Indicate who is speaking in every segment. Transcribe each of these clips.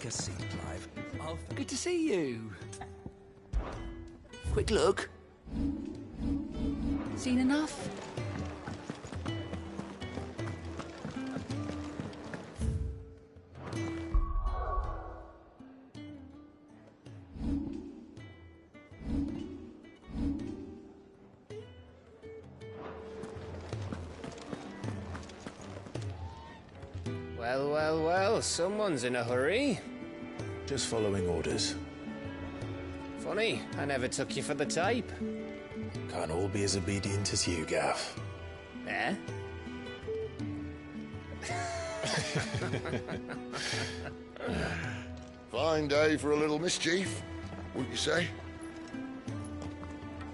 Speaker 1: Take a seat, Clive. Good to see you. Quick look. Seen enough?
Speaker 2: Well, someone's in a hurry.
Speaker 3: Just following orders.
Speaker 2: Funny, I never took you for the type.
Speaker 3: Can't all be as obedient as you, Gav.
Speaker 2: Eh?
Speaker 4: Fine day for a little mischief, wouldn't you say?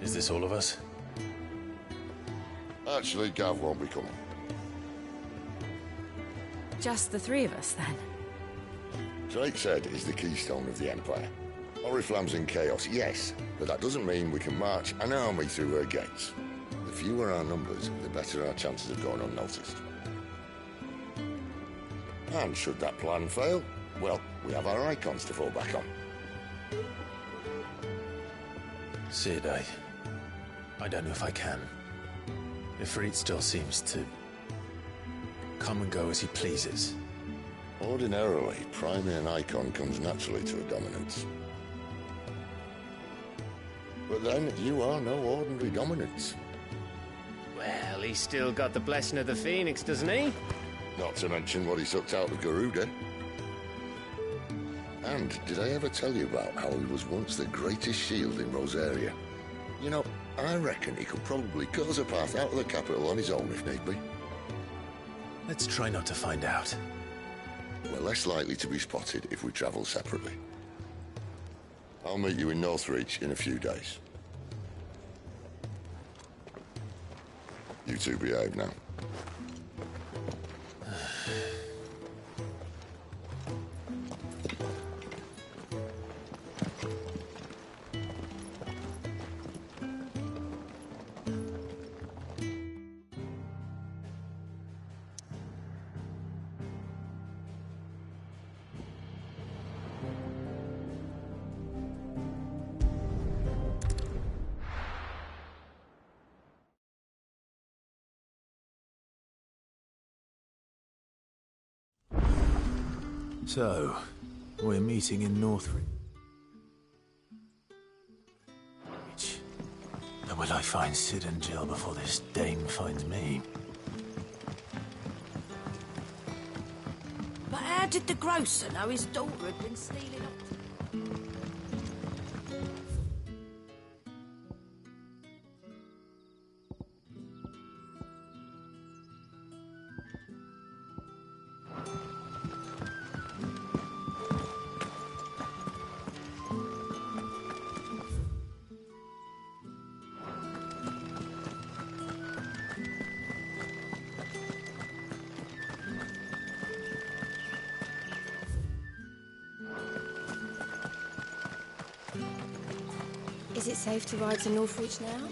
Speaker 3: Is this all of us?
Speaker 4: Actually, Gav won't be coming.
Speaker 5: Just the three of us, then?
Speaker 4: Drake said he's the keystone of the Empire. Oriflamme's in chaos, yes, but that doesn't mean we can march an army through her gates. The fewer our numbers, the better our chances of going unnoticed. And should that plan fail, well, we have our icons to fall back on.
Speaker 3: Sid, I don't know if I can. Ifrit still seems to come and go as he pleases.
Speaker 4: Ordinarily, priming an icon comes naturally to a dominance. But then, you are no ordinary dominance.
Speaker 2: Well, he's still got the blessing of the Phoenix, doesn't he?
Speaker 4: Not to mention what he sucked out of Garuda. And did I ever tell you about how he was once the greatest shield in Rosaria? You know, I reckon he could probably cut us a path out of the capital on his own if need be.
Speaker 3: Let's try not to find out.
Speaker 4: We're less likely to be spotted if we travel separately. I'll meet you in Northreach in a few days. You two behave now.
Speaker 3: So, we're meeting in Northreach. And will I find Sid and Jill before this dame finds me?
Speaker 5: But how did the grocer know his daughter had been stealing up?
Speaker 6: Is it safe to ride to Northreach now?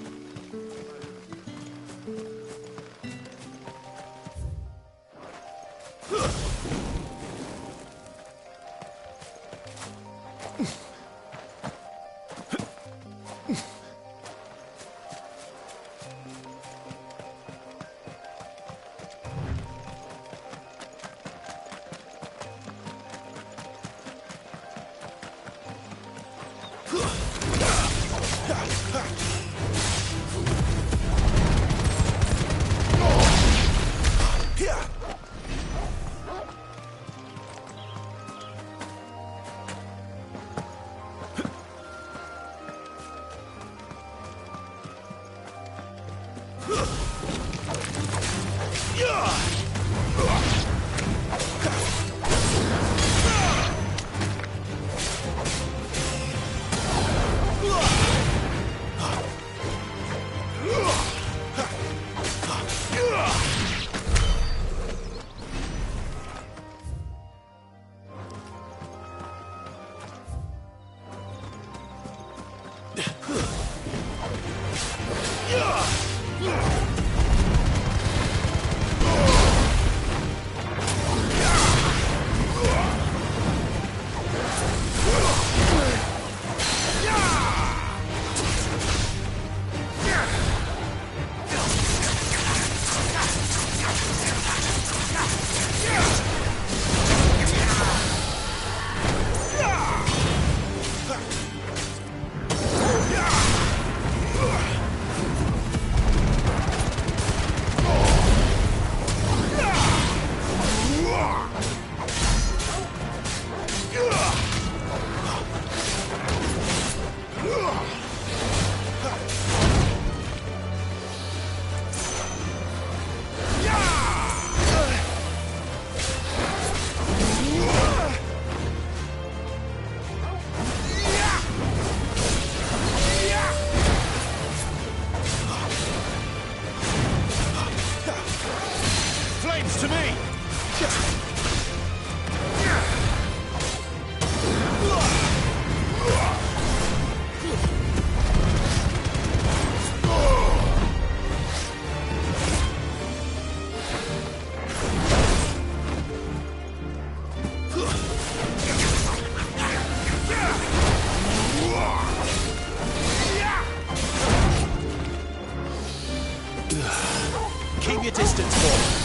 Speaker 3: Looks to me! Keep your distance, boy.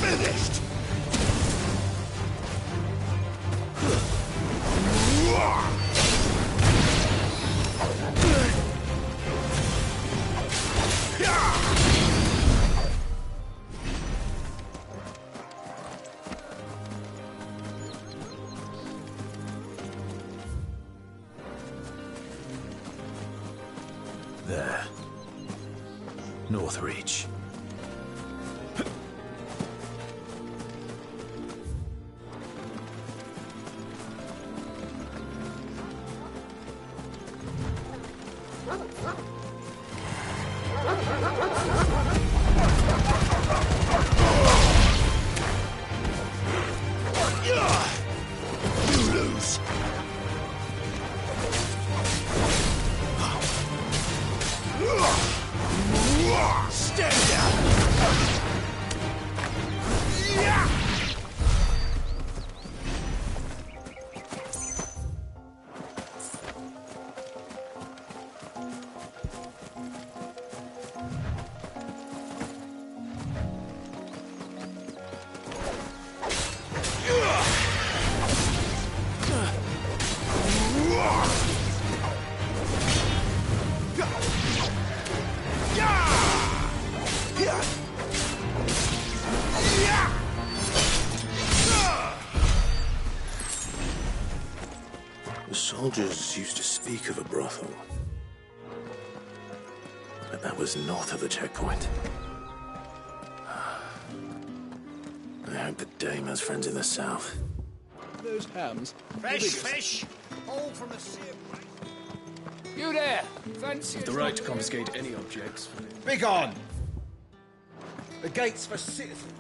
Speaker 3: Finished! There. North Reach. You lose. Stand down. The soldiers used to speak of a brothel, but that was north of the checkpoint. I hope that Dame has friends in the south.
Speaker 1: Those hams.
Speaker 2: Fresh fish! All from the same place.
Speaker 1: You there! Fancy
Speaker 7: The right to confiscate any objects.
Speaker 8: Begone! The gates for citizens.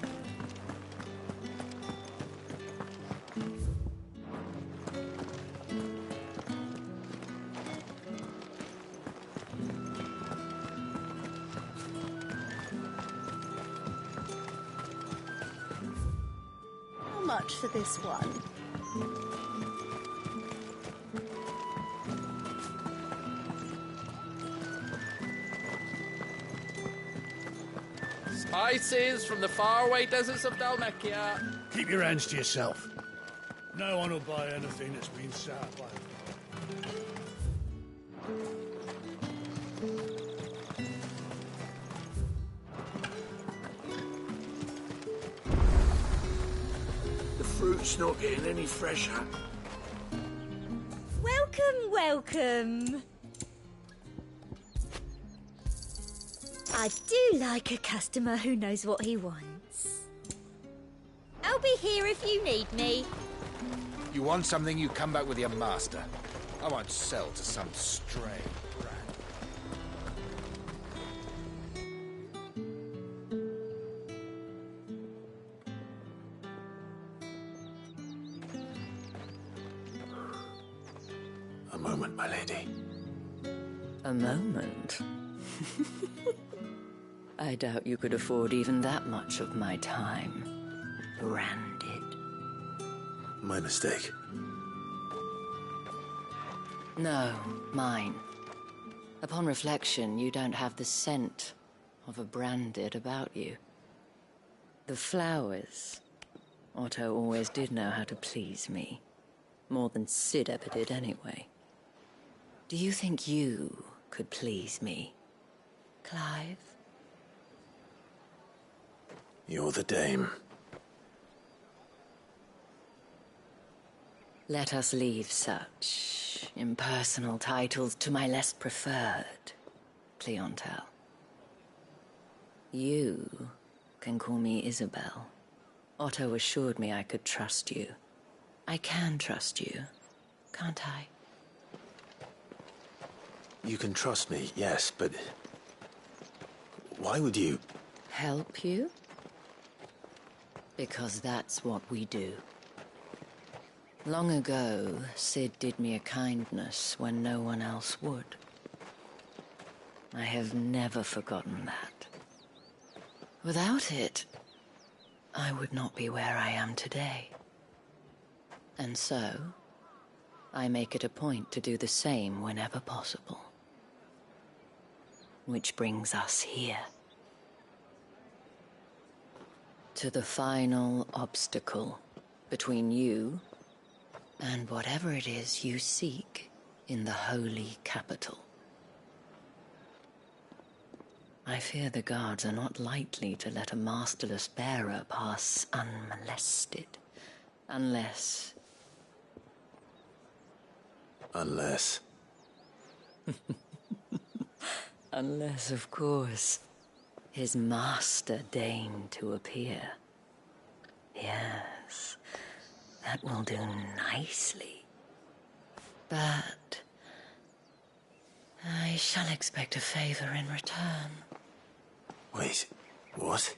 Speaker 5: How much for this one?
Speaker 1: Spices from the faraway deserts of Dalmacia.
Speaker 7: Keep your hands to yourself. No one will buy anything that's been set up like
Speaker 3: The fruit's not getting any fresher.
Speaker 9: Welcome, welcome. I do like a customer who knows what he wants. I'll be here if you need me.
Speaker 8: You want something, you come back with your master. I won't sell to some stray brat.
Speaker 3: A moment, my lady.
Speaker 1: A moment.
Speaker 10: I doubt you could afford even that much of my time. Branded.
Speaker 3: My mistake.
Speaker 10: No, mine. Upon reflection, you don't have the scent of a branded about you. The flowers. Otto always did know how to please me. More than Sid ever did anyway. Do you think you could please me, Clive?
Speaker 3: You're the dame.
Speaker 10: Let us leave such impersonal titles to my less preferred clientele. You can call me Isabel. Otto assured me I could trust you. I can trust you, can't I?
Speaker 3: You can trust me, yes, but... why would you...
Speaker 10: Help you? Because that's what we do. Long ago, Sid did me a kindness when no one else would. I have never forgotten that. Without it, I would not be where I am today. And so, I make it a point to do the same whenever possible. Which brings us here. To the final obstacle between you and whatever it is you seek in the holy capital. I fear the guards are not likely to let a masterless bearer pass unmolested. Unless...
Speaker 3: Unless...
Speaker 10: Unless, of course, his master deigned to appear. Yes, that will do nicely. But... I shall expect a favor in return.
Speaker 3: Wait, what?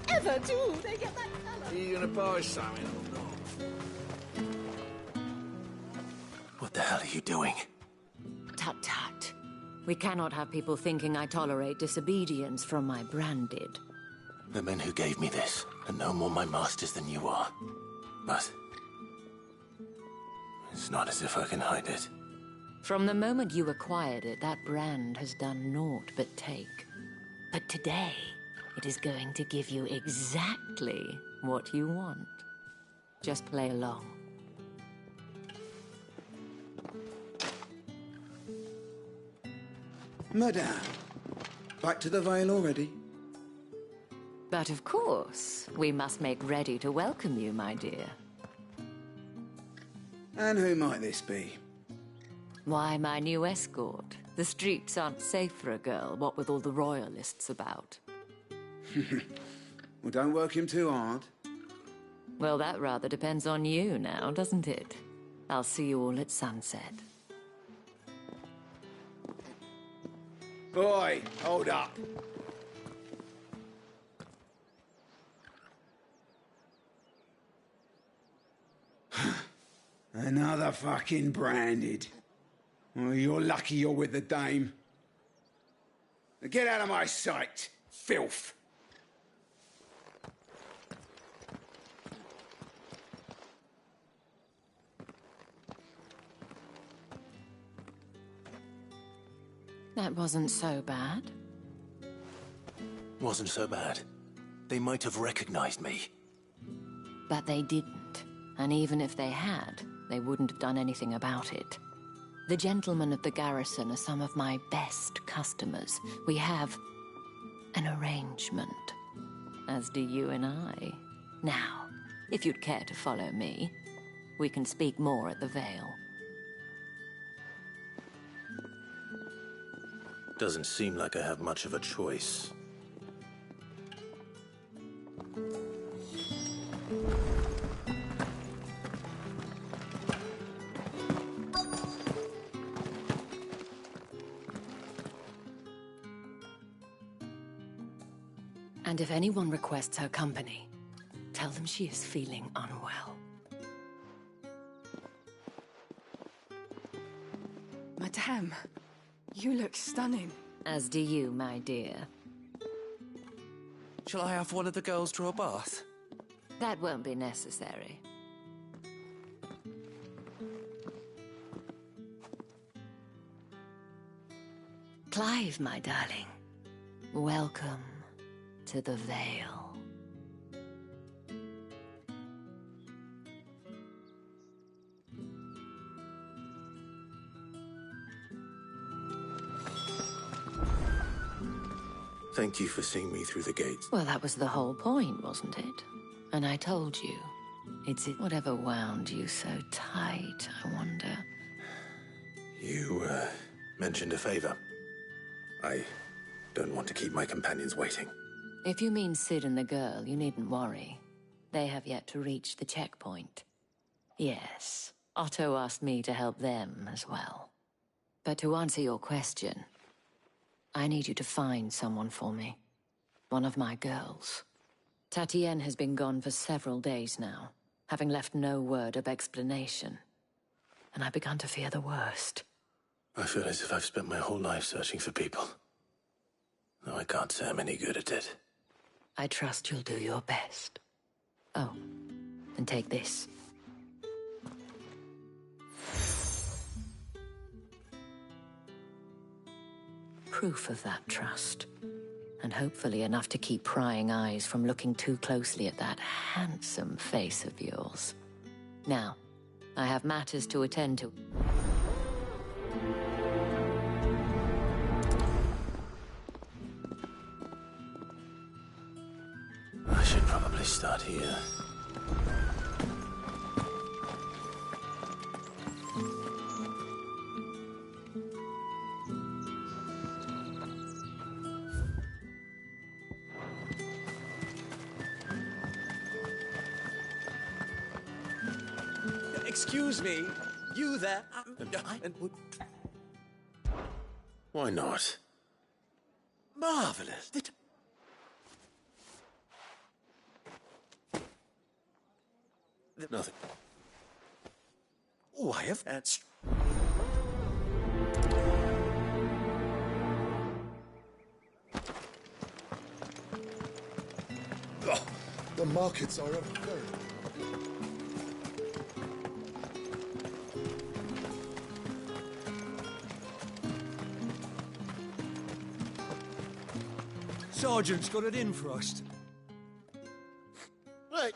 Speaker 5: However do they get that colour?
Speaker 7: Are you gonna buy something or not?
Speaker 3: What the hell are you doing?
Speaker 10: Tut-tut. We cannot have people thinking I tolerate disobedience from my branded.
Speaker 3: The men who gave me this are no more my masters than you are. But... it's not as if I can hide it.
Speaker 10: From the moment you acquired it, that brand has done naught but take. But today, it is going to give you exactly what you want. Just play along.
Speaker 11: Madame, back to the Vale already?
Speaker 10: But of course, we must make ready to welcome you, my dear.
Speaker 11: And who might this be?
Speaker 10: Why, my new escort. The streets aren't safe for a girl, what with all the royalists about.
Speaker 11: Well, don't work him too hard.
Speaker 10: Well, that rather depends on you now, doesn't it? I'll see you all at sunset.
Speaker 11: Boy, hold up. Another fucking branded. Well, you're lucky you're with the dame. Now get out of my sight, filth.
Speaker 10: That wasn't so bad.
Speaker 3: Wasn't so bad. They might have recognized me.
Speaker 10: But they didn't. And even if they had, they wouldn't have done anything about it. The gentlemen of the garrison are some of my best customers. We have an arrangement, as do you and I. Now, if you'd care to follow me, we can speak more at the Vale.
Speaker 3: Doesn't seem like I have much of a choice.
Speaker 10: And if anyone requests her company, tell them she is feeling unwell.
Speaker 12: Madame, you look stunning.
Speaker 10: As do you, my dear.
Speaker 1: Shall I have one of the girls draw a bath?
Speaker 10: That won't be necessary. Clive, my darling. Welcome to the Vale.
Speaker 3: Thank you for seeing me through the gates.
Speaker 10: Well, that was the whole point, wasn't it? And I told you. It's it. Whatever wound you so tight, I wonder.
Speaker 3: You, mentioned a favor. I don't want to keep my companions waiting.
Speaker 10: If you mean Sid and the girl, you needn't worry. They have yet to reach the checkpoint. Yes, Otto asked me to help them as well. But to answer your question, I need you to find someone for me. One of my girls. Tatienne has been gone for several days now, having left no word of explanation. And I've begun to fear the worst.
Speaker 3: I feel as if I've spent my whole life searching for people. Though I can't say I'm any good at it.
Speaker 10: I trust you'll do your best. Oh, and take this. Proof of that trust. And hopefully enough to keep prying eyes from looking too closely at that handsome face of yours. Now, I have matters to attend to.
Speaker 3: I should probably start here.
Speaker 1: Excuse me, you there?
Speaker 3: Why not?
Speaker 1: Marvelous.
Speaker 3: Nothing.
Speaker 1: Oh, I have. That's.
Speaker 13: Oh, the markets are a very.
Speaker 7: Sergeant's got it in for us.
Speaker 13: Right.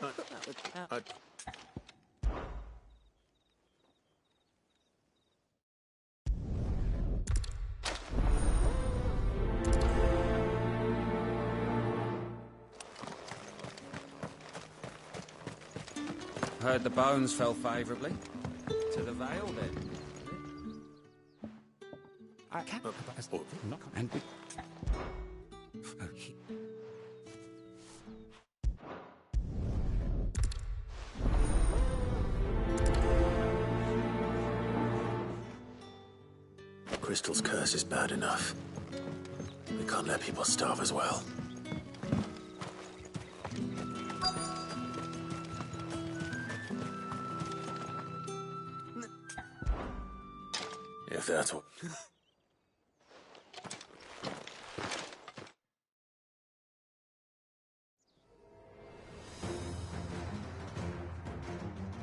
Speaker 14: Heard the bones fell favourably. To the Vale, then.
Speaker 8: I can't. Not and.
Speaker 3: Crystal's curse is bad enough. We can't let people starve as well. If that's what...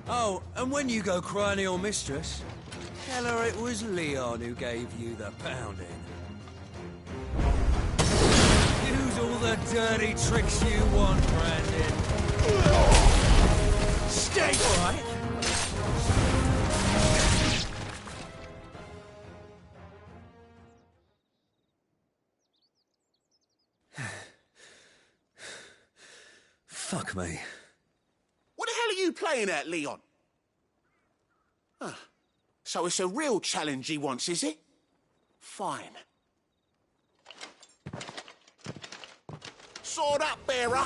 Speaker 7: Oh, and when you go crying to your mistress, tell her it was Leon who gave you the pounding. Use all the dirty tricks you want, Brandon. Stay right. Fuck me.
Speaker 15: What the hell are you playing at, Leon? Huh. So it's a real challenge he wants, is it? Fine. Sword up, bearer.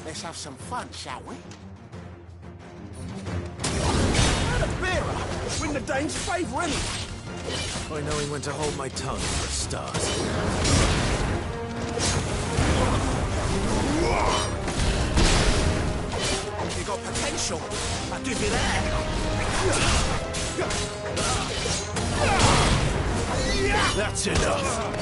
Speaker 15: Let's have some fun, shall we? Not a bearer. Win the dame's favour, innit?
Speaker 3: By knowing when to hold my tongue for a start.
Speaker 15: You got potential. I'll give you that.
Speaker 3: That's enough.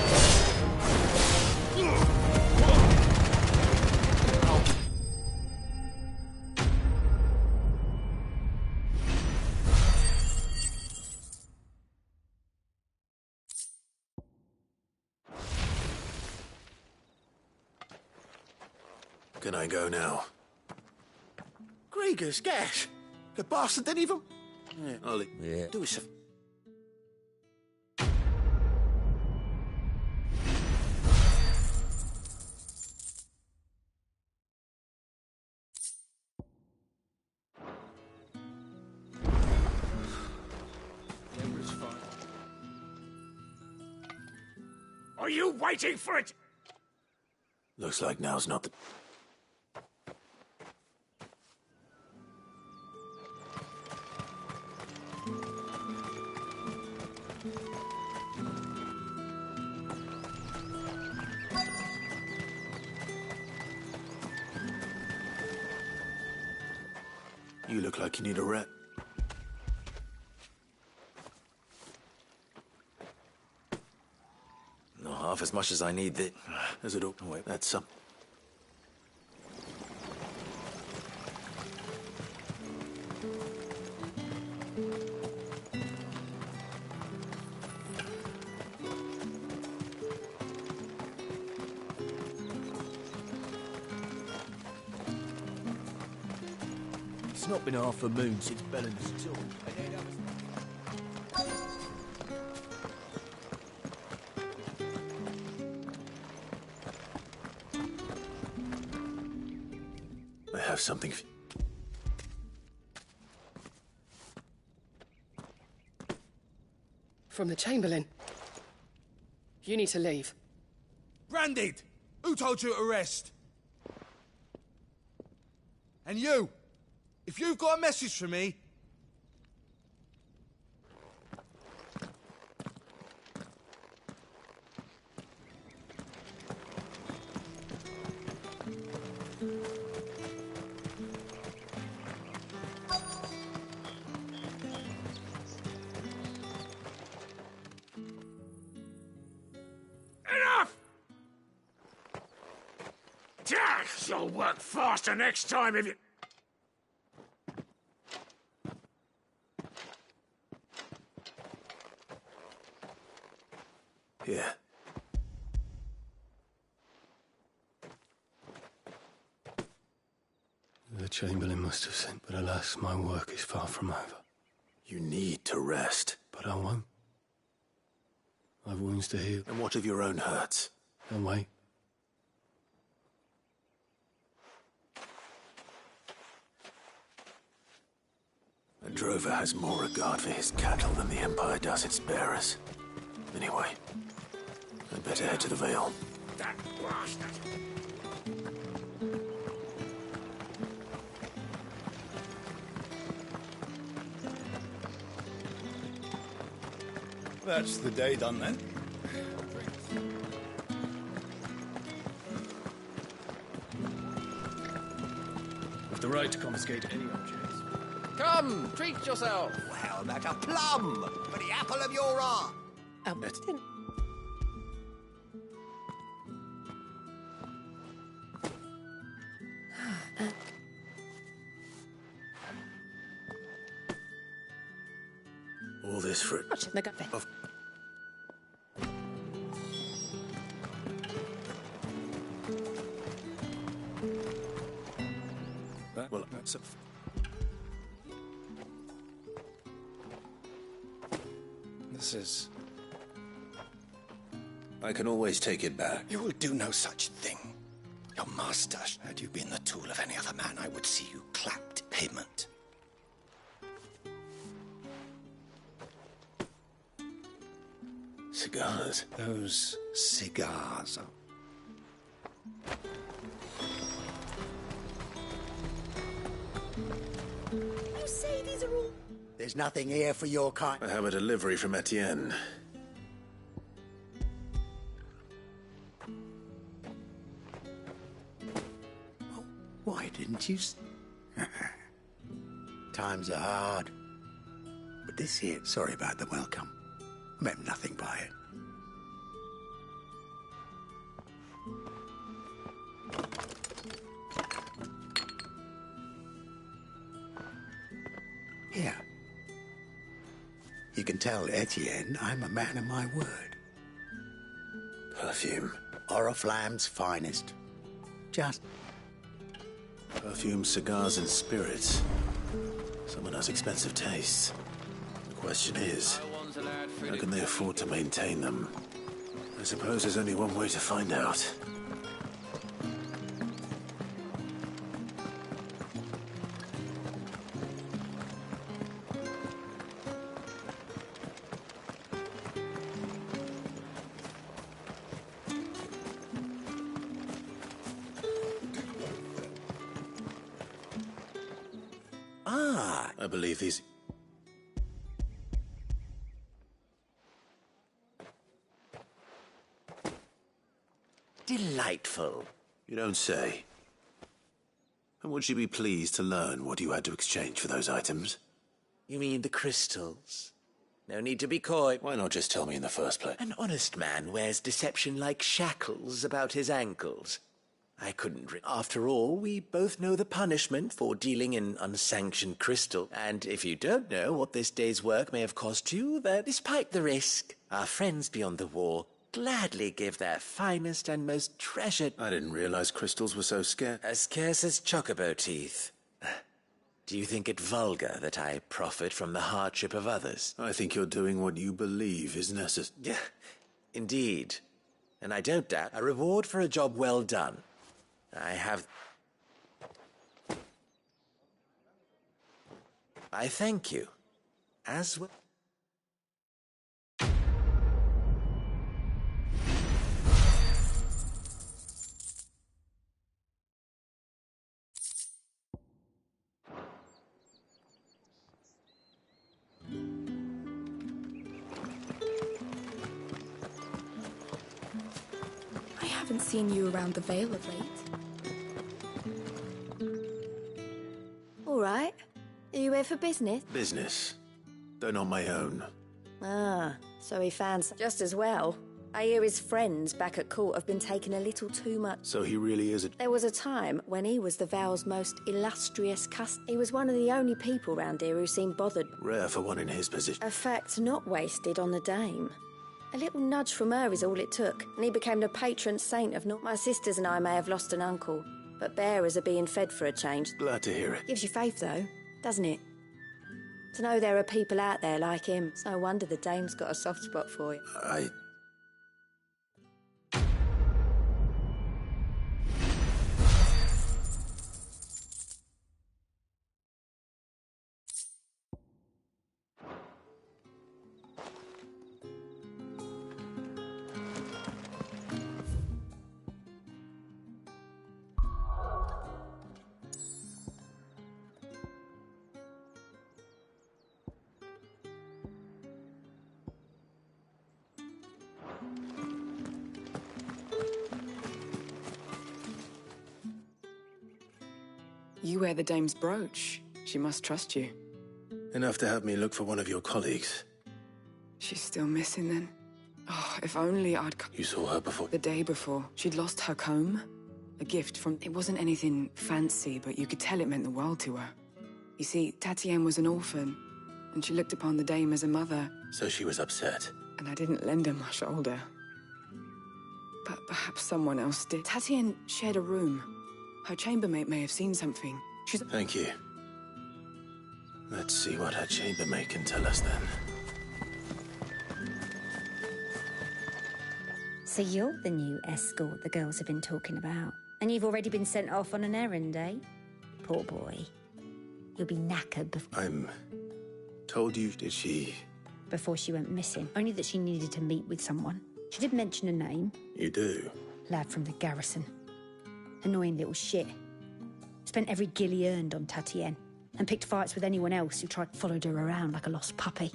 Speaker 3: Can I go now?
Speaker 15: Grieger's gas. The bastard didn't even... Yeah.
Speaker 3: Ollie.
Speaker 15: Yeah. Do us a...
Speaker 8: Are you waiting for it?
Speaker 3: Looks like now's not the... You look like you need a rest.
Speaker 16: Not half as much as I need.
Speaker 3: As it ought to wait. That's some.
Speaker 7: It's not been half a moon since Bellen's tour.
Speaker 3: I have something.
Speaker 17: From the Chamberlain. You need to leave.
Speaker 7: Branded! Who told you to rest? And you! If you've got a message for me...
Speaker 8: Enough! You'll work faster next time if you...
Speaker 3: Yeah. The Chamberlain must have sent, but alas, my work is far from over. You need to rest. But I won't. I've wounds to heal. And what of your own hurts? And wait. A drover has more regard for his cattle than the Empire does its bearers. Anyway, I'd better head to the Vale.
Speaker 8: That bastard!
Speaker 13: That's the day done then.
Speaker 3: With the right to confiscate any objects.
Speaker 1: Come, treat yourself.
Speaker 18: Well, like a plum for the apple of your eye.
Speaker 3: All this for... Of... Well, that's a...
Speaker 13: This is...
Speaker 3: I can always take it back.
Speaker 18: You will do no such thing. Your master, had you been the tool of any other man, I would see you clapped payment.
Speaker 3: Cigars.
Speaker 18: Those cigars are...
Speaker 5: You say these are all...
Speaker 18: There's nothing here for your kind.
Speaker 3: I have a delivery from Etienne.
Speaker 19: ain't you? Times are hard. But this here, sorry about the welcome. I meant nothing by it. Here. You can tell Etienne I'm a man of my word.
Speaker 3: Perfume.
Speaker 19: Oriflamme's finest. Just...
Speaker 3: Perfume, cigars, and spirits. Someone has expensive tastes. The question is, how can they afford to maintain them? I suppose there's only one way to find out. I believe these...
Speaker 19: Delightful.
Speaker 3: You don't say. And would she be pleased to learn what you had to exchange for those items?
Speaker 18: You mean the crystals? No need to be coy.
Speaker 3: Why not just tell me in the first place?
Speaker 18: An honest man wears deception like shackles about his ankles. I couldn't... After all, we both know the punishment for dealing in unsanctioned crystal. And if you don't know what this day's work may have cost you, then despite the risk, our friends beyond the wall gladly give their finest and most treasured...
Speaker 3: I didn't realize crystals were so scarce.
Speaker 18: As scarce as chocobo teeth. Do you think it vulgar that I profit from the hardship of others?
Speaker 3: I think you're doing what you believe is necessary.
Speaker 18: Yeah, indeed. And I don't doubt a reward for a job well done. I thank you. As well.
Speaker 12: I haven't seen you around the Vale of late.
Speaker 6: All right. Are you here for business?
Speaker 3: Business. Though not my own.
Speaker 6: Ah, so he found just as well. I hear his friends back at court have been taking a little too much.
Speaker 3: So he really is a...
Speaker 6: There was a time when he was the Vale's most illustrious customer. He was one of the only people round here who seemed bothered.
Speaker 3: Rare for one in his position.
Speaker 6: A fact not wasted on the dame. A little nudge from her is all it took, and he became the patron saint of not. My sisters and I may have lost an uncle, but bearers are being fed for a change.
Speaker 3: Glad to hear it.
Speaker 6: Gives you faith, though, doesn't it? To know there are people out there like him. It's no wonder the dame's got a soft spot for you.
Speaker 12: You wear the dame's brooch. She must trust you.
Speaker 3: Enough to have me look for one of your colleagues.
Speaker 12: She's still missing then. Oh, if only I'd...
Speaker 3: You saw her before?
Speaker 12: The day before. She'd lost her comb. A gift from... It wasn't anything fancy, but you could tell it meant the world to her. You see, Tatienne was an orphan, and she looked upon the dame as a mother.
Speaker 3: So she was upset.
Speaker 12: And I didn't lend her my shoulder. But perhaps someone else did. Tatienne shared a room. Her chambermaid may have seen something. She's...
Speaker 3: Thank you. Let's see what her chambermaid can tell us then.
Speaker 9: So you're the new escort the girls have been talking about. And you've already been sent off on an errand, eh? Poor boy. You'll be knackered before...
Speaker 3: I'm... told you, did she...
Speaker 9: Before she went missing. Only that she needed to meet with someone. She did mention a name.
Speaker 3: You do?
Speaker 9: Lad from the garrison. Annoying little shit. Spent every guil he earned on Tatienne, and picked fights with anyone else who followed her around like a lost puppy.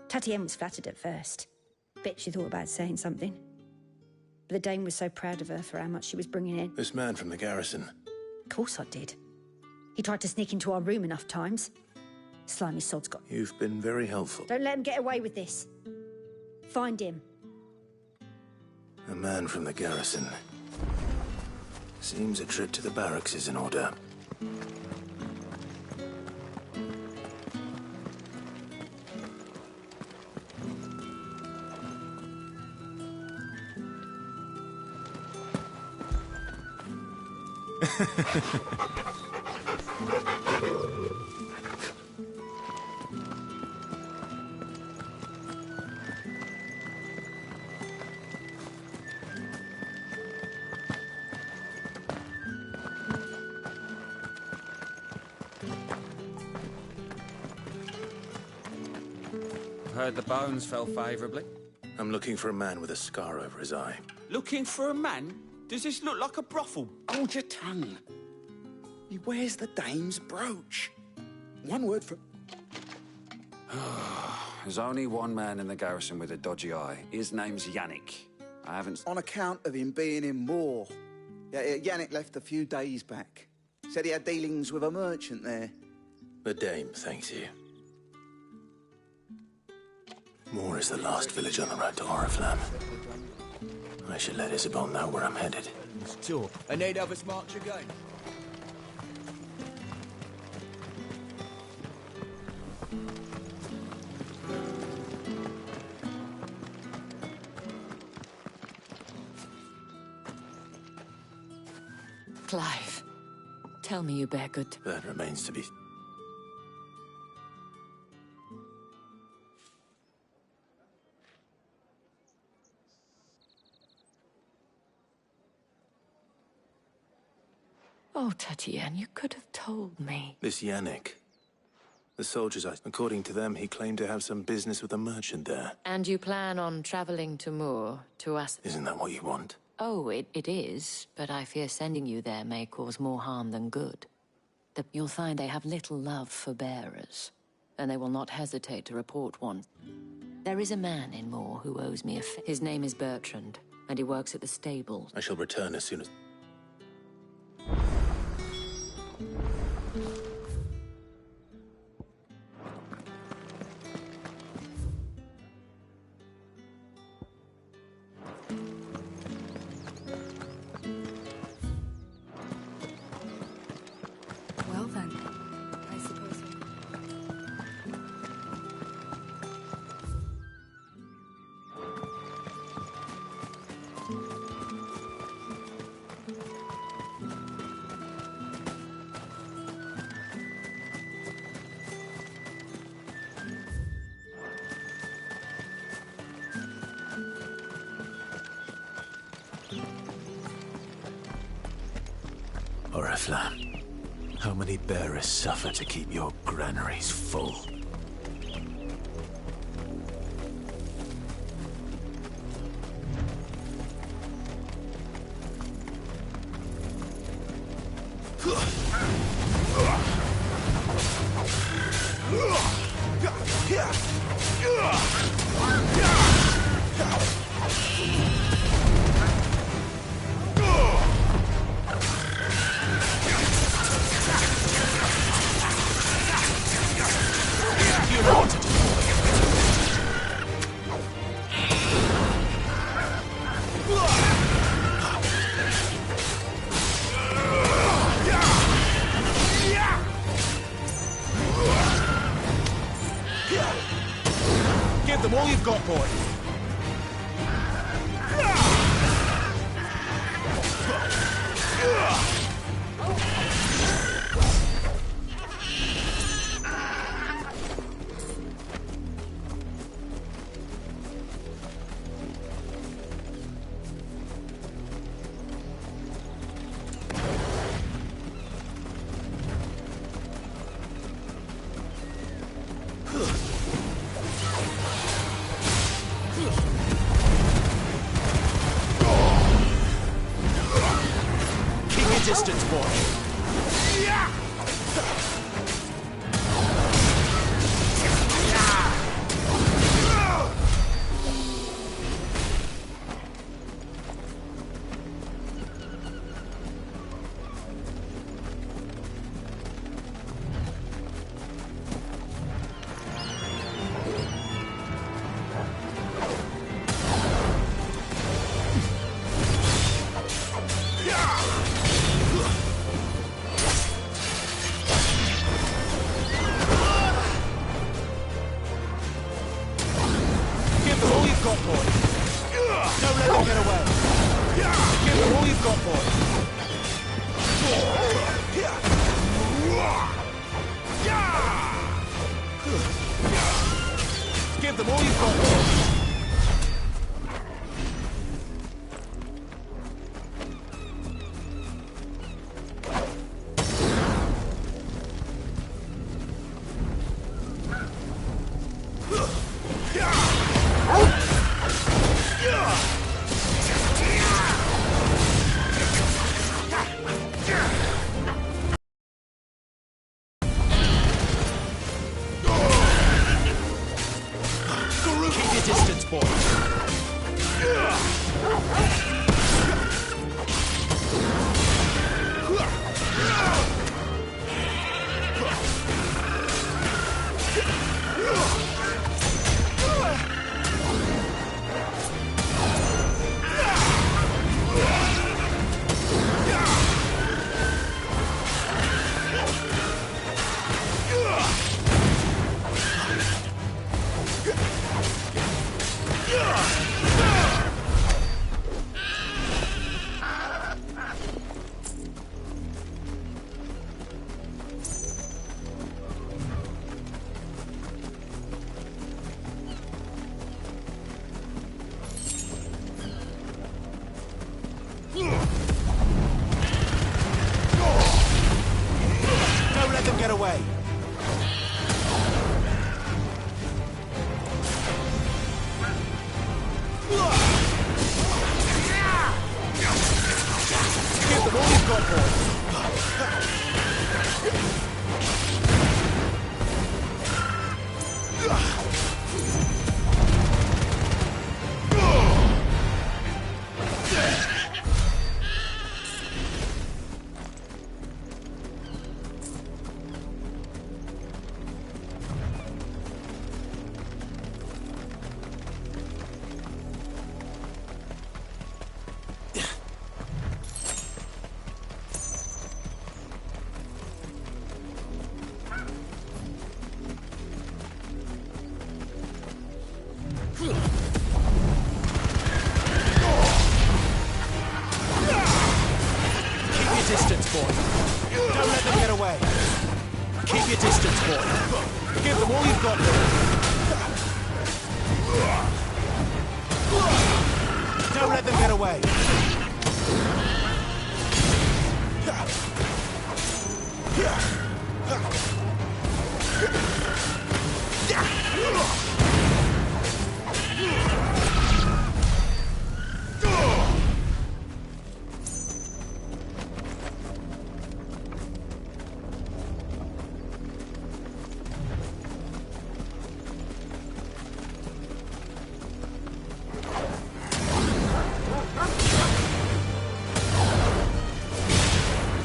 Speaker 9: Tatienne was flattered at first. Bet she thought about saying something. But the dame was so proud of her for how much she was bringing in.
Speaker 3: This man from the garrison.
Speaker 9: course I did. He tried to sneak into our room enough times. Slimy sod's got...
Speaker 3: You've been very helpful.
Speaker 9: Don't let him get away with this. Find him.
Speaker 3: A man from the garrison. Seems a trip to the barracks is in order.
Speaker 14: Heard the bones fell favourably.
Speaker 3: I'm looking for a man with a scar over his eye.
Speaker 11: Looking for a man? Does this look like a brothel? Hold your tongue. He wears the dame's brooch. One word for...
Speaker 14: There's only one man in the garrison with a dodgy eye. His name's Yannick. I haven't...
Speaker 20: On account of him being in Moor. Yeah, Yannick left a few days back. Said he had dealings with a merchant there.
Speaker 3: The dame thanks you. Moor is the last village on the road to Oriflamme. I should let Isabel know where I'm headed.
Speaker 7: Sure. And they'd have us march again.
Speaker 10: Clive, tell me you bear good...
Speaker 3: That remains to be...
Speaker 10: Oh, Tatienne, you could have told me.
Speaker 3: This Yannick. The soldiers, according to them, he claimed to have some business with a merchant there.
Speaker 10: And you plan on travelling to Moor to ask...
Speaker 3: Isn't that what you want?
Speaker 10: Oh, it is, but I fear sending you there may cause more harm than good. You'll find they have little love for bearers, and they will not hesitate to report one. There is a man in Moor who owes me a His name is Bertrand, and he works at the stable.
Speaker 3: I shall return as soon as...
Speaker 12: Well then, I suppose...
Speaker 3: Oriflamme, how many bearers suffer to keep your granaries full?
Speaker 8: Give them all you've got, boy.
Speaker 15: Give them all you've got, boy.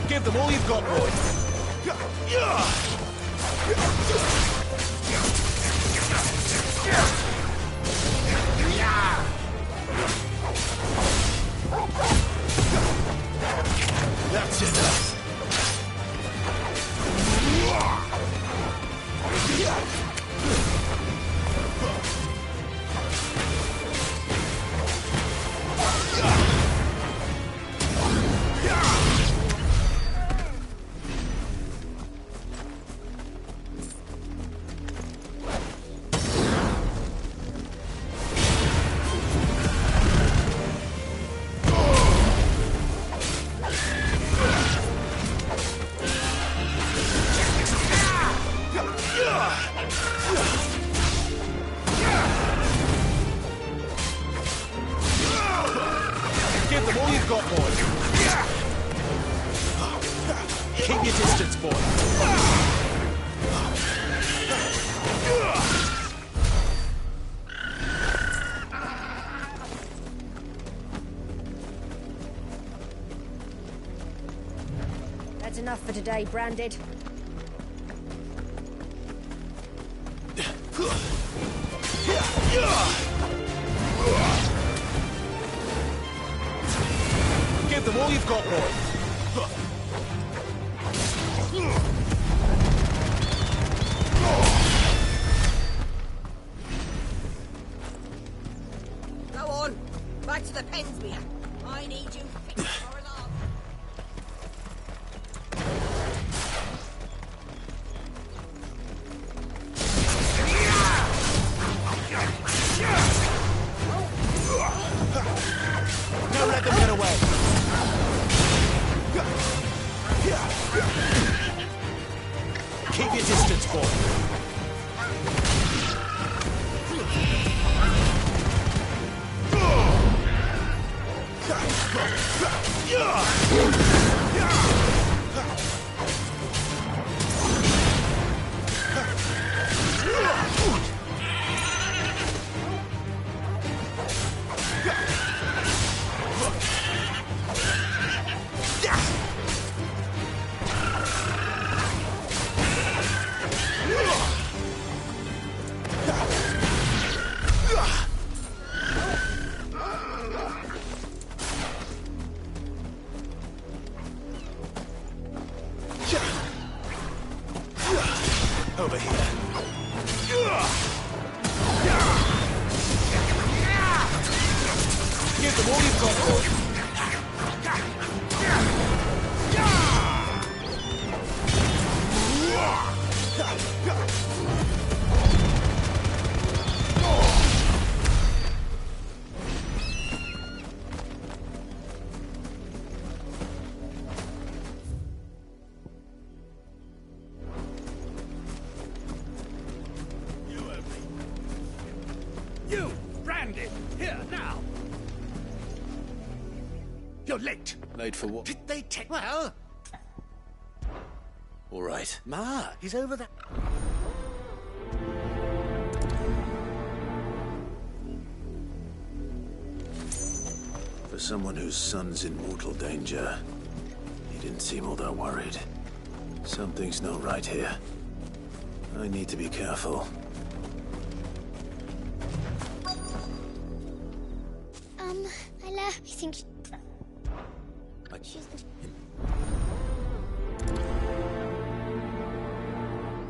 Speaker 15: Give them all you've got, boy. That's enough. Give them all you've got, boy. Keep your distance, boy.
Speaker 9: That's enough for today, Branded.
Speaker 15: Give them all you've got, boy.
Speaker 5: Go on. Back to the pens, Mia. I need you fixed for alarm.
Speaker 3: Over here.
Speaker 15: Give them all you've got, boy.
Speaker 8: You, Brandon, here now. You're late.
Speaker 3: Late for what?
Speaker 8: Did they take? Well,
Speaker 3: All right.
Speaker 8: Ma, he's over there.
Speaker 3: For someone whose son's in mortal danger, he didn't seem all that worried. Something's not right here. I need to be careful.
Speaker 21: Ella, I think she's...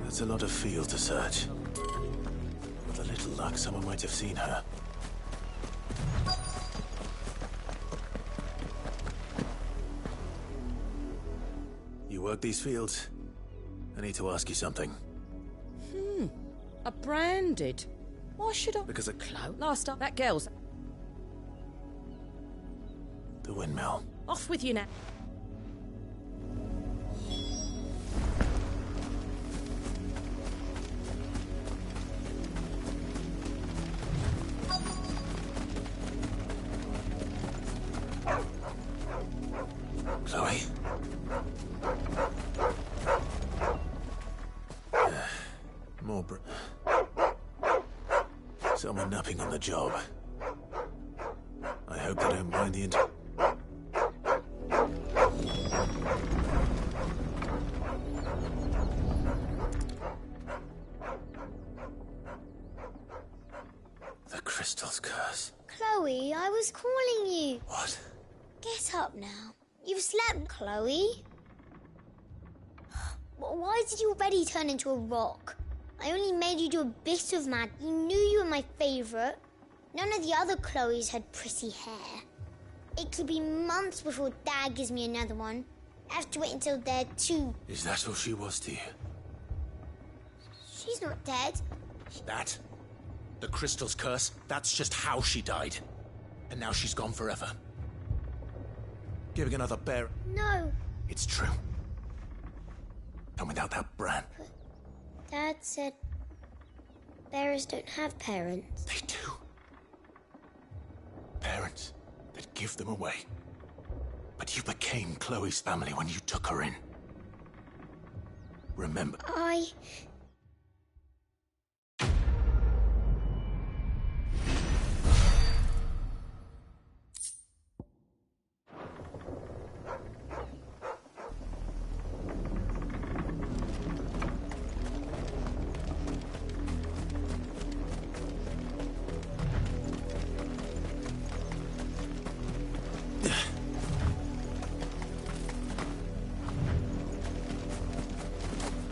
Speaker 3: That's a lot of field to search. With a little luck, someone might have seen her. You work these fields? I need to ask you something.
Speaker 22: A branded. Why should I?
Speaker 3: Because
Speaker 22: Last up, that girl's...
Speaker 3: the windmill.
Speaker 22: Off with you now.
Speaker 3: Chloe? More someone napping on the job. I hope they don't mind the The crystal's curse.
Speaker 21: Chloe, I was calling you.
Speaker 3: What?
Speaker 21: Get up now. You've slept, Chloe. Why did you already turn into a rock? I only made you do a bit of magic. You knew you were my favourite. None of the other Chloes had pretty hair. It could be months before Dad gives me another one. I have to wait until they're two.
Speaker 3: Is that all she was to you?
Speaker 21: She's not dead.
Speaker 15: That? The crystal's curse? That's just how she died. And now she's gone forever. Giving another bear...
Speaker 21: No.
Speaker 15: It's true. And without that Bran...
Speaker 21: Dad said bears don't have parents.
Speaker 15: They do. Parents that give them away. But you became Chloe's family when you took her in. Remember...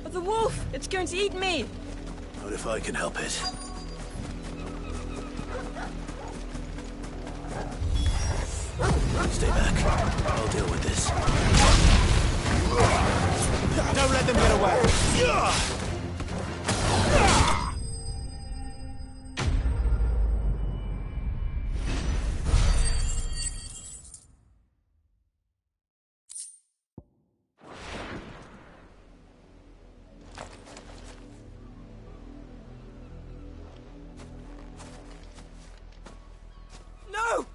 Speaker 22: The wolf! It's going to eat me!
Speaker 3: What if I can help it? Stay back. I'll deal with this.
Speaker 15: Don't let them get away!
Speaker 22: No!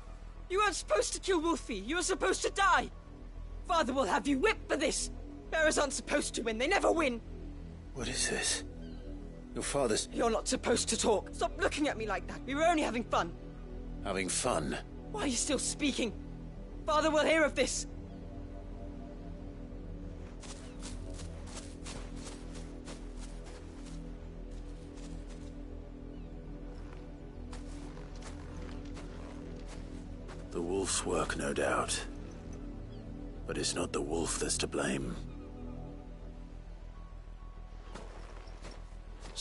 Speaker 22: You weren't supposed to kill Wolfie. You were supposed to die. Father will have you whipped for this. Bearers aren't supposed to win. They never win.
Speaker 3: What is this? Your father's...
Speaker 22: You're not supposed to talk. Stop looking at me like that. We were only having fun.
Speaker 3: having fun?
Speaker 22: Why are you still speaking? Father will hear of this.
Speaker 3: The wolf's work, no doubt. But it's not the wolf that's to blame.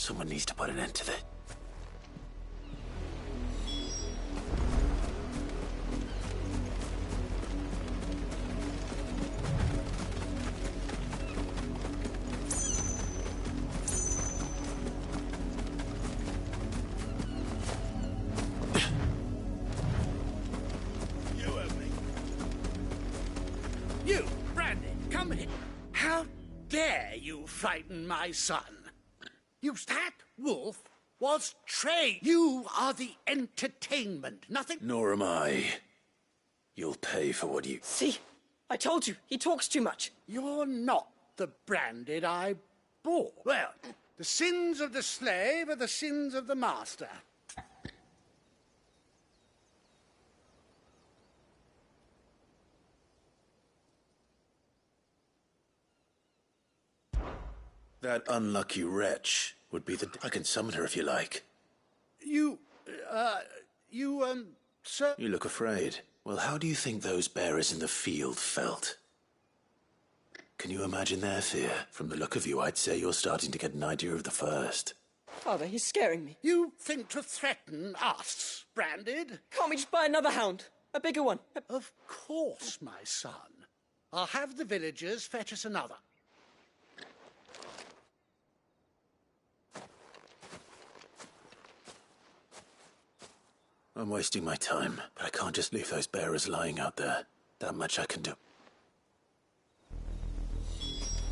Speaker 3: Someone needs to put an end to this.
Speaker 2: You, Brandy, come here. How dare you frighten my son? That wolf was trained. You are the entertainment, nothing.
Speaker 3: Nor am I. You'll pay for what you...
Speaker 22: See? I told you, he talks too much.
Speaker 2: You're not the Branded I bore. Well, the sins of the slave are the sins of the master.
Speaker 3: That unlucky wretch would be the... I can summon her if you like.
Speaker 2: Sir...
Speaker 3: You look afraid. Well, how do you think those bearers in the field felt? Can you imagine their fear? From the look of you, I'd say you're starting to get an idea of the first.
Speaker 22: Father, he's scaring me.
Speaker 2: You think to threaten us, Branded?
Speaker 22: Can't we just buy another hound? A bigger one?
Speaker 2: Of course, my son. I'll have the villagers fetch us another.
Speaker 3: I'm wasting my time, but I can't just leave those bearers lying out there. That much I can do.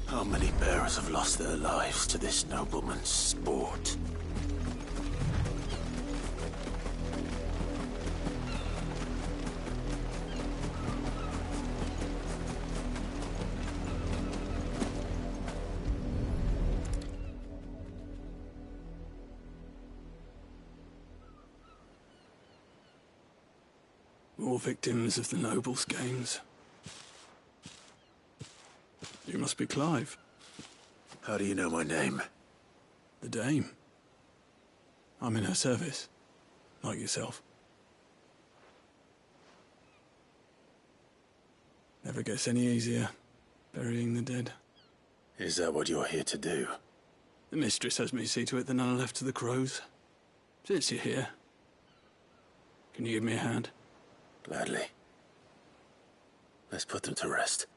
Speaker 3: How many bearers have lost their lives to this nobleman's sport?
Speaker 13: More victims of the nobles' games. You must be Clive.
Speaker 3: How do you know my name?
Speaker 13: The Dame. I'm in her service, like yourself. Never gets any easier, burying the dead.
Speaker 3: Is that what you're here to do?
Speaker 13: The mistress has me see to it that none are left to the crows. Since you're here, can you give me a hand?
Speaker 3: Gladly. Let's put them to rest.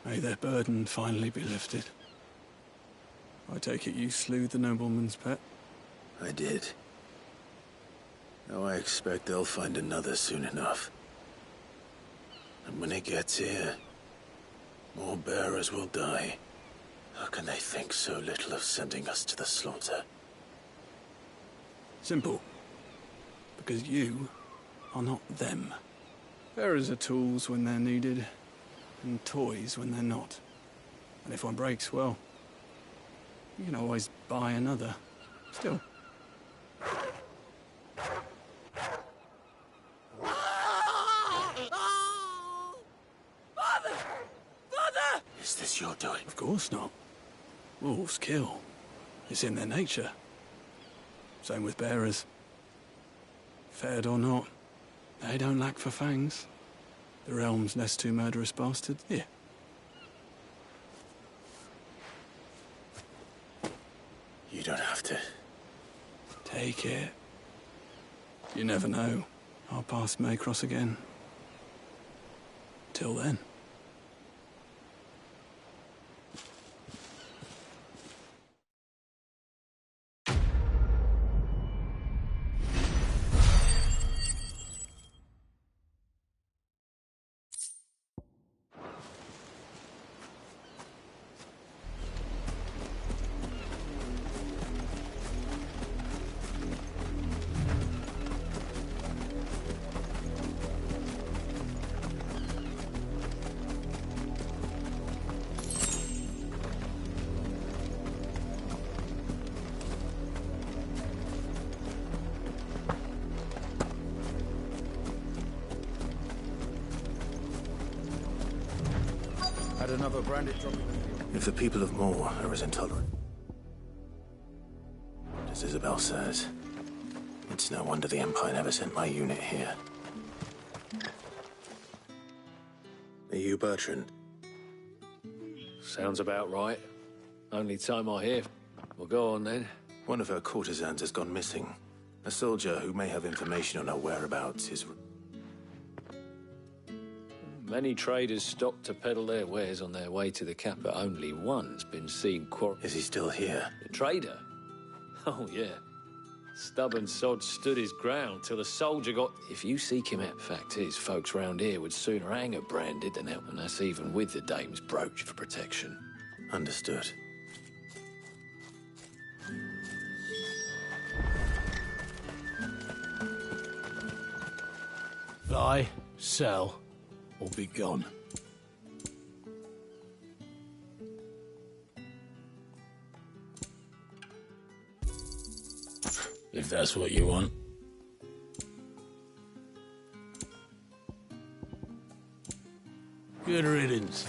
Speaker 13: May their burden finally be lifted. I take it you slew the nobleman's pet?
Speaker 3: I did. Now I expect they'll find another soon enough. And when it gets here, more bearers will die. How can they think so little of sending us to the slaughter?
Speaker 13: Simple. Because you are not them. Bearers are tools when they're needed, and toys when they're not. And if one breaks, well, you can always buy another. Still.
Speaker 22: Father! Father!
Speaker 3: Is this your doing?
Speaker 13: Of course not. Wolves kill. It's in their nature. Same with bearers. Fed or not, they don't lack for fangs. The realm's nest two murderous bastards. Here.
Speaker 3: You don't have to.
Speaker 13: Take it. You never know. Our paths may cross again. Till then.
Speaker 8: Had another Branded dropping.
Speaker 3: If the people of Moor are as intolerant as Isabel says, it's no wonder the Empire never sent my unit here. Are you Bertrand?
Speaker 4: Sounds about right. Only time I hear. Well, go on then.
Speaker 3: One of her courtesans has gone missing. A soldier who may have information on her whereabouts is...
Speaker 4: Many traders stop to peddle their wares on their way to the cap, but only one's been seen
Speaker 3: Is he still here?
Speaker 4: The trader? Oh, yeah. Stubborn sod stood his ground till the soldier got... If you seek him out, fact is, folks round here would sooner hang a Branded than help, and that's even with the dame's brooch for protection.
Speaker 3: Understood.
Speaker 2: Buy, sell, or be gone. If that's what you want. Good riddance.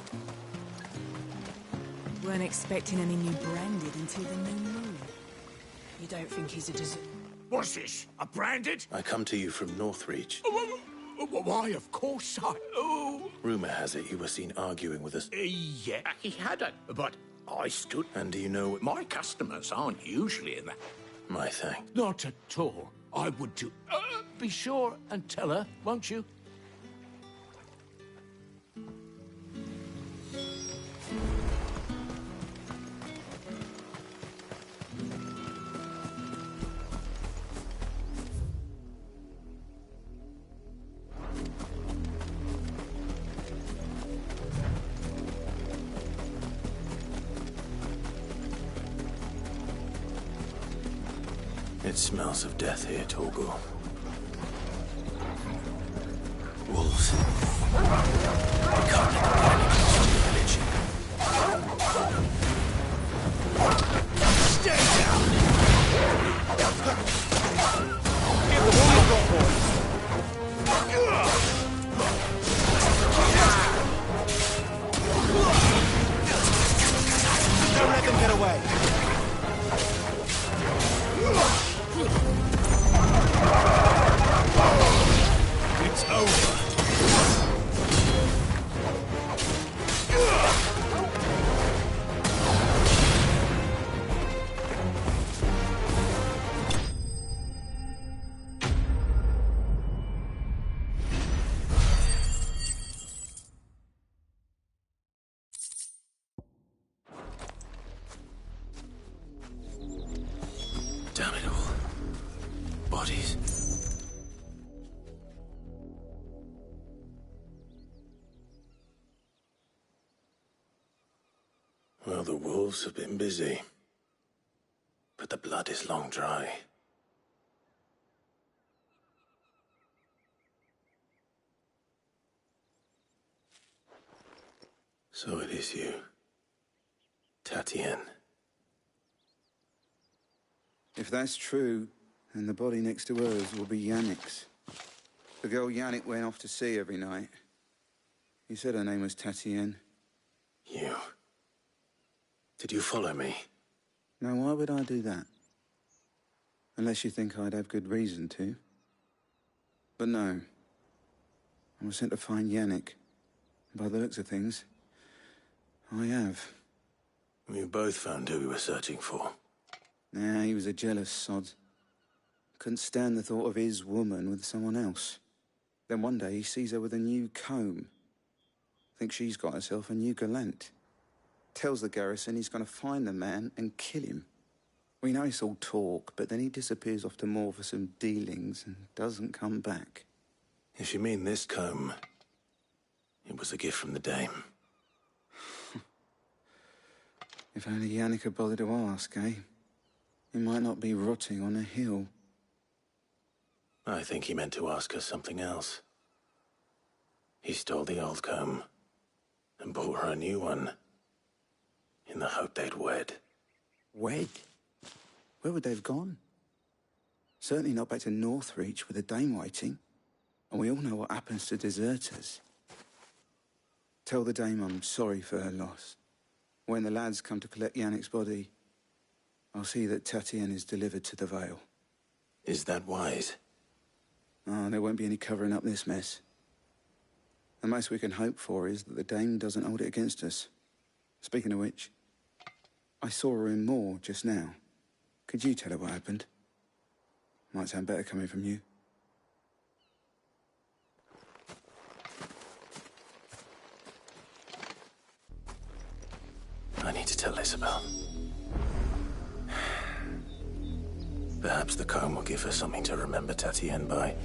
Speaker 16: Weren't expecting any new Branded until the new moon. You don't think he's a desert?
Speaker 2: What's this? A Branded?
Speaker 3: I come to you from Northreach.
Speaker 2: Why, of course I... Oh.
Speaker 3: Rumor has it you were seen arguing with us.
Speaker 2: Yeah, he had it, but I stood...
Speaker 3: And do you know...
Speaker 2: My customers aren't usually in that.
Speaker 3: My thanks.
Speaker 2: Not at all. I would do... be sure and tell her, won't you?
Speaker 3: It smells of death here, Torgal. Wolves. We can't let them get any from the village.
Speaker 2: Stay down! Give them all you've got, boys! Don't let them get away! It's over.
Speaker 3: Damn it all. Bodies. Well, the wolves have been busy. But the blood is long dry. So it is you, Tatienne.
Speaker 20: If that's true, then the body next to hers will be Yannick's. The girl Yannick went off to sea every night. He said her name was Tatienne.
Speaker 3: You... Did you follow me?
Speaker 20: Now, why would I do that? Unless you think I'd have good reason to. But no. I was sent to find Yannick. By the looks of things, I have.
Speaker 3: We both found who we were searching for.
Speaker 20: Nah, he was a jealous sod. Couldn't stand the thought of his woman with someone else. Then one day he sees her with a new comb. Thinks she's got herself a new gallant. Tells the garrison he's going to find the man and kill him. We know it's all talk, but then he disappears off to Moor for some dealings and doesn't come back.
Speaker 3: If you mean this comb, it was a gift from the dame.
Speaker 20: If only Yannick had bothered to ask, eh? He might not be rotting on a hill.
Speaker 3: I think he meant to ask her something else. He stole the old comb and bought her a new one in the hope they'd wed.
Speaker 20: Wed? Where would they have gone? Certainly not back to Northreach with a dame waiting. And we all know what happens to deserters. Tell the dame I'm sorry for her loss. When the lads come to collect Yannick's body, I'll see that Tatienne is delivered to the Vale.
Speaker 3: Is that wise?
Speaker 20: Oh, there won't be any covering up this mess. The most we can hope for is that the dame doesn't hold it against us. Speaking of which, I saw her in Moor just now. Could you tell her what happened? Might sound better coming from you.
Speaker 3: I need to tell Isabel. Perhaps the comb will give her something to remember Tatienne by.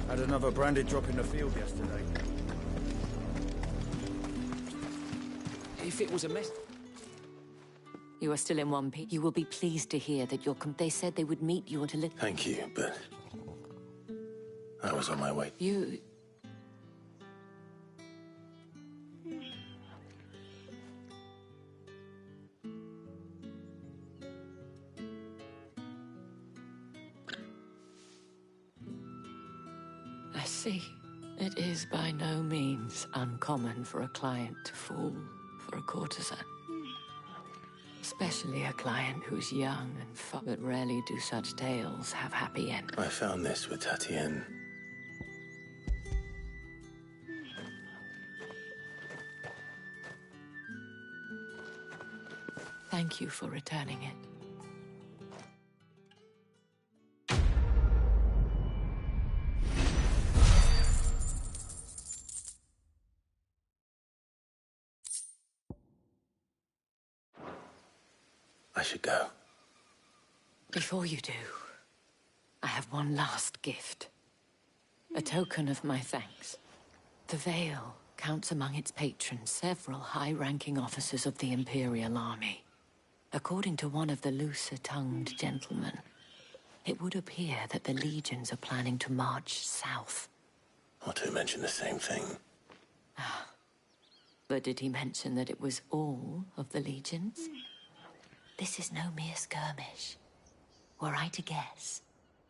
Speaker 1: Had another branded drop in the field yesterday.
Speaker 10: If it was a mess... You are still in one piece. You will be pleased to hear that they said they would meet you until...
Speaker 3: Thank you, but I was on my way.
Speaker 10: You... I see. It is by no means uncommon for a client to fall for a courtesan. Especially a client who's young and but rarely do such tales have happy ends.
Speaker 3: I found this with Tatienne.
Speaker 10: Thank you for returning it.
Speaker 3: I should go.
Speaker 10: Before you do, I have one last gift. A token of my thanks. The Vale counts among its patrons several high-ranking officers of the Imperial Army. According to one of the looser-tongued gentlemen, it would appear that the legions are planning to march south.
Speaker 3: Or to mention the same thing.
Speaker 10: But did he mention that it was all of the legions? This is no mere skirmish. Were I to guess,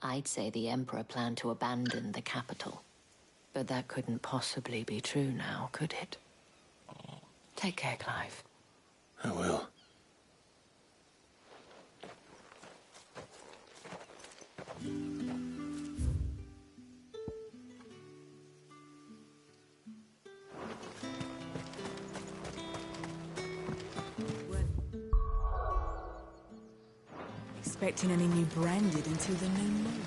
Speaker 10: I'd say the Emperor planned to abandon the capital. But that couldn't possibly be true now, could it? Take care, Clive.
Speaker 3: I will.
Speaker 16: expecting any new branded until the new moon.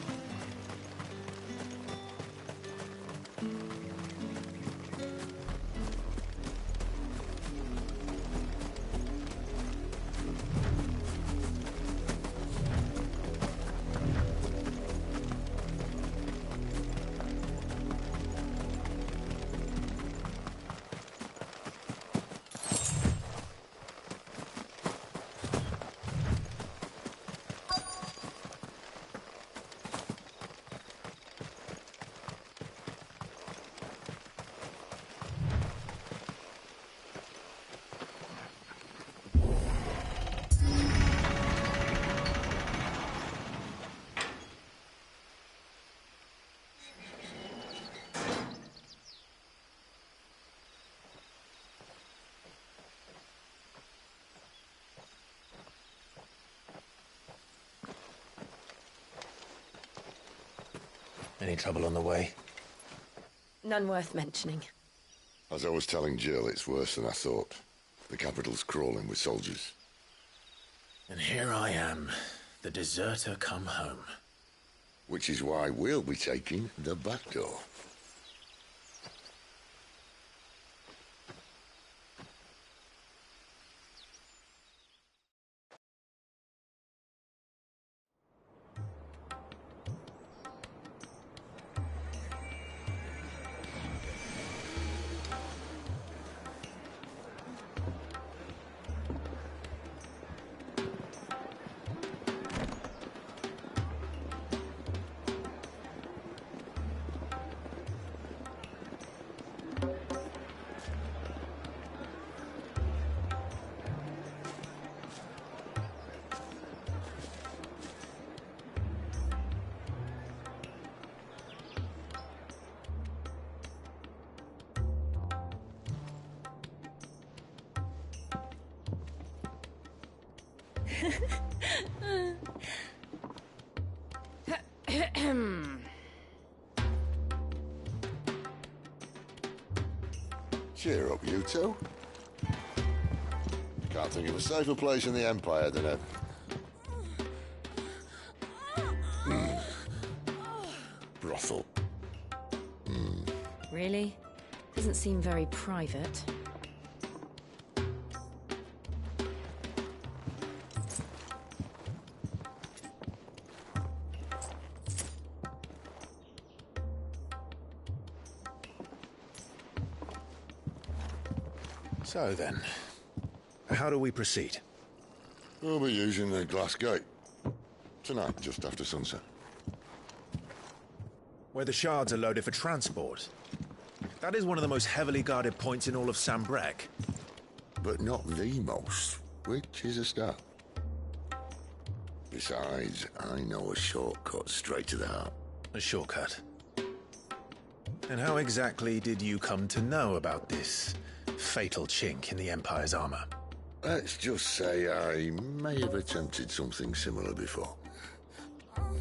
Speaker 3: Any trouble on the way?
Speaker 6: None worth mentioning.
Speaker 17: As I was telling Jill, it's worse than I thought. The capital's crawling with soldiers.
Speaker 3: And here I am, the deserter come home.
Speaker 17: Which is why we'll be taking the back door. Cheer up, you two. Can't think of a safer place in the Empire than a... brothel.
Speaker 6: Really? Doesn't seem very private.
Speaker 3: So then, how do we proceed?
Speaker 17: We'll be using the glass gate. Tonight, just after sunset.
Speaker 3: Where the shards are loaded for transport. That is one of the most heavily guarded points in all of Sambrek.
Speaker 17: But not the most, which is a start. Besides, I know a shortcut straight to the heart.
Speaker 3: A shortcut? And how exactly did you come to know about this fatal chink in the Empire's armor?
Speaker 17: Let's just say I may have attempted something similar before.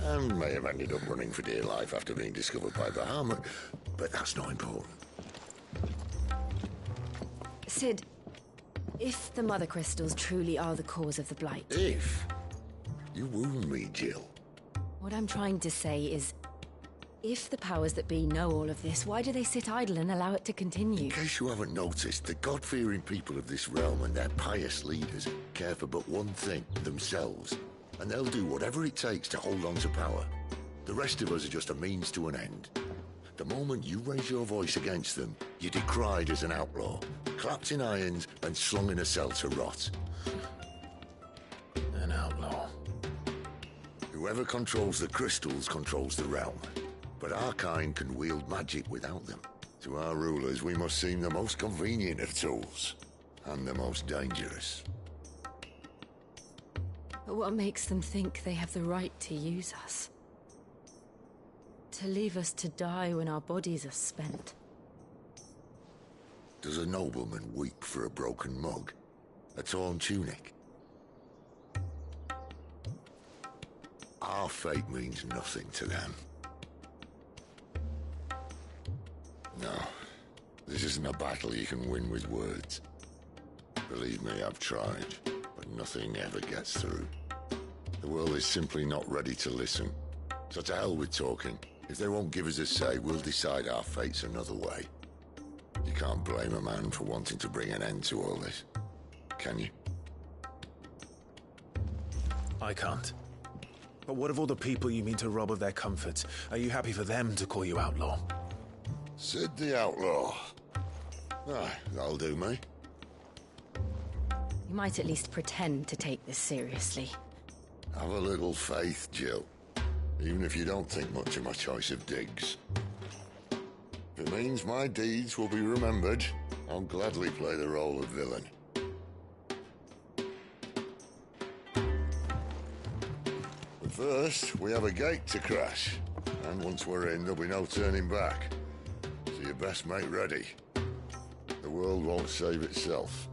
Speaker 17: And may have ended up running for dear life after being discovered by Bahamut, but that's not important.
Speaker 6: Sid, if the Mother Crystals truly are the cause of the Blight...
Speaker 17: If? You wound me, Jill.
Speaker 6: What I'm trying to say is, if the powers that be know all of this, why do they sit idle and allow it to continue?
Speaker 17: In case you haven't noticed, the God-fearing people of this realm and their pious leaders care for but one thing, themselves. And they'll do whatever it takes to hold on to power. The rest of us are just a means to an end. The moment you raise your voice against them, you're decried as an outlaw, clapped in irons and slung in a cell to rot.
Speaker 3: An outlaw.
Speaker 17: Whoever controls the crystals controls the realm. But our kind can wield magic without them. To our rulers, we must seem the most convenient of tools, and the most dangerous.
Speaker 6: But what makes them think they have the right to use us? To leave us to die when our bodies are spent?
Speaker 17: Does a nobleman weep for a broken mug? A torn tunic? Our fate means nothing to them. No, this isn't a battle you can win with words. Believe me, I've tried, but nothing ever gets through. The world is simply not ready to listen. So to hell with talking. If they won't give us a say, we'll decide our fates another way. You can't blame a man for wanting to bring an end to all this, can you?
Speaker 18: I can't. But what of all the people you mean to rob of their comfort? Are you happy for them to call you outlaw?
Speaker 17: Sid the Outlaw. Ah, that'll do me.
Speaker 9: You might at least pretend to take this seriously.
Speaker 17: Have a little faith, Jill. Even if you don't think much of my choice of digs. If it means my deeds will be remembered, I'll gladly play the role of villain. But first, we have a gate to crash. And once we're in, there'll be no turning back. So you best make ready. The world won't save itself.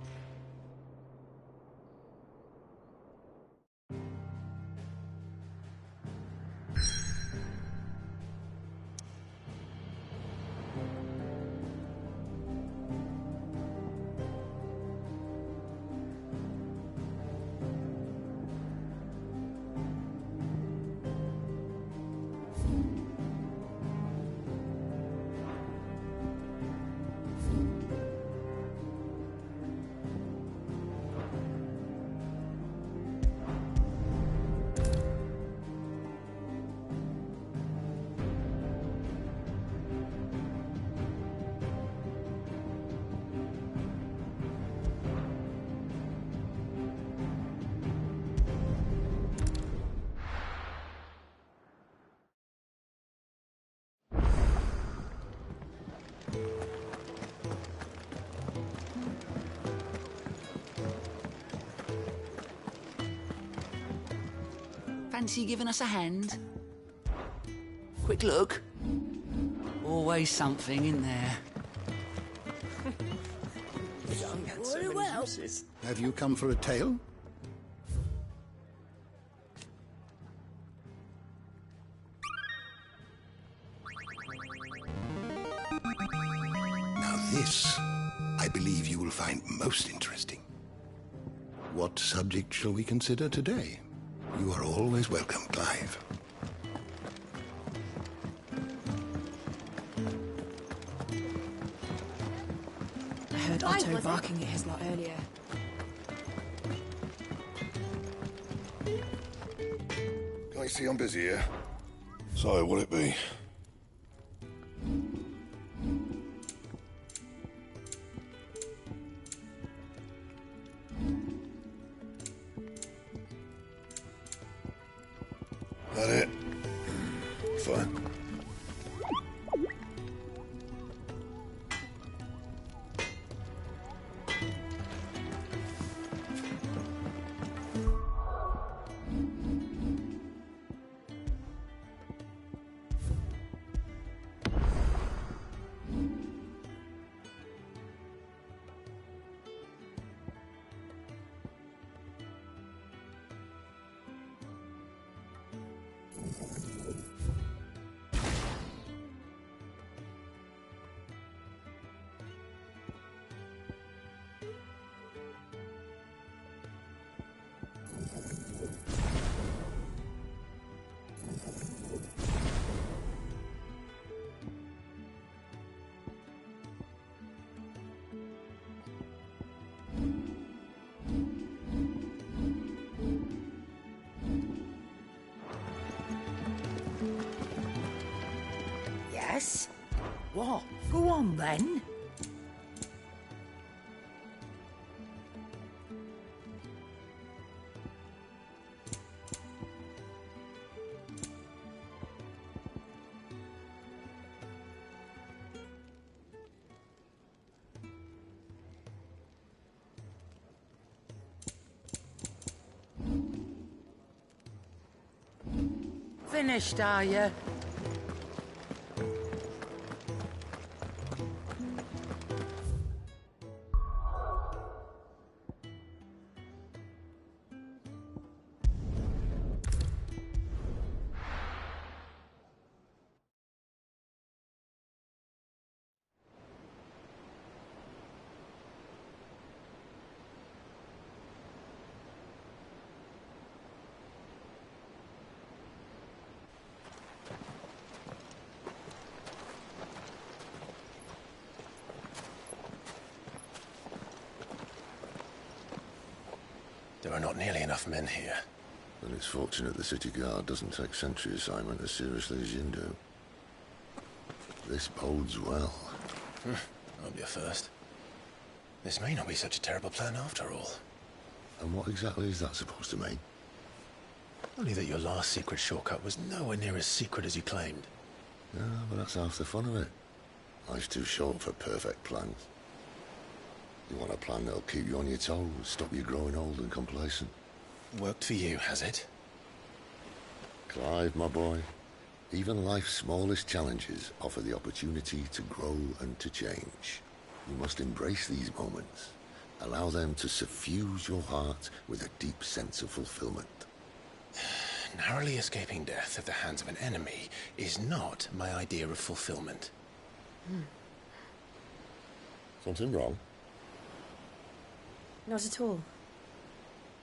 Speaker 2: Fancy giving us a hand? Quick look. Always something in there.
Speaker 19: Very well.
Speaker 23: Have you come for a tale? Now this, I believe you will find most interesting. What subject shall we consider today? You are always welcome, Clive.
Speaker 12: I heard Otto barking at his lot earlier.
Speaker 23: Can I see I'm busy here? So, will it be? That it? Fine.
Speaker 16: Yes? What? Go on, then. Finished, are you?
Speaker 3: There are not nearly enough men here.
Speaker 17: Then it's fortunate the city guard doesn't take sentry assignment as seriously as you do. This bodes well.
Speaker 3: Won't be a first. This may not be such a terrible plan after all.
Speaker 17: And what exactly is that supposed to mean?
Speaker 3: Only that your last secret shortcut was nowhere near as secret as you claimed.
Speaker 17: Yeah, but that's half the fun of it. Life's too short for perfect plans. You want a plan that'll keep you on your toes, stop you growing old and complacent.
Speaker 3: Worked for you, has it?
Speaker 17: Clive, my boy, even life's smallest challenges offer the opportunity to grow and to change. You must embrace these moments. Allow them to suffuse your heart with a deep sense of fulfillment.
Speaker 3: Narrowly escaping death at the hands of an enemy is not my idea of fulfillment.
Speaker 17: Something wrong?
Speaker 6: Not at all.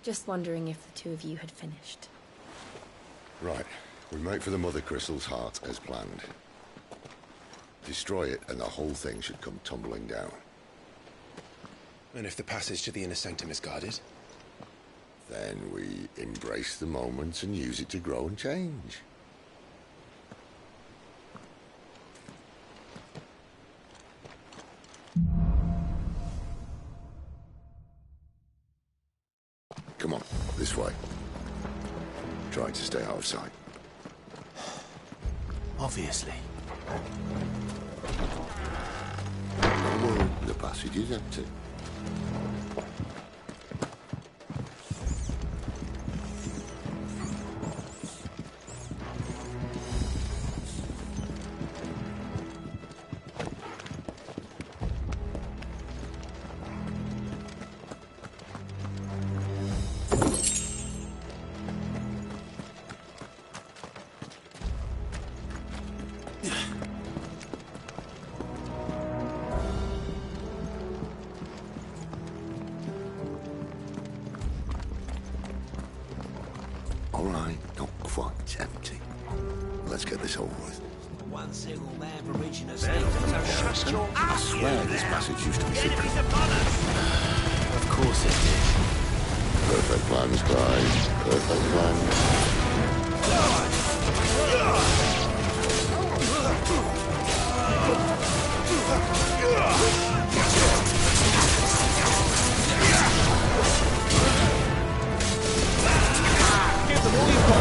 Speaker 6: Just wondering if the two of you had finished.
Speaker 17: Right. We make for the Mother Crystal's heart as planned. Destroy it and the whole thing should come tumbling down.
Speaker 3: And if the passage to the inner sanctum is guarded?
Speaker 17: Then we embrace the moment and use it to grow and change. Come on, this way. Trying to stay out of sight.
Speaker 3: Obviously.
Speaker 17: Well, the passage is empty. All right, not quite empty. Let's get this over with.
Speaker 19: One single man for reaching a state, so shut your
Speaker 17: I swear this passage used to be secret.
Speaker 3: Of course it did.
Speaker 17: Perfect plans, Clive. Perfect plans.
Speaker 19: Give them all you've got.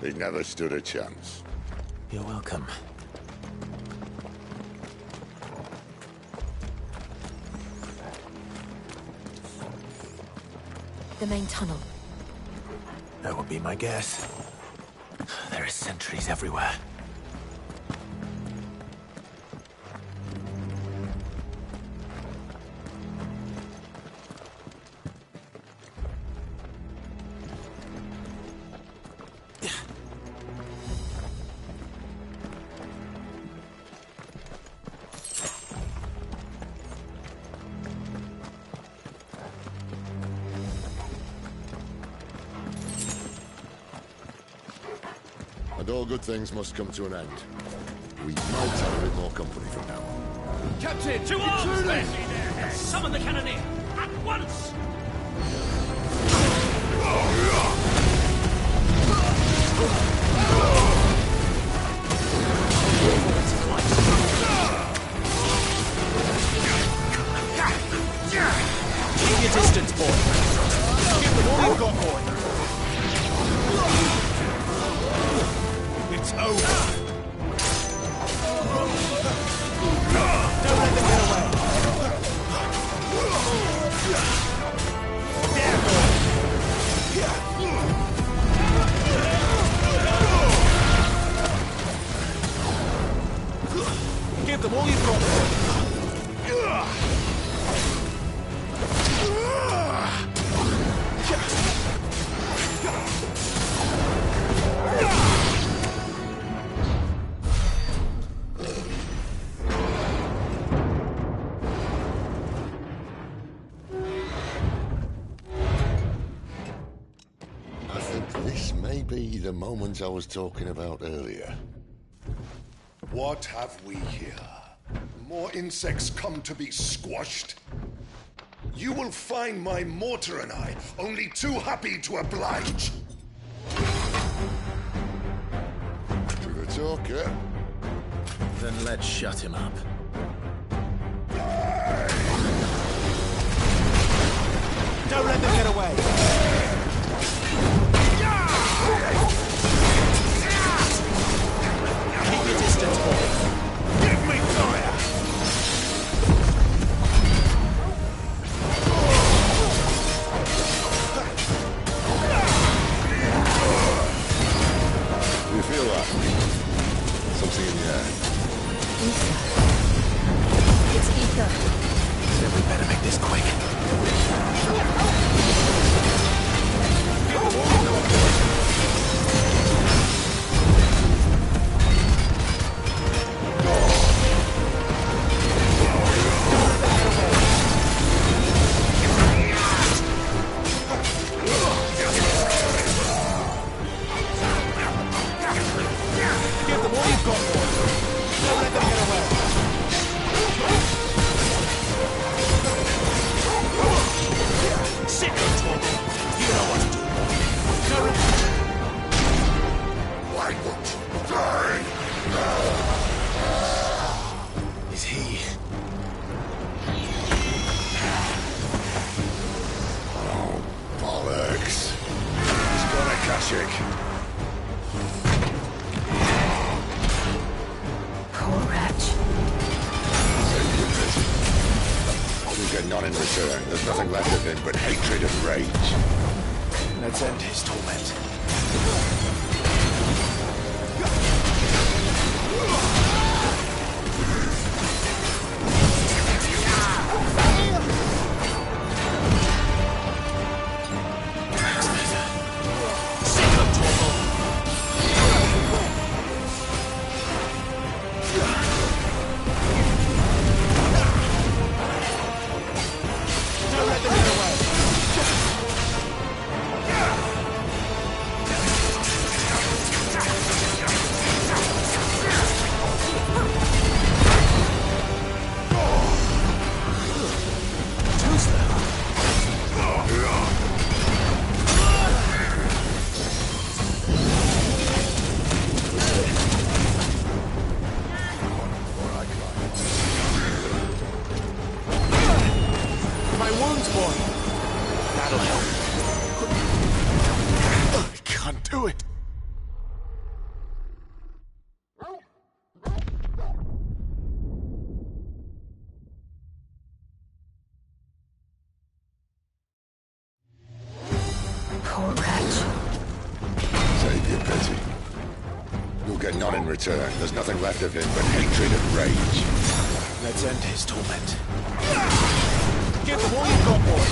Speaker 17: He never stood a chance.
Speaker 3: You're welcome.
Speaker 6: The main tunnel.
Speaker 3: That would be my guess. There are sentries everywhere.
Speaker 17: And all good things must come to an end. We might have a bit more company from now on.
Speaker 19: Captain, to arms, men! Summon the cannoneer at once!
Speaker 1: Keep your distance, boy. Give them all you've got, boy. It's over. Don't let them get away. There, boy.
Speaker 17: be the moments I was talking about earlier.
Speaker 23: What have we here? More insects come to be squashed? You will find my mortar and I only too happy to oblige.
Speaker 17: To the talker.
Speaker 3: Then let's shut him up.
Speaker 1: Don't let them get away! Keep your distance, boy. Give me fire!
Speaker 17: Do you feel that? Something in the air.
Speaker 6: It's ether.
Speaker 3: Then we better make this quick.
Speaker 1: Give them all you've got, boy. Don't let them get away. Sit and talk. You know what to do.
Speaker 17: Why won't you die now?
Speaker 3: Is he?
Speaker 17: Oh, bollocks. He's got a Kashik.
Speaker 9: Poor wretch.
Speaker 17: You get none in return. There's nothing left of him but hatred and rage.
Speaker 3: Let's end his torment.
Speaker 1: Don't let them get away. My wounds, boy. That'll help. I can't do it.
Speaker 9: Poor wretch.
Speaker 17: Save your pity. You'll get none in return. There's nothing left of him but hatred and rage.
Speaker 3: Let's end his torment.
Speaker 1: Give them all you've got, boy.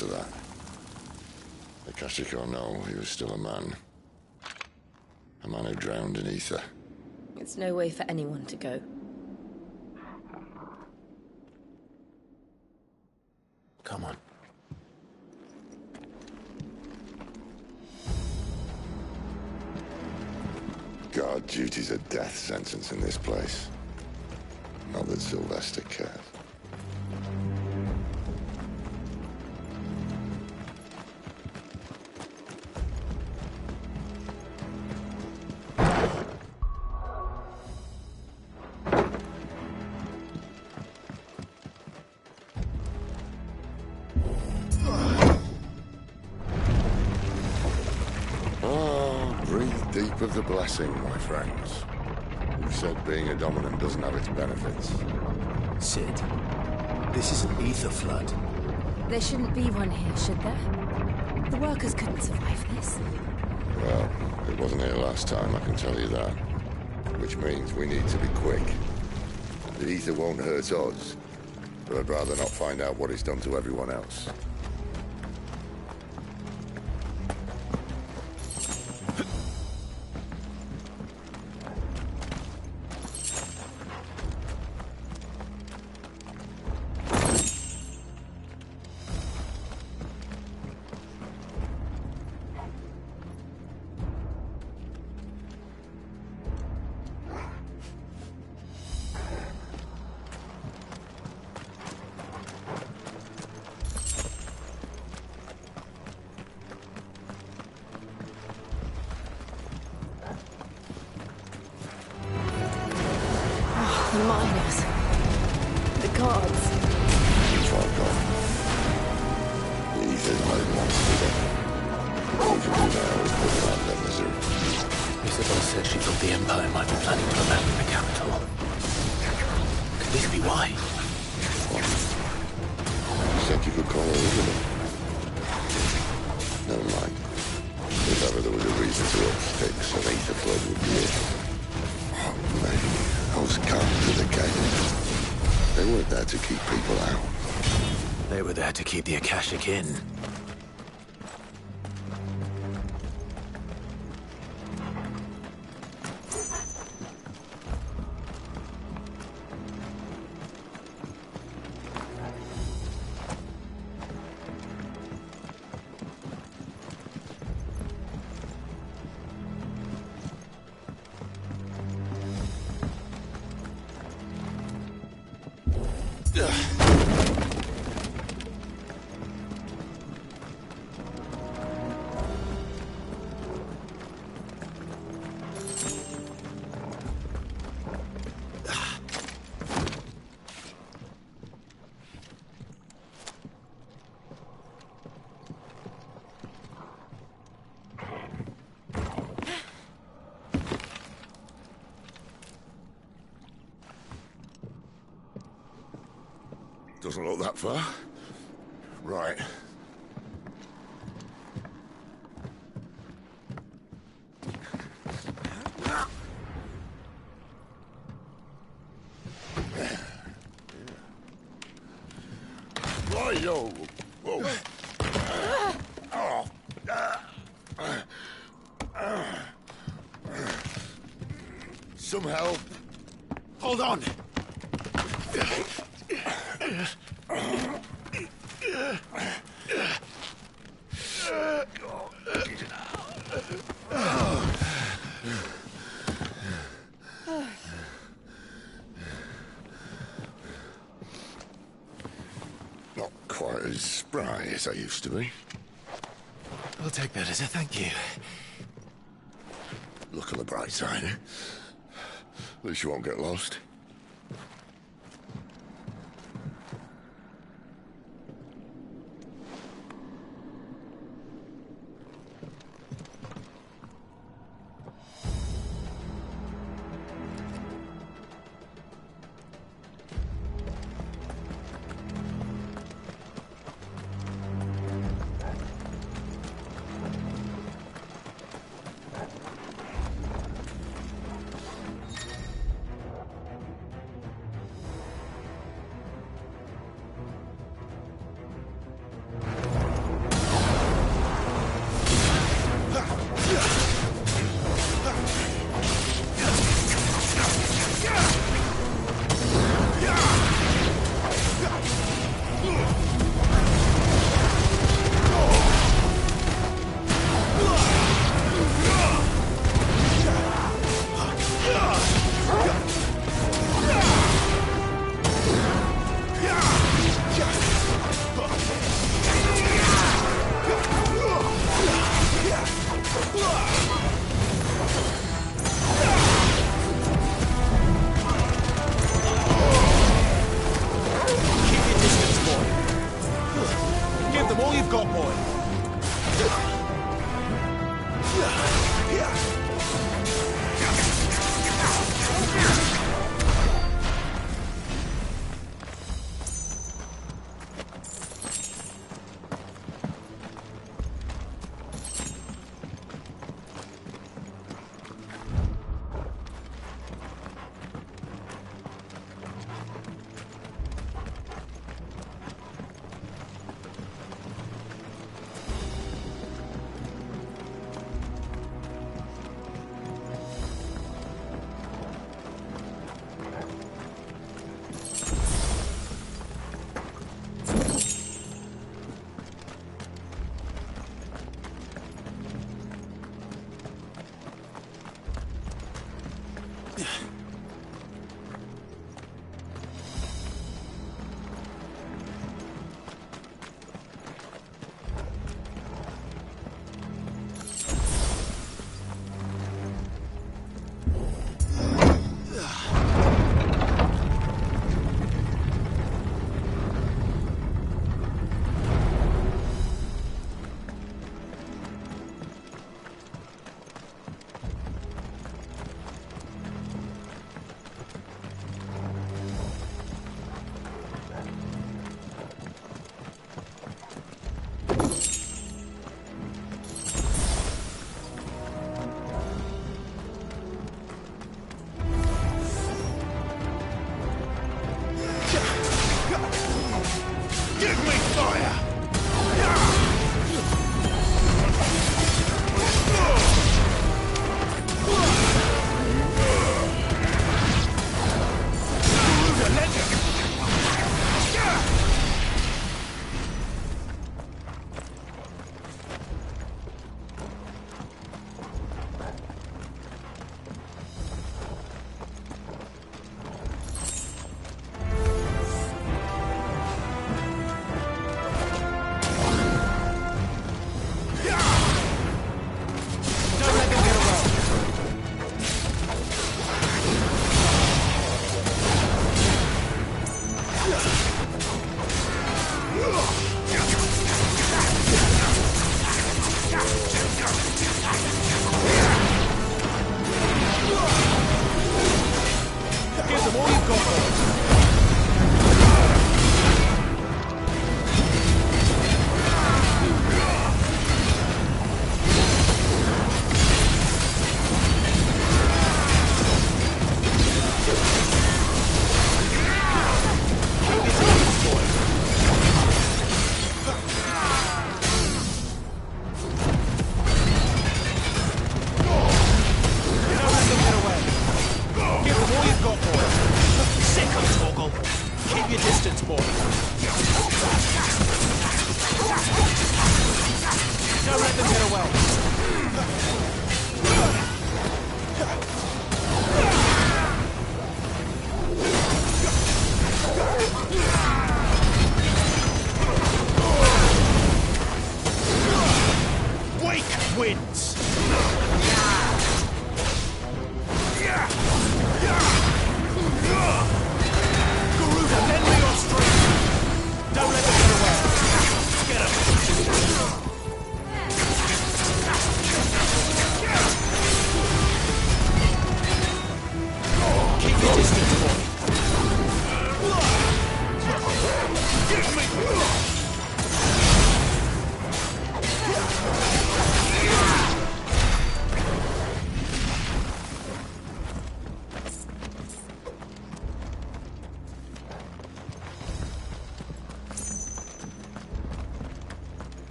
Speaker 17: to that. Akashic or no, he was still a man. A man who drowned in ether.
Speaker 6: It's no way for anyone to go.
Speaker 3: Come on.
Speaker 17: Guard duty's a death sentence in this place. Not that Sylvester cares. Deep of the blessing, my friends. Who said being a dominant doesn't have its benefits?
Speaker 3: Sid, this is an ether flood.
Speaker 9: There shouldn't be one here, should there? The workers couldn't survive this.
Speaker 17: Well, it wasn't here last time, I can tell you that. Which means we need to be quick. The ether won't hurt us, but I'd rather not find out what it's done to everyone else.
Speaker 6: The miners. The guards.
Speaker 17: Fuck off. The ether's made monsters of it. All you can do now is put them out of their misery.
Speaker 3: Isabel said she thought the Empire might be planning to abandon the capital. Could this be why?
Speaker 17: You said you could call her Isabel. Never mind. If ever there was a reason to up sticks, an ether flood would be it. Oh, man. Those guards at the gate. They weren't there to keep people out.
Speaker 3: They were there to keep the Akashic in.
Speaker 17: Doesn't look that far. Right. Yo. Whoa. Some help.
Speaker 3: Hold on.
Speaker 17: Not quite as spry as I used to be.
Speaker 3: I'll take that as a thank you.
Speaker 17: Look on the bright side, eh? At least you won't get lost.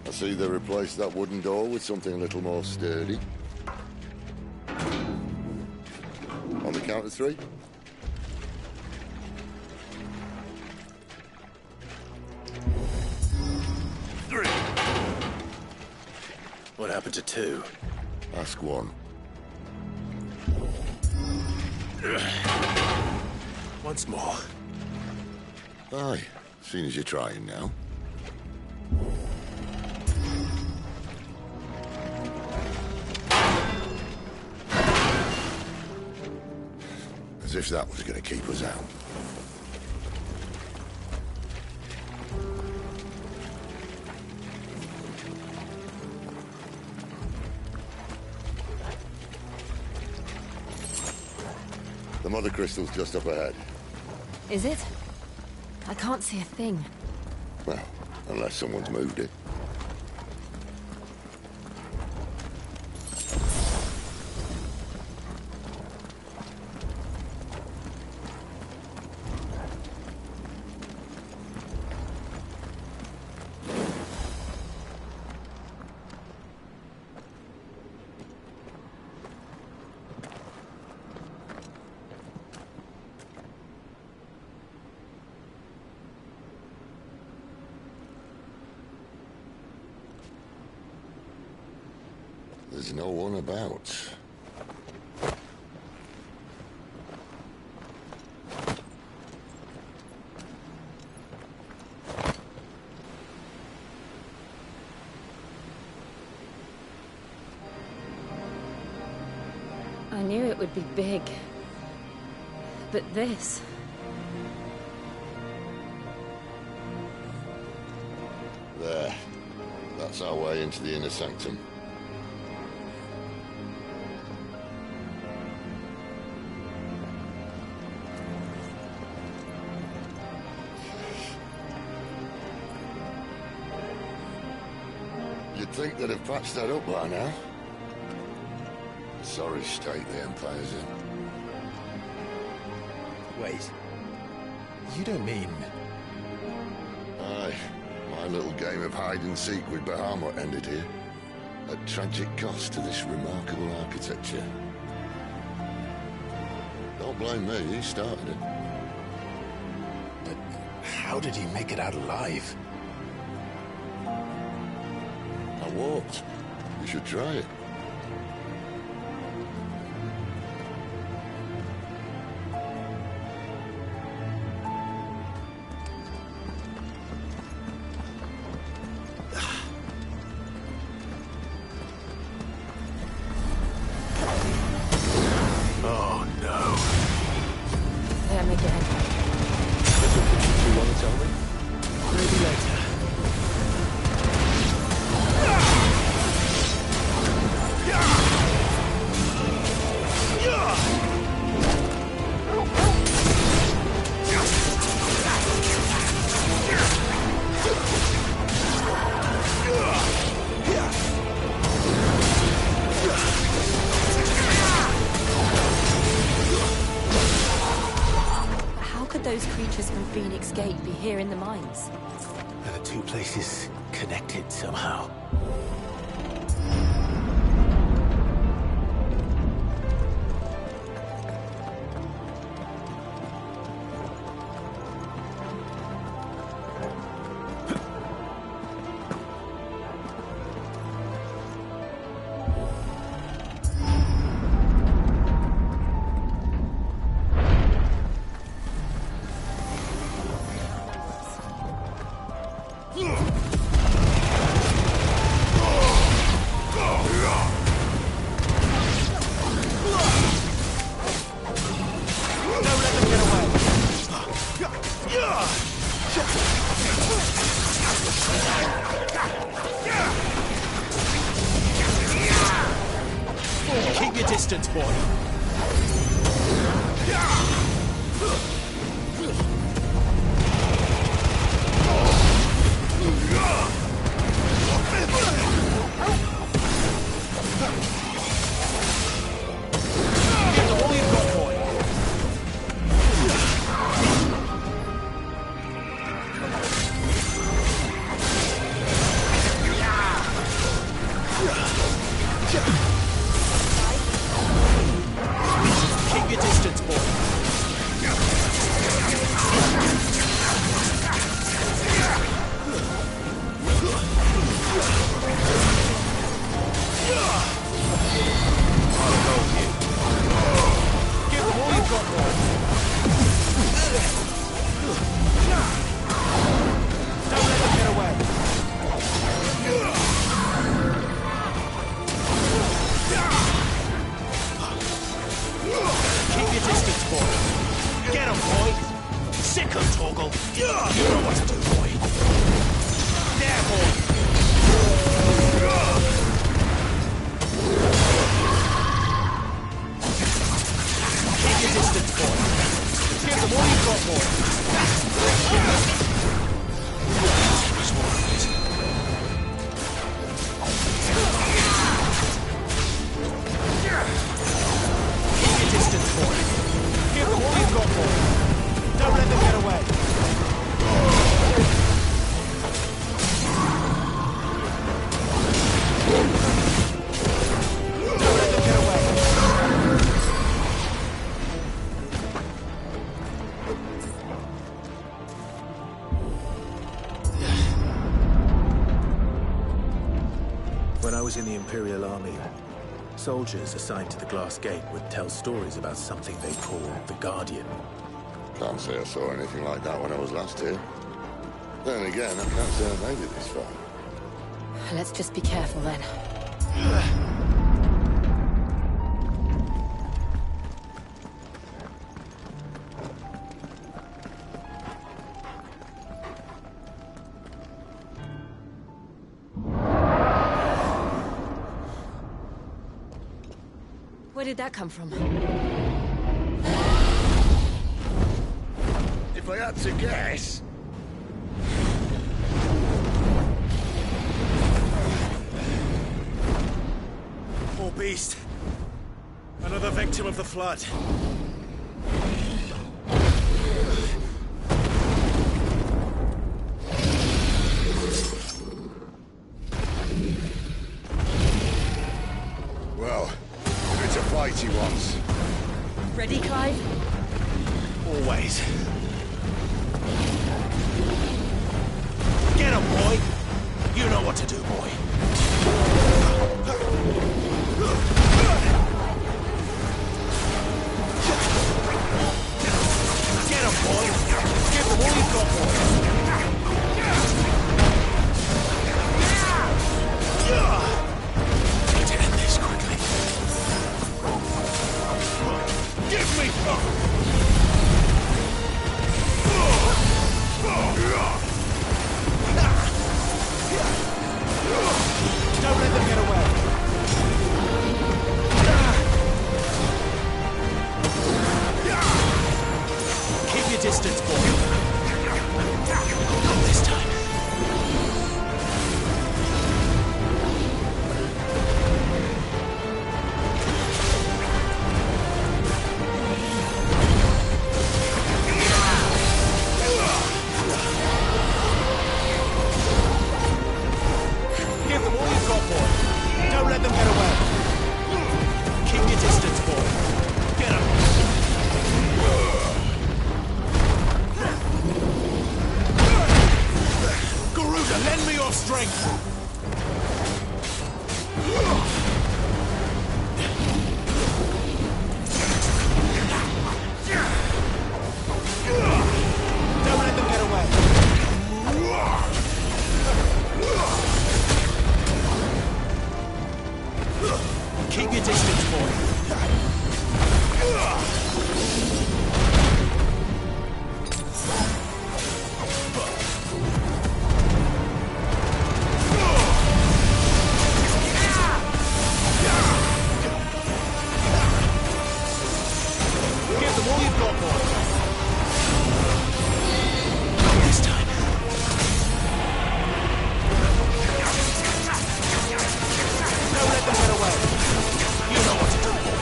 Speaker 17: I see they replaced that wooden door with something a little more sturdy. On the count of 3.
Speaker 3: What happened to 2?
Speaker 17: Ask 1.
Speaker 3: Once more.
Speaker 17: Aye, seeing as you're trying now. As if that was going to keep us out. Mother Crystal's just up ahead.
Speaker 9: Is it? I can't see a thing.
Speaker 17: Well, unless someone's moved it. There's no one about.
Speaker 9: I knew it would be big. But this...
Speaker 17: There. That's our way into the inner sanctum. You'd think they'd have patched that up by now. Sorry state the Empire's in.
Speaker 18: Wait. You don't mean...
Speaker 17: Aye. My little game of hide-and-seek with Bahamut ended here. At tragic cost to this remarkable architecture. Don't blame me, he started it.
Speaker 18: But how did he make it out alive?
Speaker 17: I walked. You should try it.
Speaker 18: Oh no.
Speaker 9: Them again.
Speaker 18: You want to tell me? Maybe later.
Speaker 9: How could those creatures from Phoenix Gate be here in the mines?
Speaker 18: Are the two places connected somehow?
Speaker 19: Keep your distance, boy. Get all you've got, boy. Keep your distance, boy. Give them all you've got, boy. Don't let them get away. Keep your distance, boy. Get him, boy. Sick him, Torgal. You know what to do, boy. There, boy. Keep your distance, boy.
Speaker 18: in the Imperial Army. Soldiers assigned to the Glass Gate would tell stories about something they called the Guardian.
Speaker 17: Can't say I saw anything like that when I was last here. Then again, I can't say I made it this far.
Speaker 10: Let's just be careful then. Where did that come from?
Speaker 17: If I had to guess...
Speaker 18: Poor beast. Another victim of the flood.
Speaker 17: Well, if it's a fight he wants.
Speaker 10: Ready, Clive?
Speaker 18: Always.
Speaker 19: Get him, boy! You know what to do, boy. Get him, boy! Give him all you've got, boy! Need to end this quickly. Give me Don't let them get away. Keep your distance, boy. Not this time. Give them all you've got, boy. Don't let them get away. Keep your distance, boy. Get him. Garuda, lend me your strength. Don't let them get away. Keep your distance, boy. Give them all you've got, boy. Not this time. Don't let them get away. You know what to do, boy.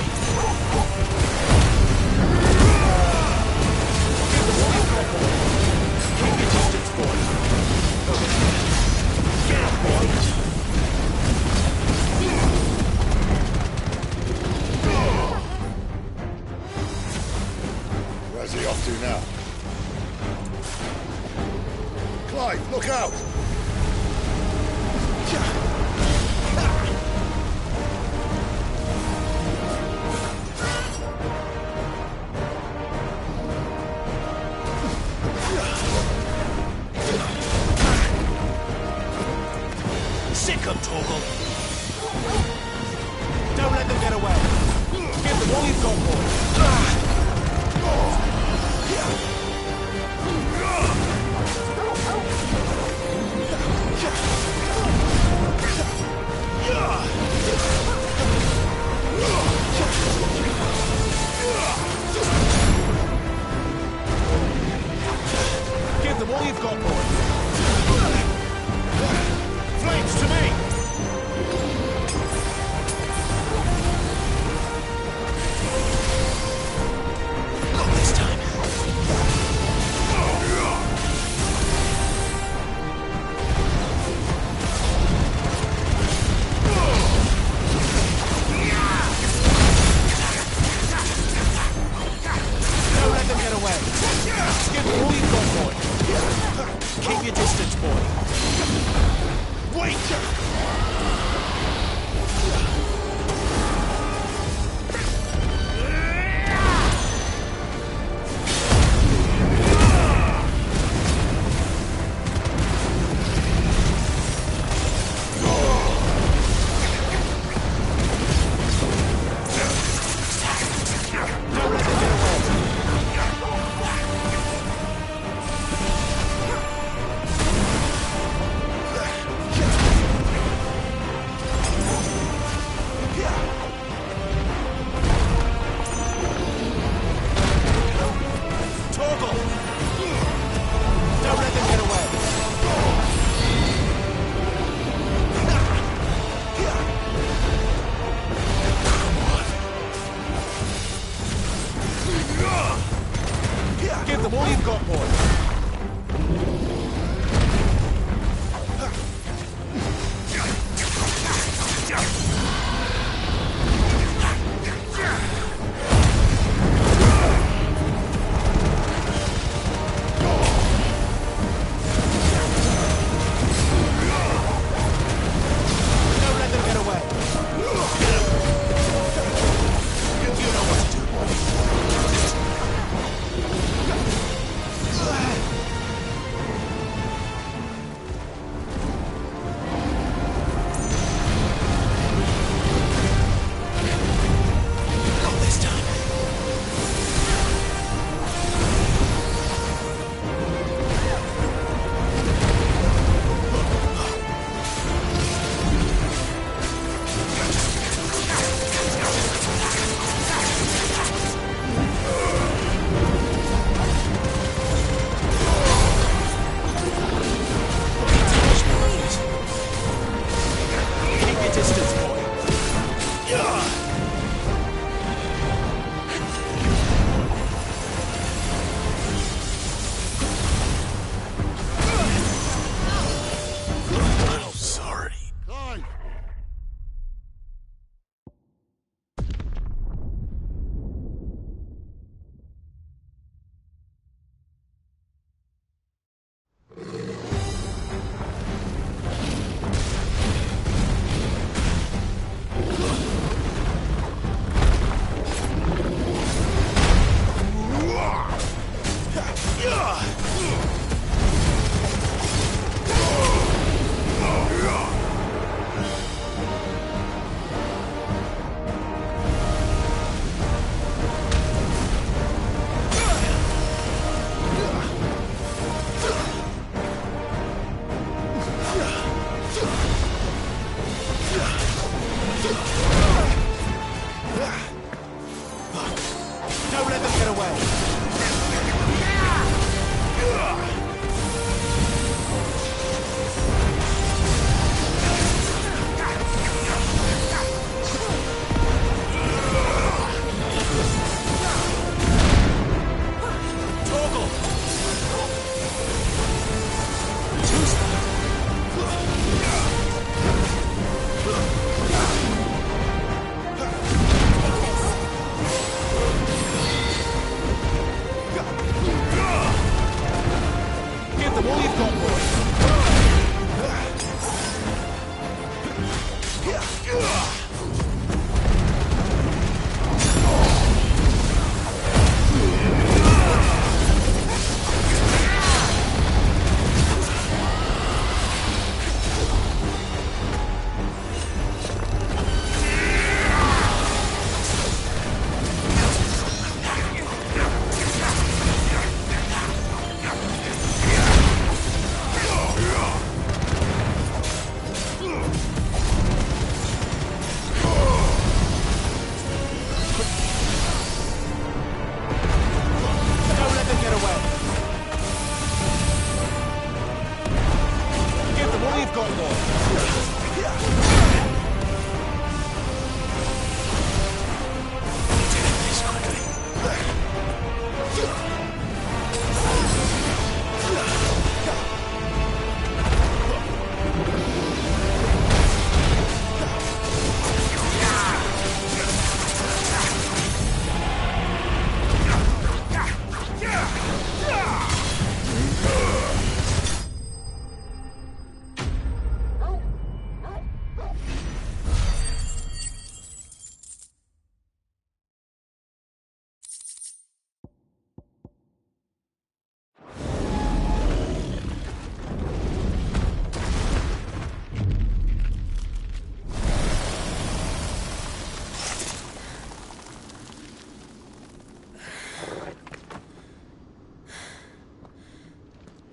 Speaker 19: Give them all you've got, boy. Keep your distance, boy. Get up, boy.
Speaker 17: Where's he off to now? Clive, look out!
Speaker 19: Sick 'em, Torgal.
Speaker 18: Don't let them get away. Give them all you've got, boy. Give them all you've got, boy. Flames to me! Not this time. Don't let them get away. Give them all you've got, boy. Keep your distance, boy. Wait!
Speaker 19: got, boy?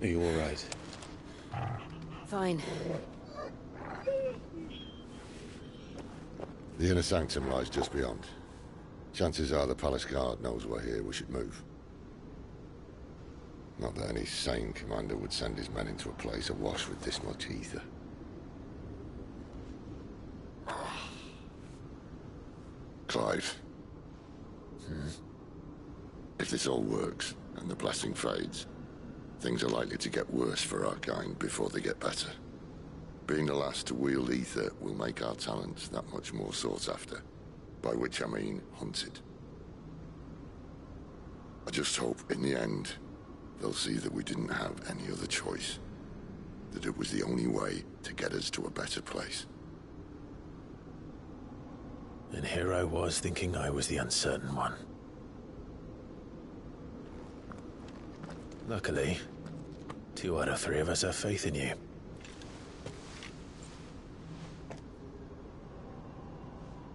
Speaker 3: Are you all right?
Speaker 6: Fine.
Speaker 17: The inner sanctum lies just beyond. Chances are the palace guard knows we're here. We should move. Not that any sane commander would send his men into a place awash with this much ether. Clive. If this all works, and and the blessing fades, things are likely to get worse for our kind before they get better. Being the last to wield ether will make our talents that much more sought after, by which I mean hunted. I just hope, in the end, they'll see that we didn't have any other choice, that it was the only way to get us to a better place.
Speaker 18: And here I was thinking I was the uncertain one. Luckily, 2 out of 3 of us have faith in you.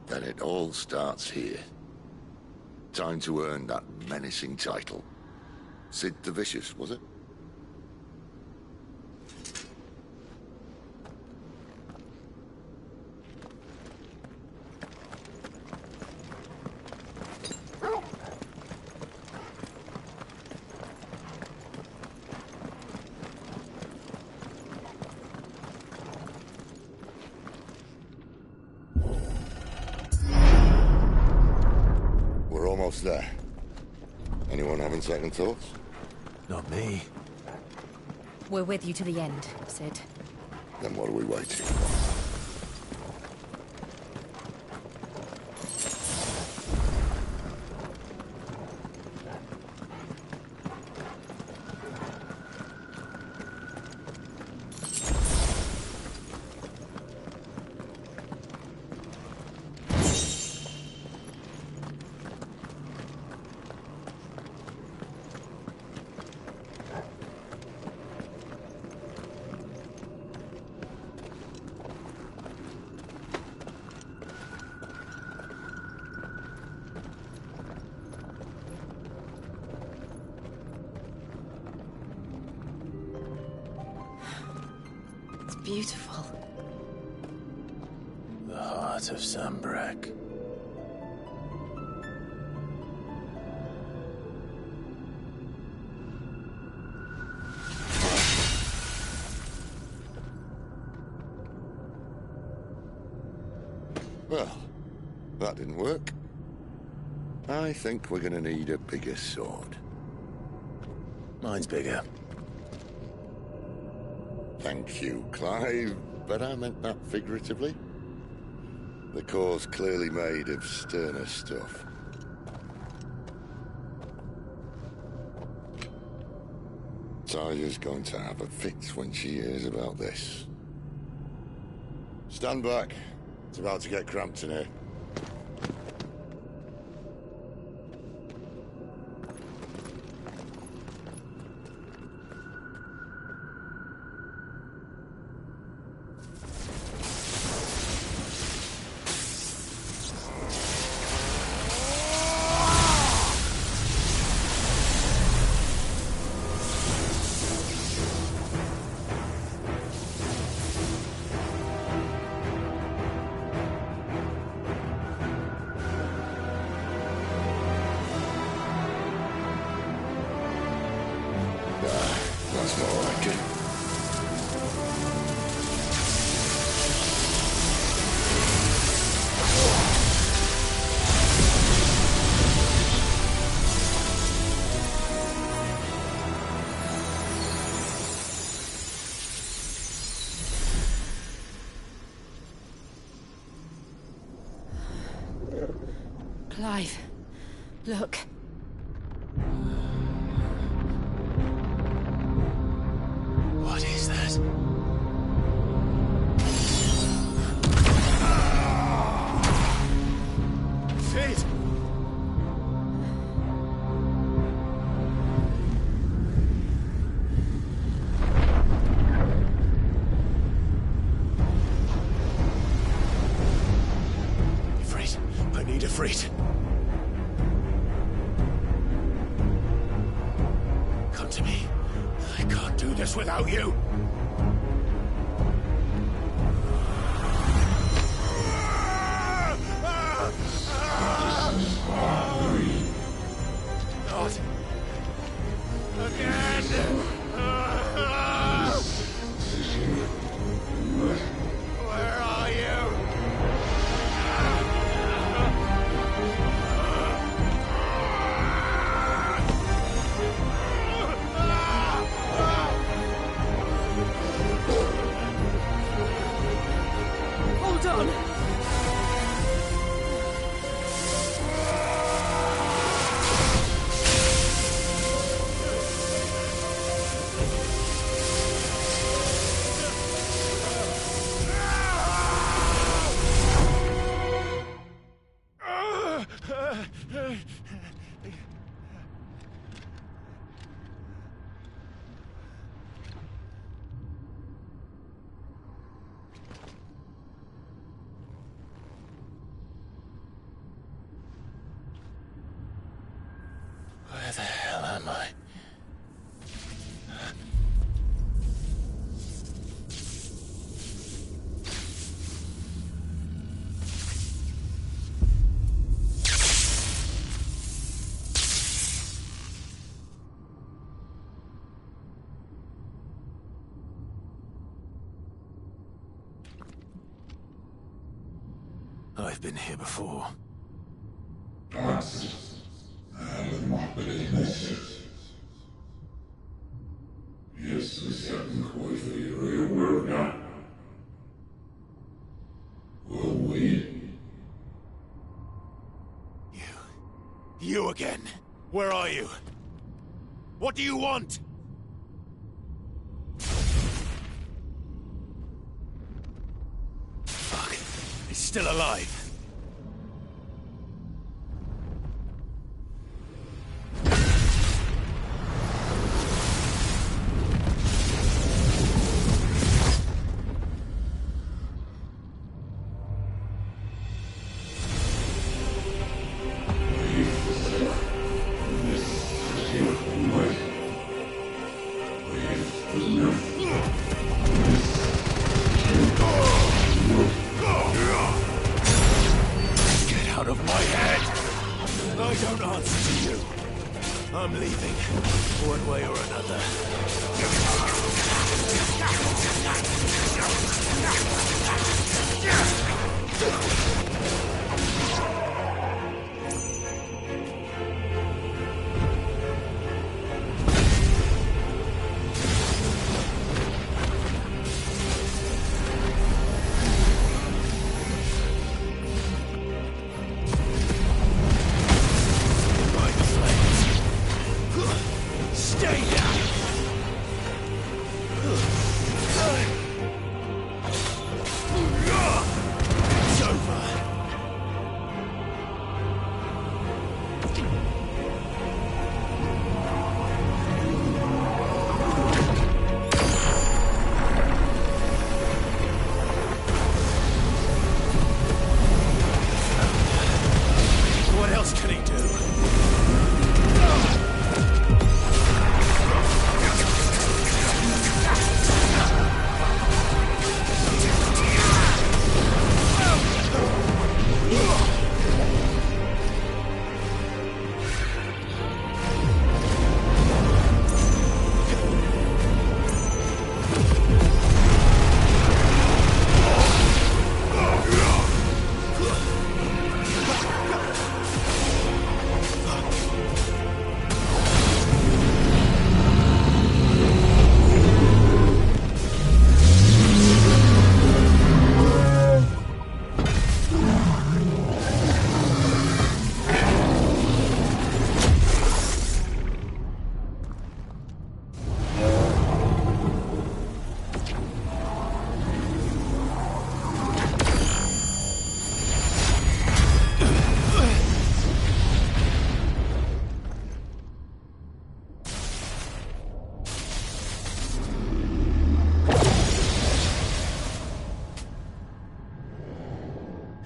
Speaker 17: Then it all starts here. Time to earn that menacing title. Sid the Vicious, was it? We're almost there. Anyone having second thoughts?
Speaker 18: Not me.
Speaker 7: We're with you to the end, Sid.
Speaker 17: Then what are we waiting for?
Speaker 7: Beautiful.
Speaker 18: The heart of Sambrak.
Speaker 17: Well, that didn't work. I think we're gonna need a bigger sword.
Speaker 18: Mine's bigger.
Speaker 17: Thank you, Clive, but I meant that figuratively. The core's clearly made of sterner stuff. Talia's going to have a fit when she hears about this. Stand back. It's about to get cramped in here. That's more like it.
Speaker 7: Clive, look.
Speaker 18: What is that? Sid! Ifrit, I need Ifrit. Come to me. I can't do this without you. Not again. Where are you? I've been here before.
Speaker 19: You again. Where are you? What do you want? Fuck. He's still alive.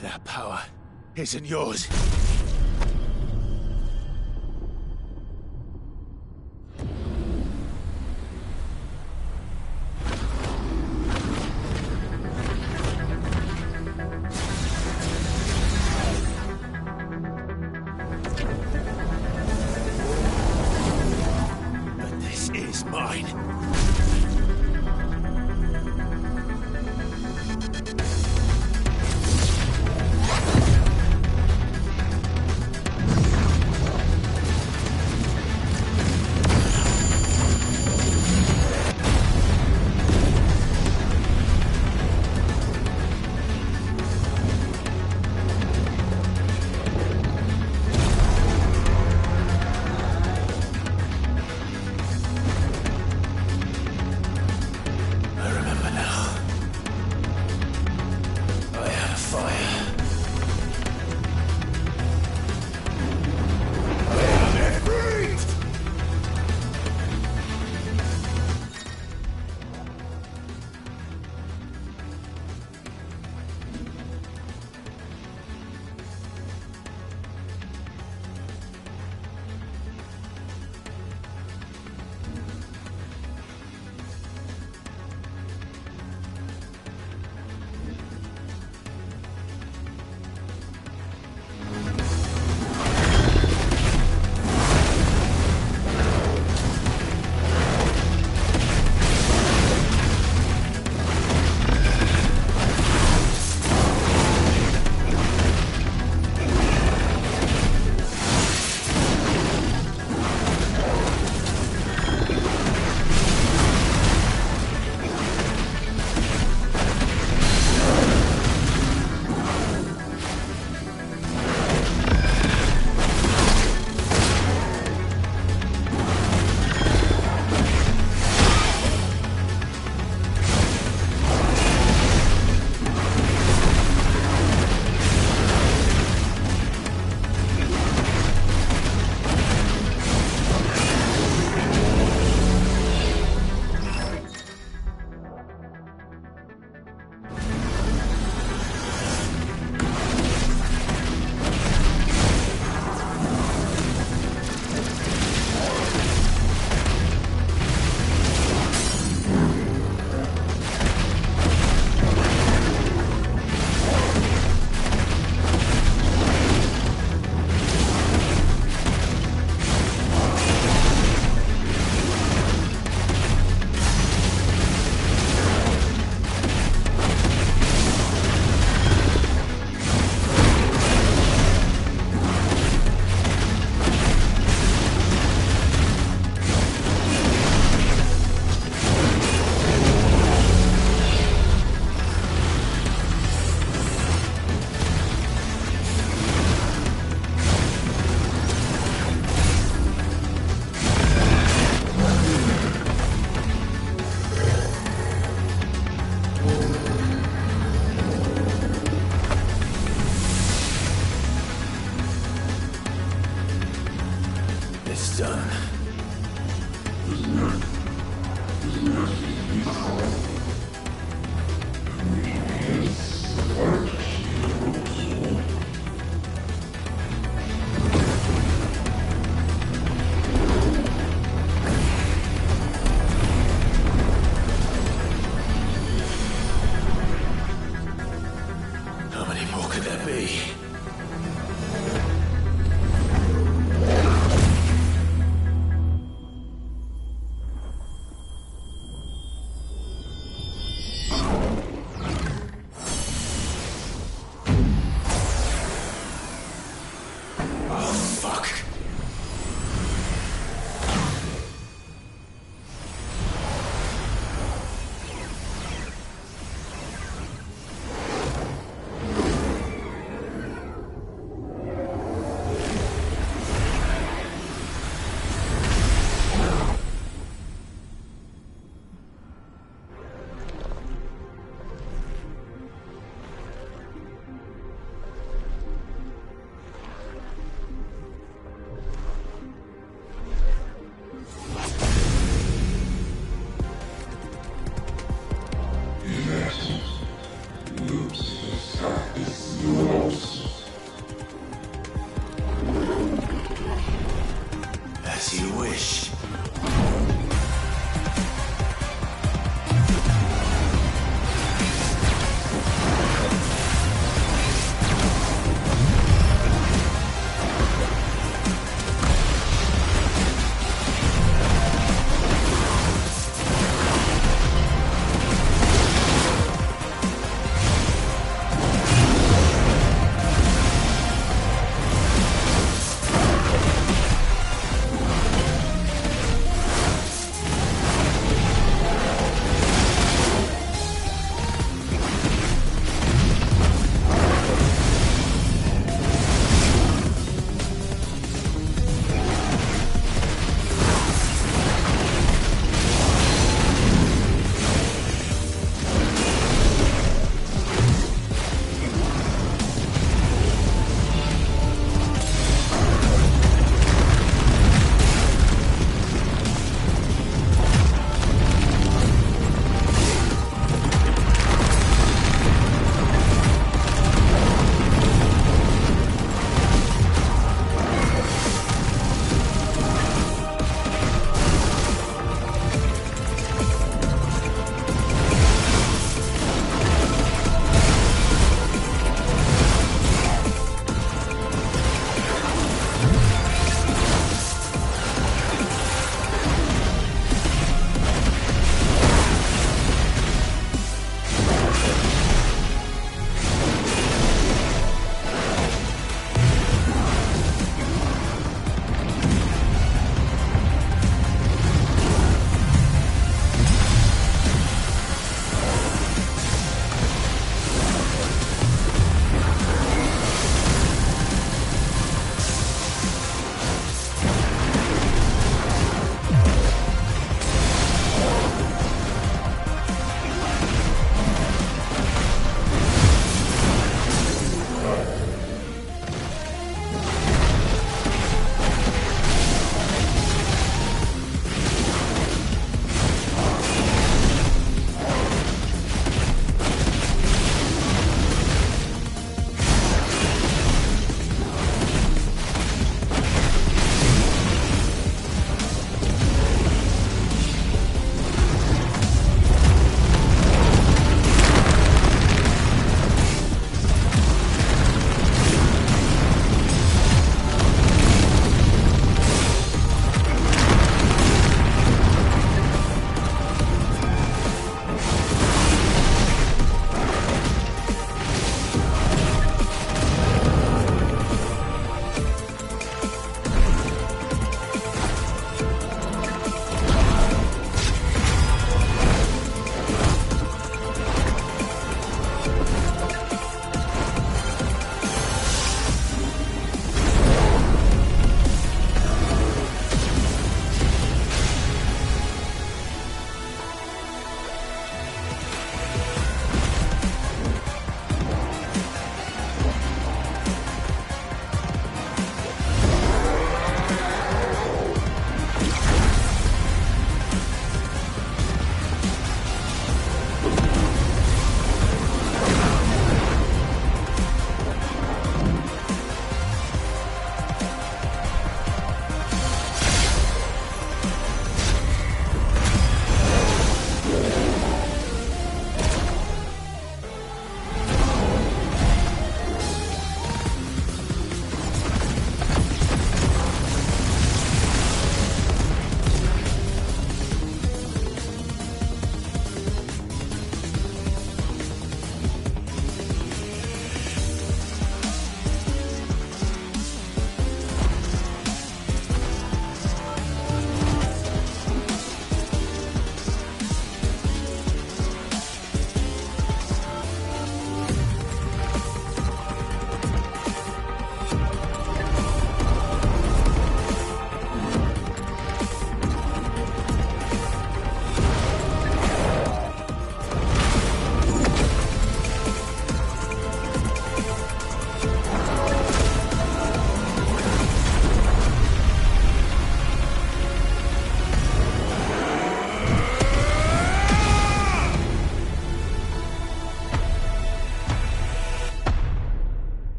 Speaker 19: That power isn't yours. But this is mine.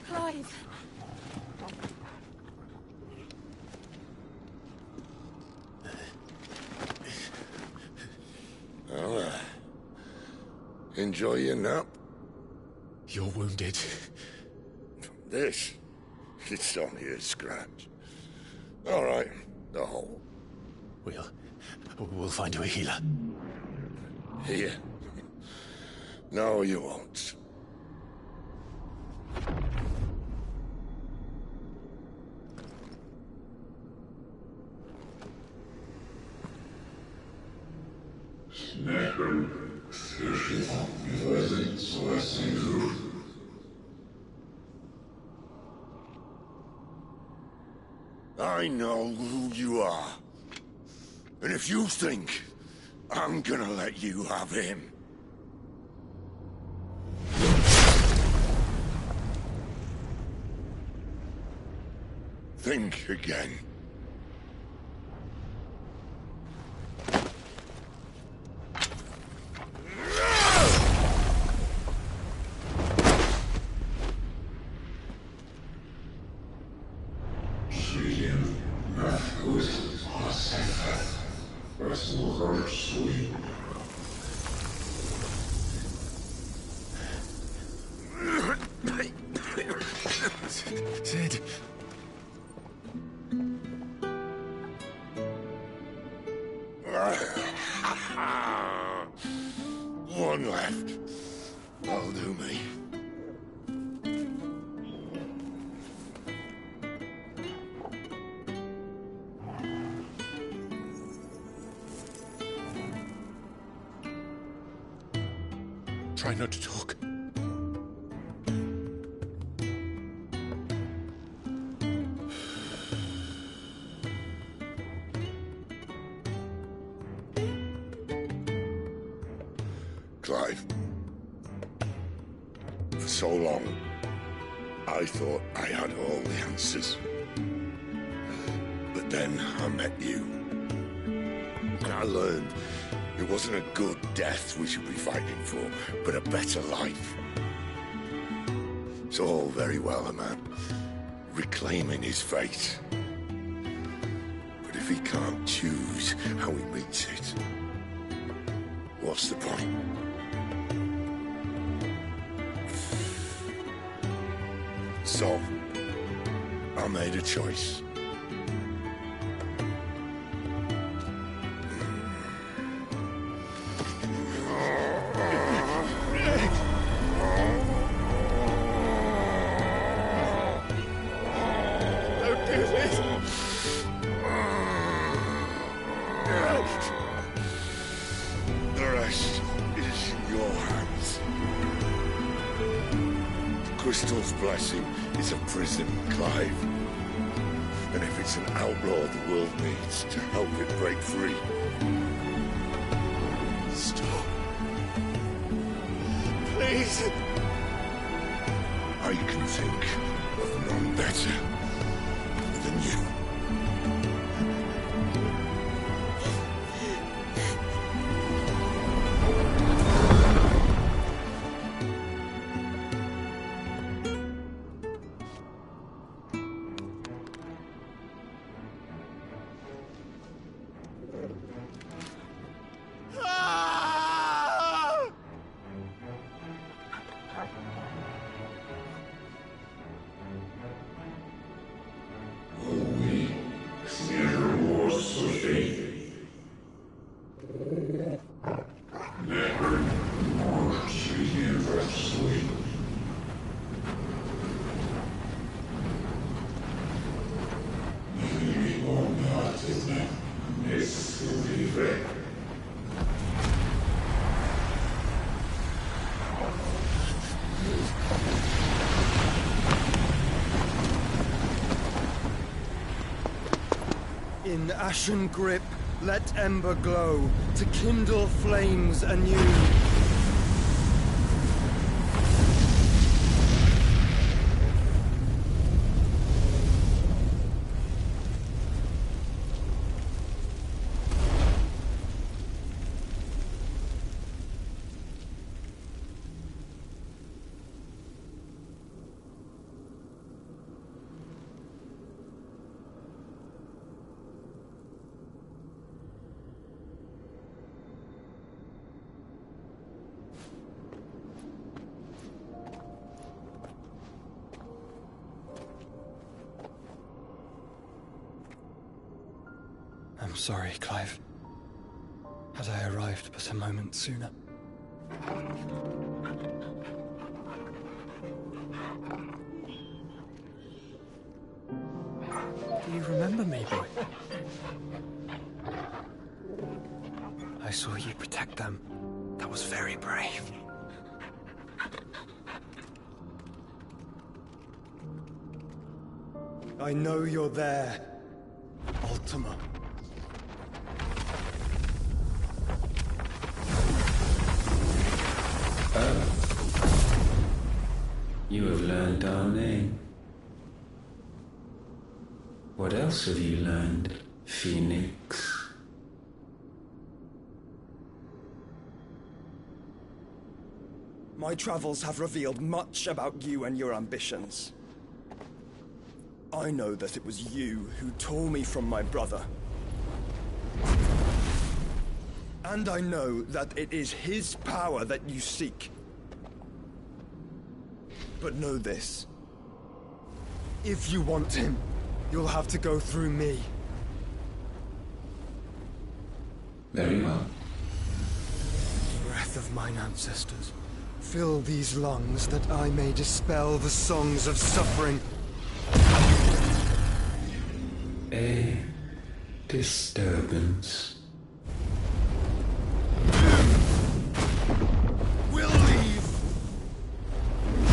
Speaker 7: Clive!
Speaker 17: Well, enjoy your nap.
Speaker 18: You're wounded.
Speaker 17: This? It's only a scratch. All right, the hole.
Speaker 18: We'll find you a healer.
Speaker 17: Here? No, you won't. I know who you are. And if you think I'm gonna let you have him... think again.
Speaker 18: Sid.
Speaker 17: One left. That'll do me.
Speaker 18: Try not to talk.
Speaker 17: Clive. For so long, I thought I had all the answers. But then I met you. And I learned it wasn't a good death we should be fighting for, but a better life. It's all very well, a man reclaiming his fate. But if he can't choose how he meets it, what's the point? So, I made a choice.
Speaker 18: Don't do this!
Speaker 17: The rest is in your hands. Crystal's blessing is a prison, Clive. And if it's an outlaw the world needs to help it break free...
Speaker 18: Stop. Please.
Speaker 17: I can think of none better than you.
Speaker 18: Ah!
Speaker 5: In ashen grip, let ember glow, to kindle flames anew. I'm sorry, Clive. Had I arrived but a moment sooner. Do you remember me, boy? I saw you protect them. That was very brave. I know you're there, Ultima.
Speaker 11: You have learned our name. What else have you learned, Phoenix?
Speaker 5: My travels have revealed much about you and your ambitions. I know that it was you who tore me from my brother. And I know that it is his power that you seek. But know this. If you want him, you'll have to go through me.
Speaker 11: Very well.
Speaker 5: Breath of mine ancestors, fill these lungs that I may dispel the songs of suffering.
Speaker 11: A disturbance.
Speaker 5: We'll leave.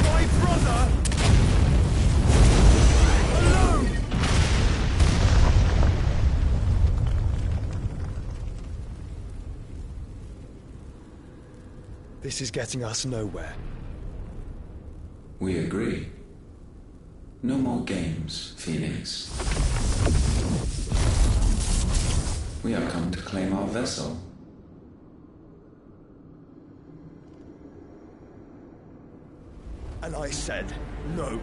Speaker 5: My brother alone. This is getting us nowhere.
Speaker 11: We agree. No more games, Phoenix. We have come to claim our vessel.
Speaker 5: And I said no.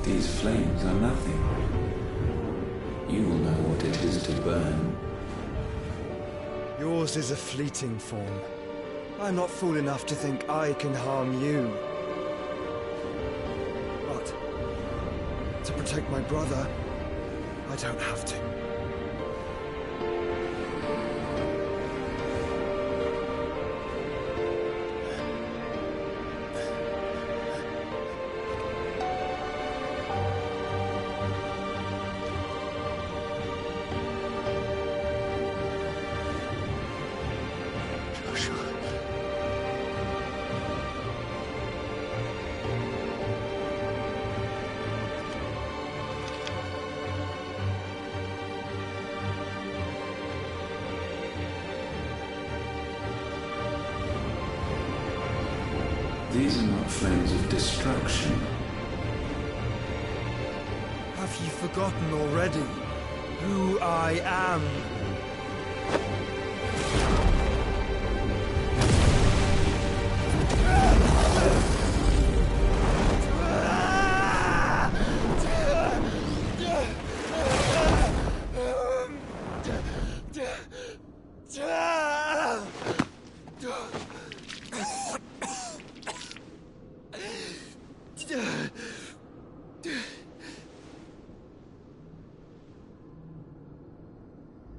Speaker 11: These flames are nothing. You will know what it is to burn.
Speaker 5: Yours is a fleeting form. I'm not fool enough to think I can harm you. But to protect my brother, I don't have to.
Speaker 11: These are not flames of destruction.
Speaker 5: Have you forgotten already who I am?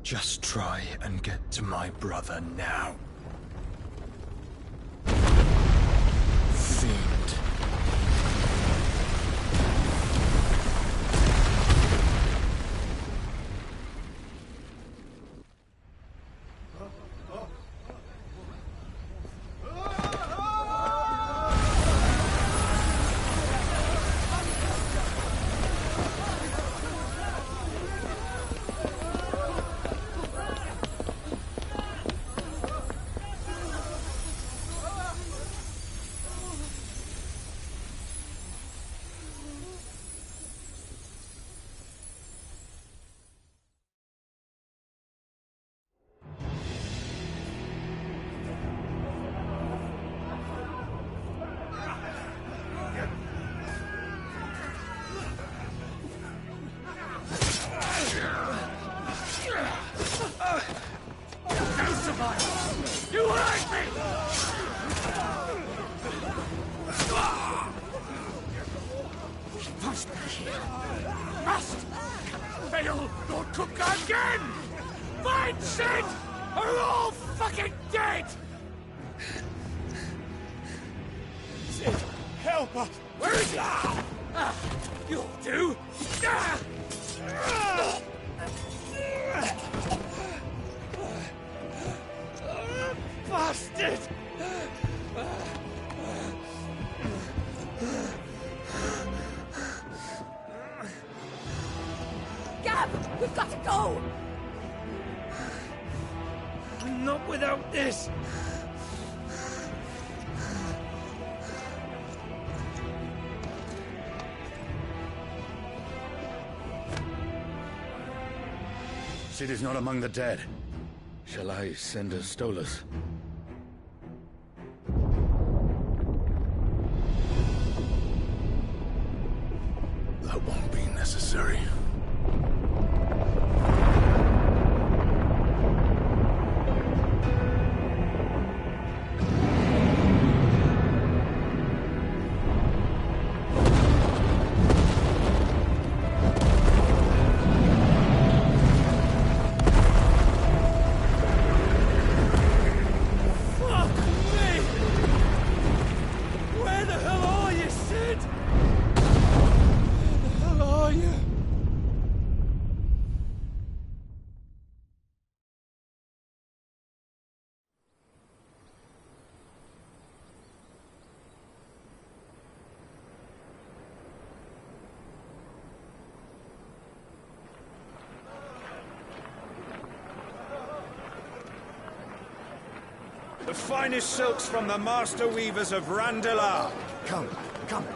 Speaker 5: Just try and get to my brother now. Fiend.
Speaker 2: Again! Find Sid! Or we're all fucking dead!
Speaker 19: Sid, help us!
Speaker 2: Where is he? You'll do! Bastard!
Speaker 22: Gab, we've got to go!
Speaker 2: Not without this!
Speaker 1: Sid is not among the dead. Shall I send a Stolas?
Speaker 3: That won't be necessary.
Speaker 1: The finest silks from the master weavers of Randalar. Come,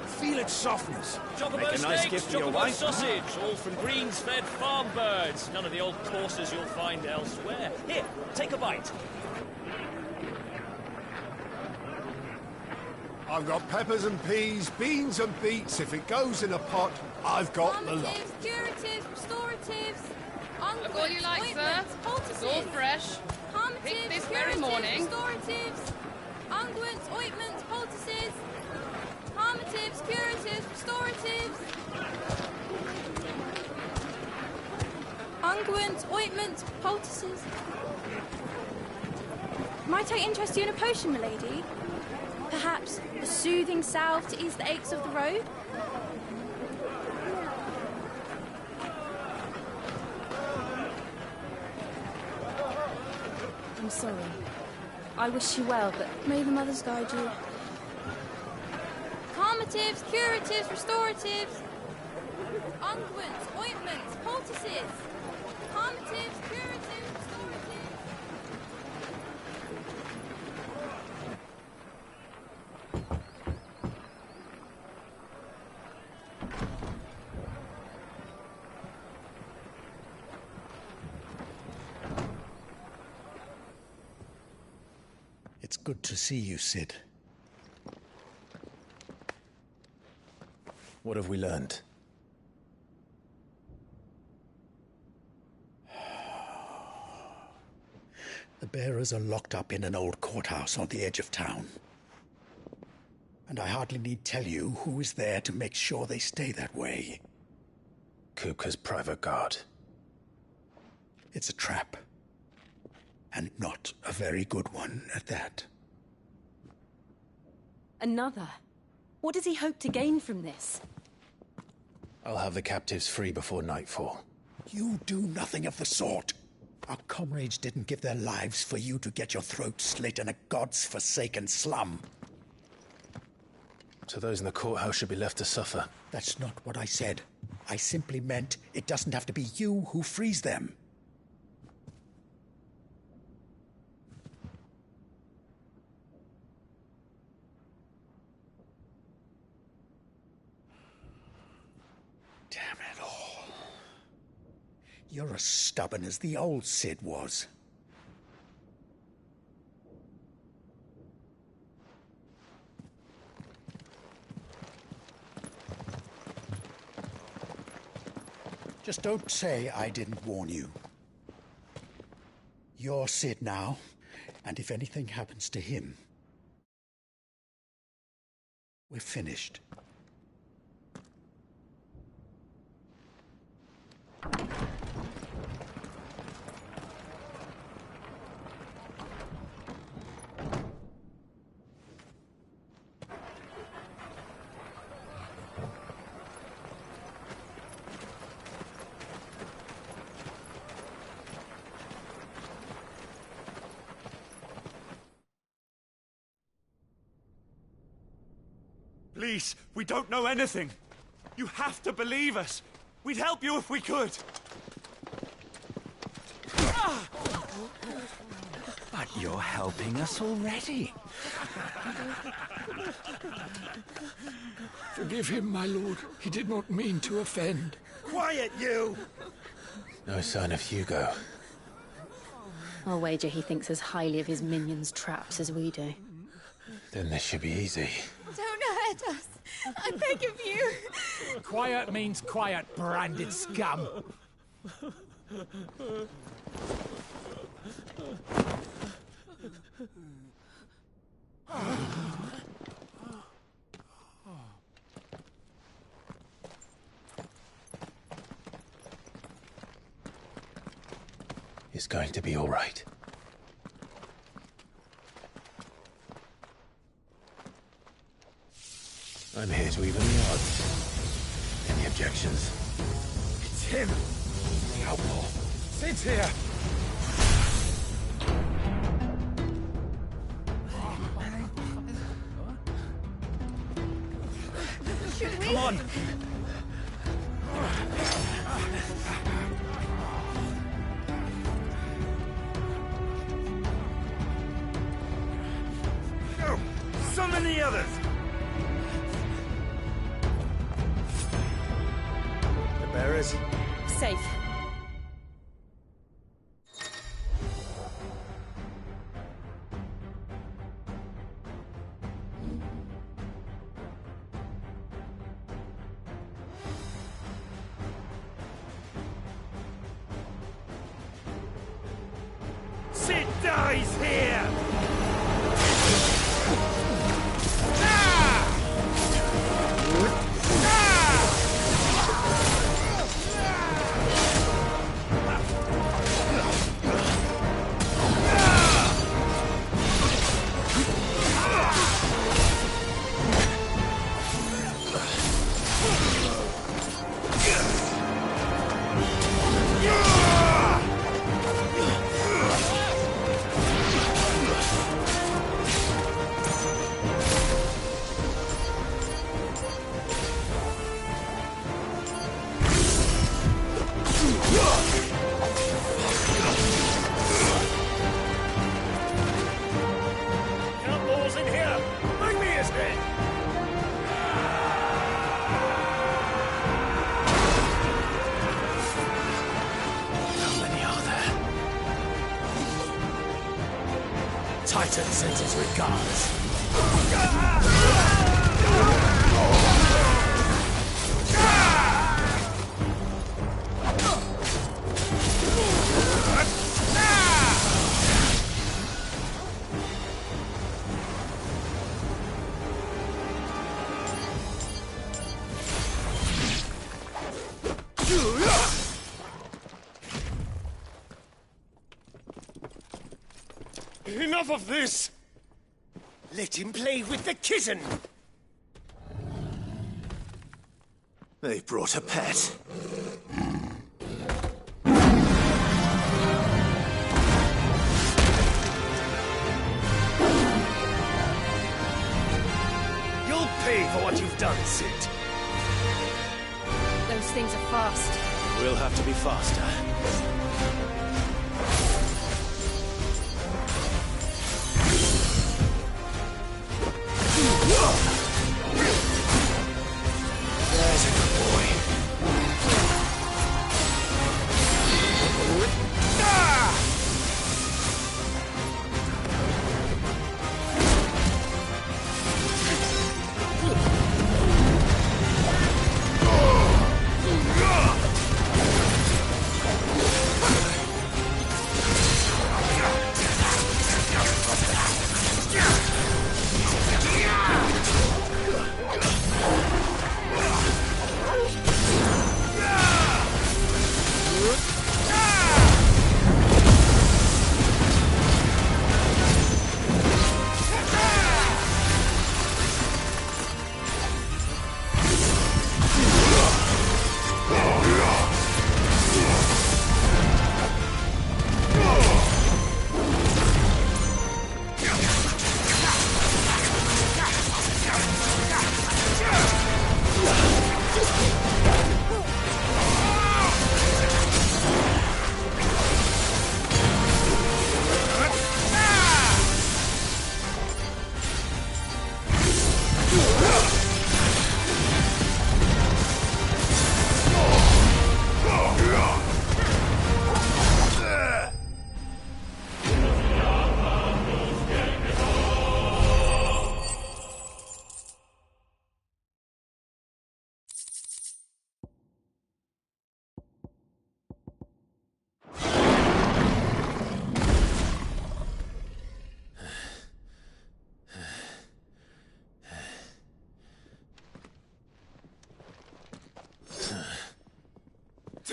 Speaker 1: feel its softness.
Speaker 4: Chocobo
Speaker 1: Make a nice
Speaker 4: steaks,
Speaker 1: gift for your
Speaker 4: chocobo
Speaker 1: wife.
Speaker 4: sausage, all from greens-fed farm birds. None of the old courses you'll find elsewhere. Here, take a bite.
Speaker 23: I've got peppers and peas, beans and beets. If it goes in a pot, I've got the lot.
Speaker 14: Curatives, restoratives,
Speaker 15: Look all you like, sir. It's all fresh. Picked this very morning.
Speaker 14: Restoratives, unguents, ointments, poultices, harmatives, curatives, restoratives, unguents, ointments, poultices. Might I interest you in a potion, milady? Perhaps a soothing salve to ease the aches of the road? I'm sorry. I wish you well, but may the mothers guide you. Calmatives, curatives, restoratives, unguents, ointments, poultices. Calmatives, curatives, restoratives.
Speaker 2: It's good to see you, Sid.
Speaker 18: What have we learned?
Speaker 2: The bearers are locked up in an old courthouse on the edge of town. And I hardly need tell you who is there to make sure they stay that way.
Speaker 18: Kupka's private guard.
Speaker 2: It's a trap. And not a very good one at that.
Speaker 7: Another? What does he hope to gain from this?
Speaker 18: I'll have the captives free before nightfall.
Speaker 2: You do nothing of the sort. Our comrades didn't give their lives for you to get your throat slit in a god's-forsaken slum.
Speaker 18: So those in the courthouse should be left to suffer.
Speaker 2: That's not what I said. I simply meant it doesn't have to be you who frees them. Damn it all. You're as stubborn as the old Sid was. Just don't say I didn't warn you. You're Sid now, and if anything happens to him, we're finished.
Speaker 1: Please, we don't know anything. You have to believe us. We'd help you if we could.
Speaker 8: But you're helping us already.
Speaker 13: Forgive him, my lord. He did not mean to offend.
Speaker 1: Quiet, you!
Speaker 18: No sign of Hugo.
Speaker 7: I'll wager he thinks as highly of his minions' traps as we do.
Speaker 18: Then this should be easy.
Speaker 14: Don't hurt us. I beg of you.
Speaker 19: Quiet means quiet, branded scum.
Speaker 18: It's going to be all right. I'm here to even the odds. Any objections?
Speaker 19: It's him, the outlaw. Sit here.
Speaker 14: Come on.
Speaker 1: Go! Summon the others! The bearers?
Speaker 7: Safe.
Speaker 1: Sid dies here!
Speaker 19: Outlaws in here! Bring me his head!
Speaker 18: How many are there?
Speaker 19: Titan sends his regards.
Speaker 1: Enough of this!
Speaker 19: Let him play with the kitten.
Speaker 18: They've brought a pet.
Speaker 19: You'll pay for what you've done, Sid.
Speaker 7: Those things are fast.
Speaker 18: We'll have to be faster.
Speaker 19: There's a good boy.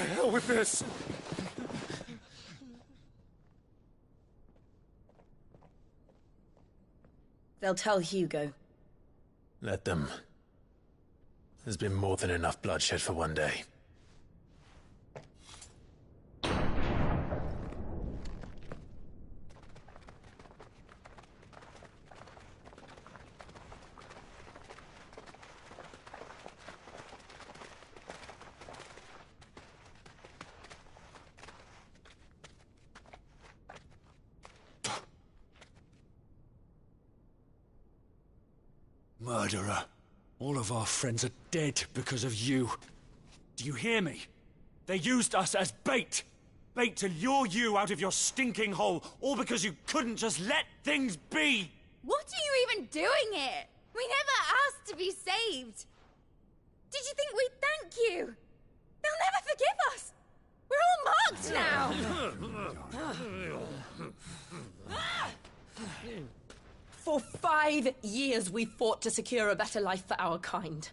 Speaker 13: hell with this!
Speaker 16: They'll tell Hugo.
Speaker 18: Let them. There's been more than enough bloodshed for one day.
Speaker 12: Murderer. All of our friends are dead because of you. Do you hear me? They used us as bait. Bait to lure you out of your stinking hole, all because you couldn't just let things be.
Speaker 14: What are you even doing here? We never asked to be saved. Did you think we'd thank you? They'll never forgive us. We're all marked now.
Speaker 22: For 5 years we fought to secure a better life for our kind.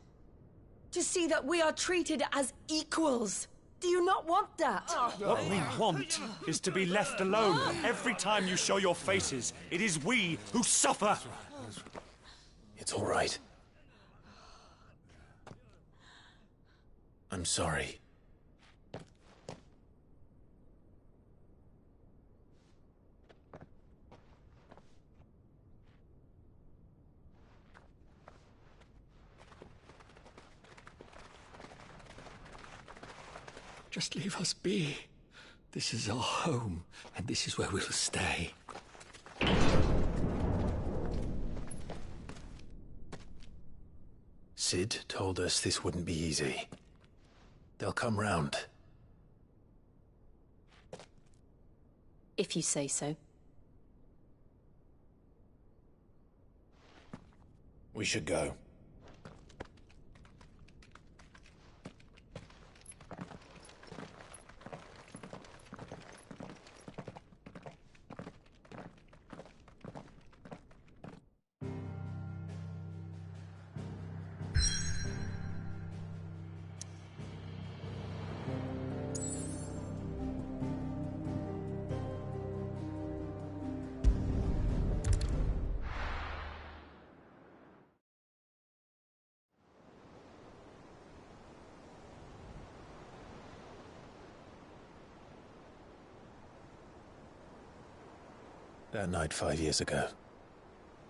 Speaker 22: To see that we are treated as equals. Do you not want that?
Speaker 12: What we want is to be left alone. Every time you show your faces, it is we who suffer.
Speaker 18: It's all right. I'm sorry.
Speaker 13: Just leave us be. This is our home, and this is where we'll stay.
Speaker 18: Sid told us this wouldn't be easy. They'll come round.
Speaker 7: If you say so.
Speaker 18: We should go. That night 5 years ago,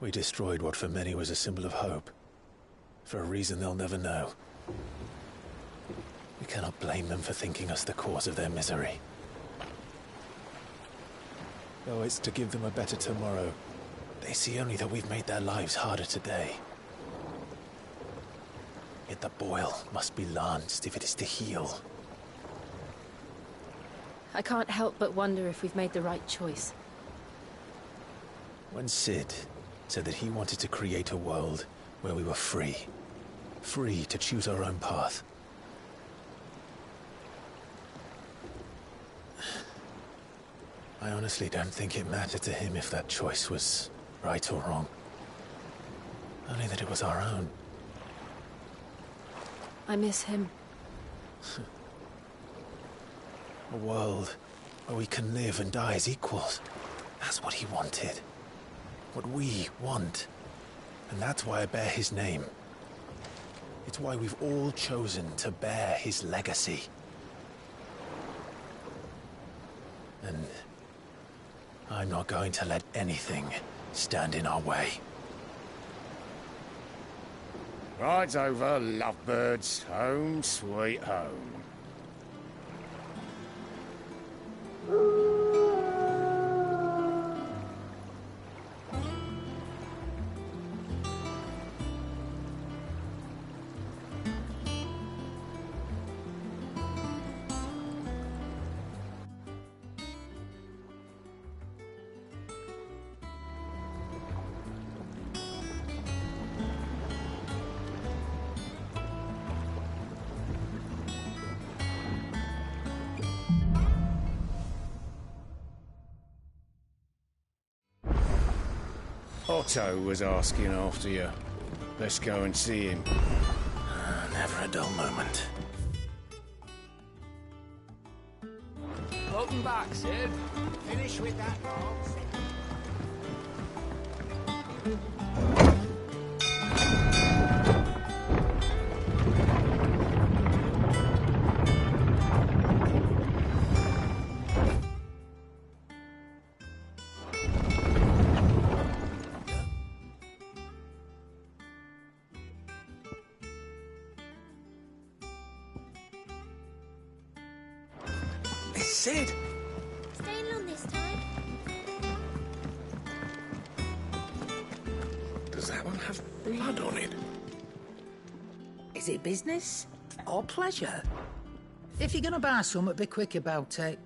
Speaker 18: we destroyed what for many was a symbol of hope. For a reason they'll never know. We cannot blame them for thinking us the cause of their misery. Though it's to give them a better tomorrow, they see only that we've made their lives harder today. Yet the boil must be lanced if it is to heal.
Speaker 7: I can't help but wonder if we've made the right choice.
Speaker 18: When Sid said that he wanted to create a world where we were free. Free to choose our own path. I honestly don't think it mattered to him if that choice was right or wrong. Only that it was our own.
Speaker 7: I miss him.
Speaker 18: A world where we can live and die as equals. That's what he wanted. What we want. And that's why I bear his name. It's why we've all chosen to bear his legacy. And I'm not going to let anything stand in our way.
Speaker 20: Ride's over, lovebirds. Home sweet home. Otto was asking after you. Let's go and see him.
Speaker 18: Never a dull moment.
Speaker 9: Welcome back, Sid.
Speaker 2: Finish with that, Lance.
Speaker 9: Sid!
Speaker 14: Staying long this time?
Speaker 9: Does that one have blood on it?
Speaker 10: Is it business or pleasure? If you're gonna buy something, be quick about it.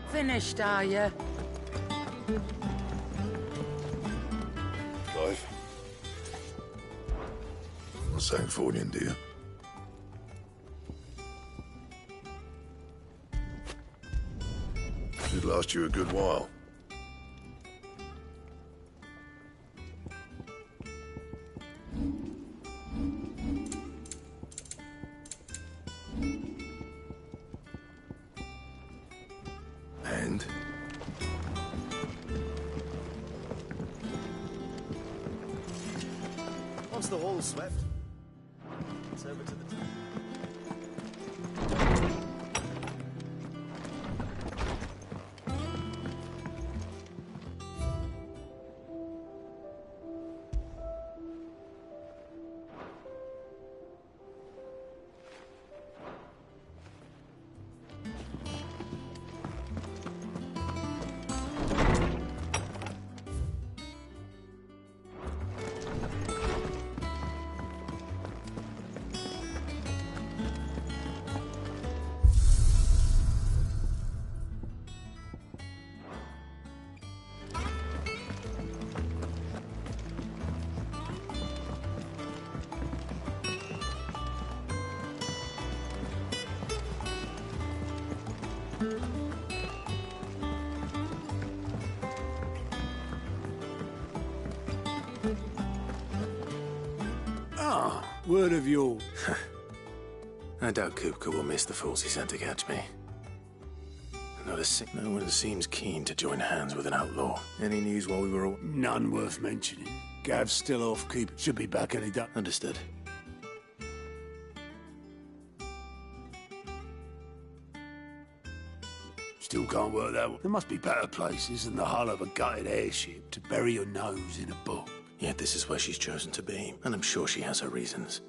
Speaker 10: Finished, are you?
Speaker 23: Clive? Not saying Fordian, do you? Should last you a good while. And?
Speaker 3: Once the hall's swept, it's over to the top.
Speaker 20: Word of yours.
Speaker 3: I doubt Kupka will miss the fools he sent to catch me. No one seems keen to join hands with an outlaw. Any news while we were all...
Speaker 20: None worth mentioning. Gav's still off keep. Should be back any day.
Speaker 3: Understood.
Speaker 20: Still can't work that one. There must be better places than the hull of a gutted airship to bury your nose in a book.
Speaker 3: Yet this is where she's chosen to be, and I'm sure she has her reasons.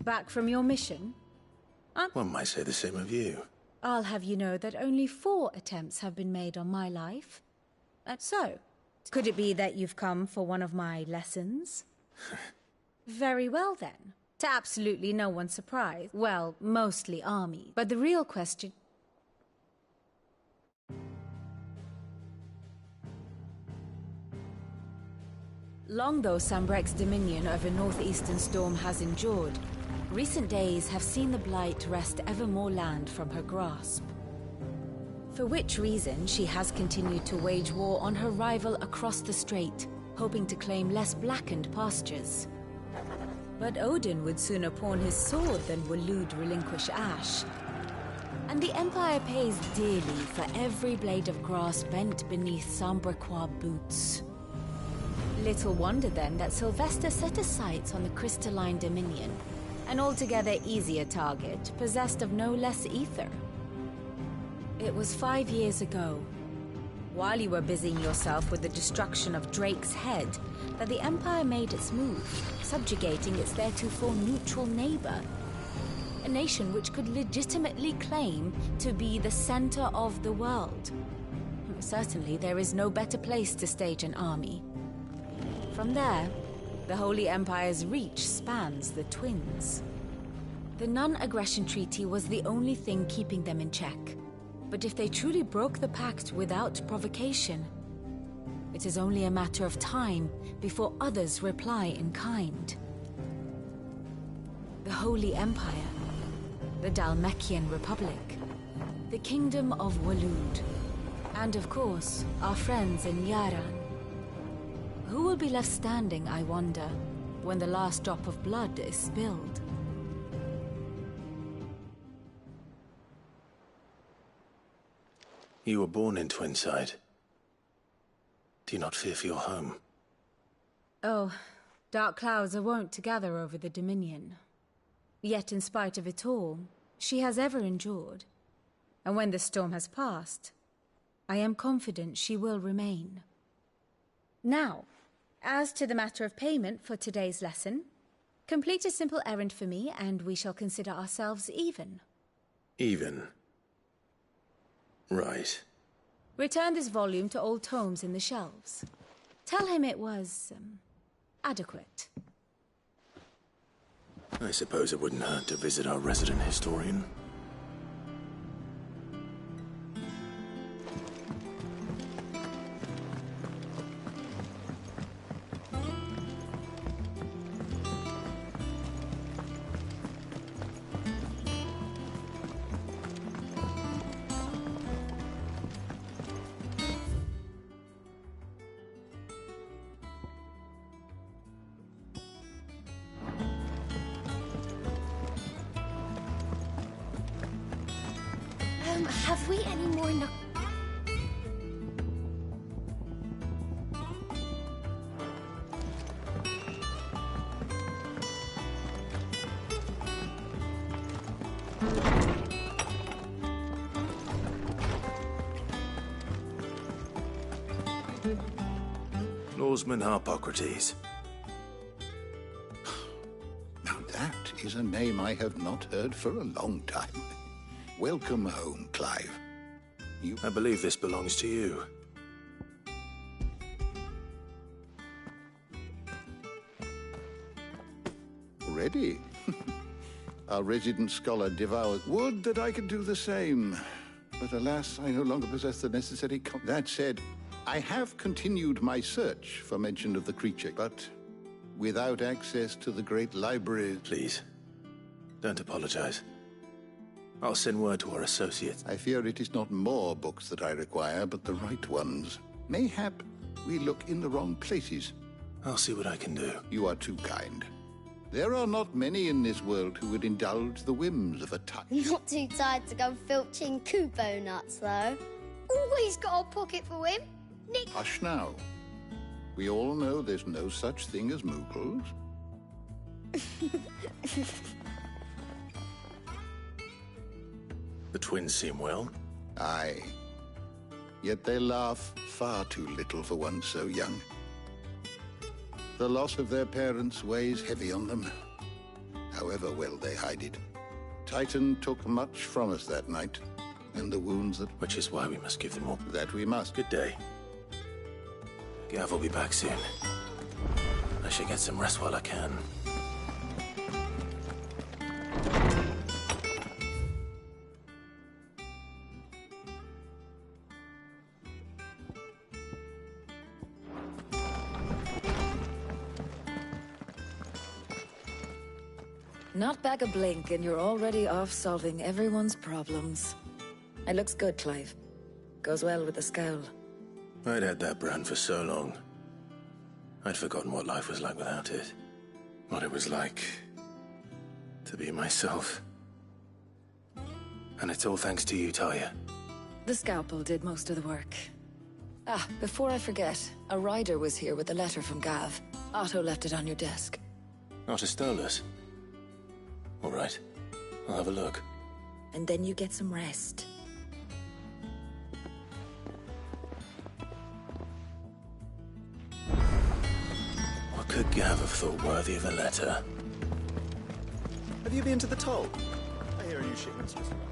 Speaker 7: Back from your mission?
Speaker 3: One might say the same of you.
Speaker 7: I'll have you know that only 4 attempts have been made on my life. So, could it be that you've come for one of my lessons? Very well then. To absolutely no one's surprise. Well, mostly army. But the real question... Long though Sambrek's dominion over northeastern Storm has endured, recent days have seen the Blight wrest ever more land from her grasp. For which reason she has continued to wage war on her rival across the strait, hoping to claim less blackened pastures. But Odin would sooner pawn his sword than Waloed relinquish Ash. And the Empire pays dearly for every blade of grass bent beneath Sambrequois boots. Little wonder then that Sylvester set his sights on the crystalline dominion, an altogether easier target, possessed of no less ether. It was 5 years ago, while you were busying yourself with the destruction of Drake's head, that the Empire made its move, subjugating its theretofore neutral neighbor. A nation which could legitimately claim to be the center of the world. Certainly, there is no better place to stage an army. From there, the Holy Empire's reach spans the Twins. The non-aggression treaty was the only thing keeping them in check. But if they truly broke the pact without provocation, it is only a matter of time before others reply in kind. The Holy Empire, the Dhalmekian Republic, the Kingdom of Waloed, and of course, our friends in Yaran. Who will be left standing, I wonder, when the last drop of blood is spilled?
Speaker 3: You were born in Twinside. Do you not fear for your home?
Speaker 7: Oh, dark clouds are wont to gather over the Dominion. Yet in spite of it all, she has ever endured. And when the storm has passed, I am confident she will remain. Now, as to the matter of payment for today's lesson, complete a simple errand for me and we shall consider ourselves even.
Speaker 3: Even? Right.
Speaker 7: Return this volume to old tomes in the shelves. Tell him it was, adequate.
Speaker 3: I suppose it wouldn't hurt to visit our resident historian.
Speaker 14: Have we any more
Speaker 3: Lawsman Harpocrates.
Speaker 6: Now that is a name I have not heard for a long time. Welcome home, Clive.
Speaker 3: I believe this belongs to you.
Speaker 6: Ready? Our resident scholar devours. Would that I could do the same. But alas, I no longer possess the necessary That said, I have continued my search for mention of the creature, but without access to the great library.
Speaker 3: Please, don't apologize. I'll send word to our associates.
Speaker 6: I fear it is not more books that I require, but the right ones. Mayhap we look in the wrong places.
Speaker 3: I'll see what I can do.
Speaker 6: You are too kind. There are not many in this world who would indulge the whims of a touch.
Speaker 17: Not too tired to go filching Kupo nuts, though. Always got a pocket for him. Nick.
Speaker 6: Hush now. We all know there's no such thing as Moogles.
Speaker 3: The twins seem well.
Speaker 6: Aye. Yet they laugh far too little for one so young. The loss of their parents weighs heavy on them, however well they hide it. Titan took much from us that night, and the wounds that...
Speaker 3: Which is why we must give them all.
Speaker 6: That we must.
Speaker 3: Good day. Gav will be back soon. I should get some rest while I can.
Speaker 21: Not back a blink and you're already off solving everyone's problems. It looks good, Clive. Goes well with the scowl.
Speaker 3: I'd had that brand for so long. I'd forgotten what life was like without it. What it was like to be myself. And it's all thanks to you, Talia.
Speaker 21: The scalpel did most of the work. Ah, before I forget, a rider was here with a letter from Gav. Otto left it on your desk.
Speaker 3: Not a Stolas. All right. I'll have a look.
Speaker 21: And then you get some rest.
Speaker 3: could Gav have thought worthy of a letter?
Speaker 18: Have you been to the toll? I hear a new shipment's just arrived.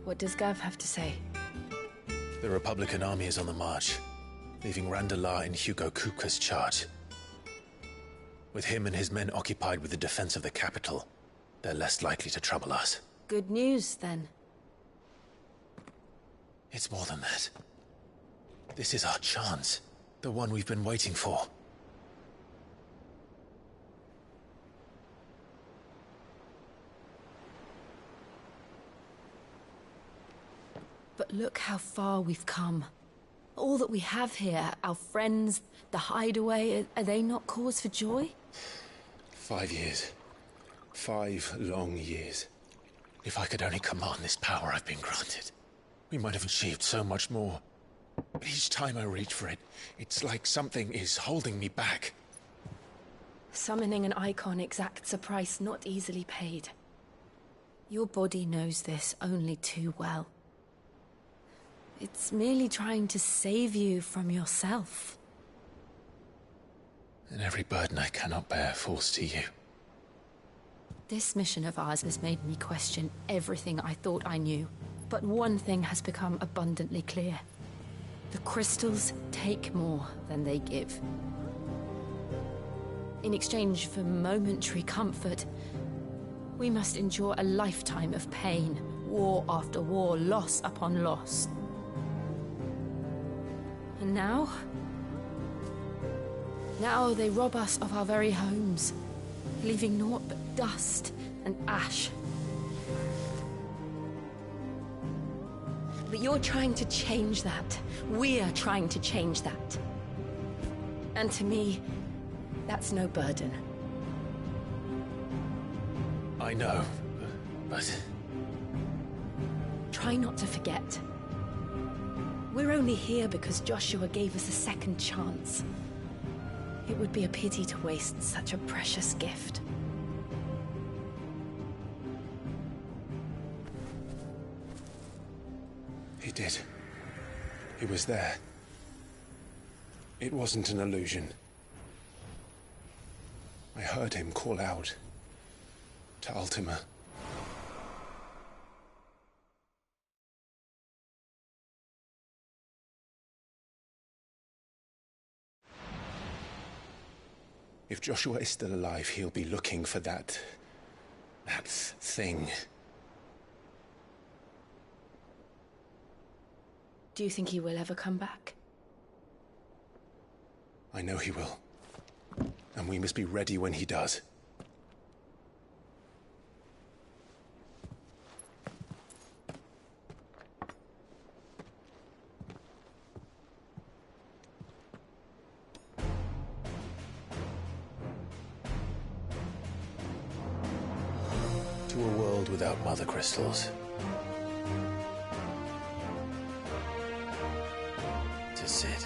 Speaker 7: What does Gav have to say?
Speaker 3: The Republican army is on the march, leaving Randalar in Hugo Kupka's charge. With him and his men occupied with the defense of the capital, they're less likely to trouble us.
Speaker 7: Good news, then.
Speaker 3: It's more than that. This is our chance. The one we've been waiting for.
Speaker 7: But look how far we've come. All that we have here, our friends, the hideaway, are they not cause for joy?
Speaker 3: 5 years. 5 long years. If I could only command this power I've been granted, we might have achieved so much more. But each time I reach for it, it's like something is holding me back.
Speaker 7: Summoning an icon exacts a price not easily paid. Your body knows this only too well. It's merely trying to save you from yourself.
Speaker 3: And every burden I cannot bear falls to you.
Speaker 7: This mission of ours has made me question everything I thought I knew. But one thing has become abundantly clear. The crystals take more than they give. In exchange for momentary comfort, we must endure a lifetime of pain, war after war, loss upon loss. And now they rob us of our very homes, leaving naught but dust and ash. But you're trying to change that. We're trying to change that. And to me, that's no burden.
Speaker 3: I know, but...
Speaker 7: Try not to forget. We're only here because Joshua gave us a second chance. It would be a pity to waste such a precious gift.
Speaker 18: He did. He was there. It wasn't an illusion. I heard him call out to Ultima. If Joshua is still alive, he'll be looking for that thing.
Speaker 7: Do you think he will ever come back?
Speaker 18: I know he will. And we must be ready when he does.
Speaker 3: To a world without mother crystals. To Sid.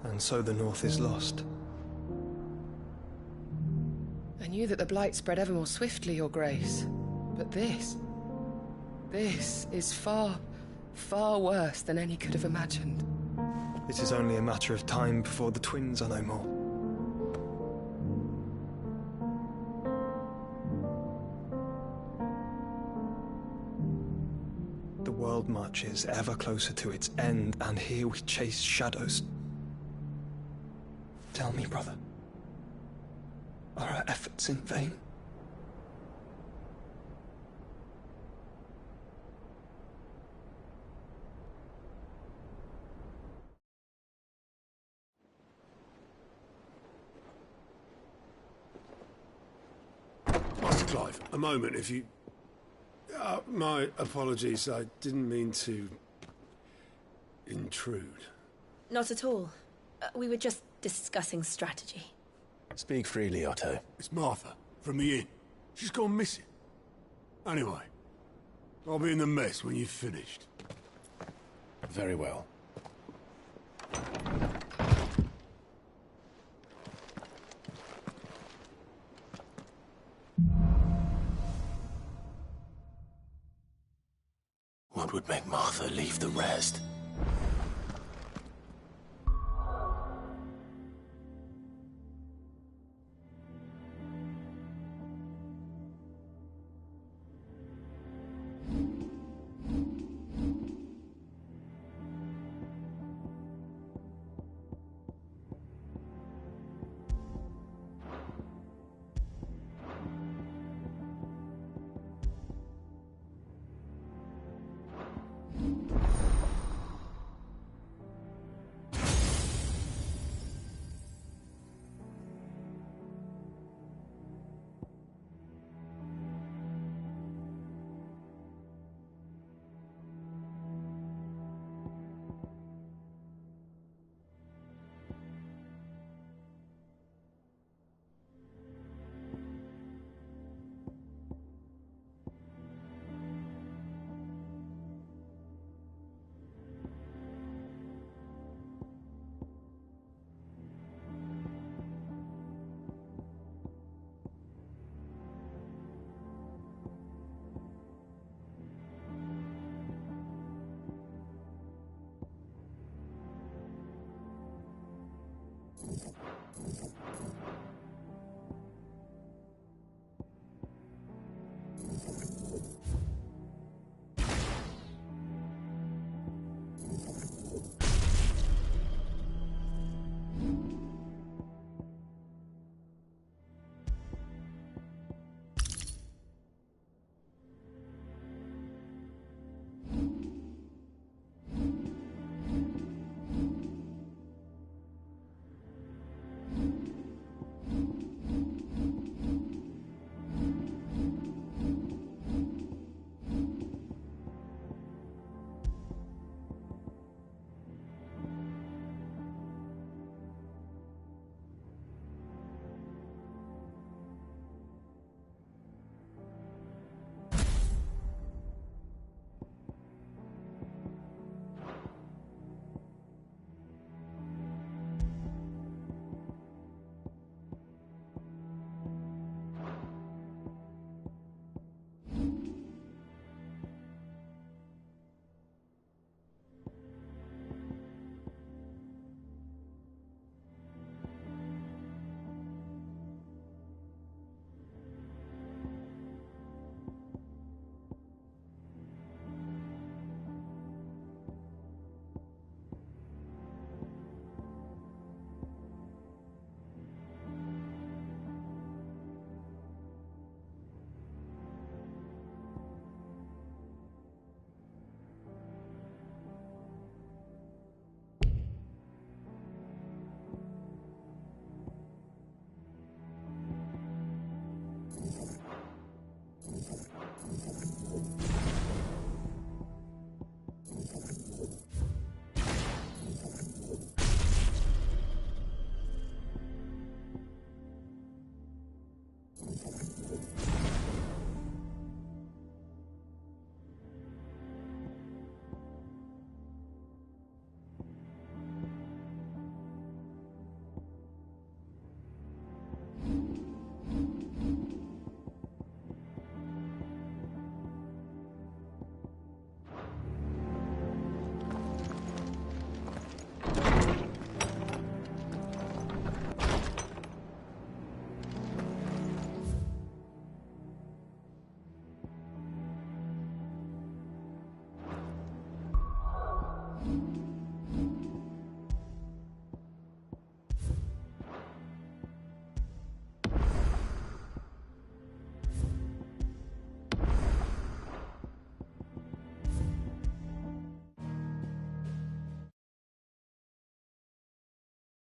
Speaker 9: And so the North is lost.
Speaker 4: I knew that the Blight spread ever more swiftly, Your Grace. But this is far, far worse than any could have imagined.
Speaker 9: It is only a matter of time before the twins are no more. The world marches ever closer to its end, and here we chase shadows. Tell me, brother. Are our efforts in vain?
Speaker 20: Master Clive, a moment, if you... my apologies, I didn't mean to... intrude.
Speaker 21: Not at all. We were just discussing strategy.
Speaker 3: Speak freely, Otto.
Speaker 20: It's Martha, from the inn. She's gone missing. Anyway, I'll be in the mess when you've finished.
Speaker 3: Very well. What would make Martha leave the rest?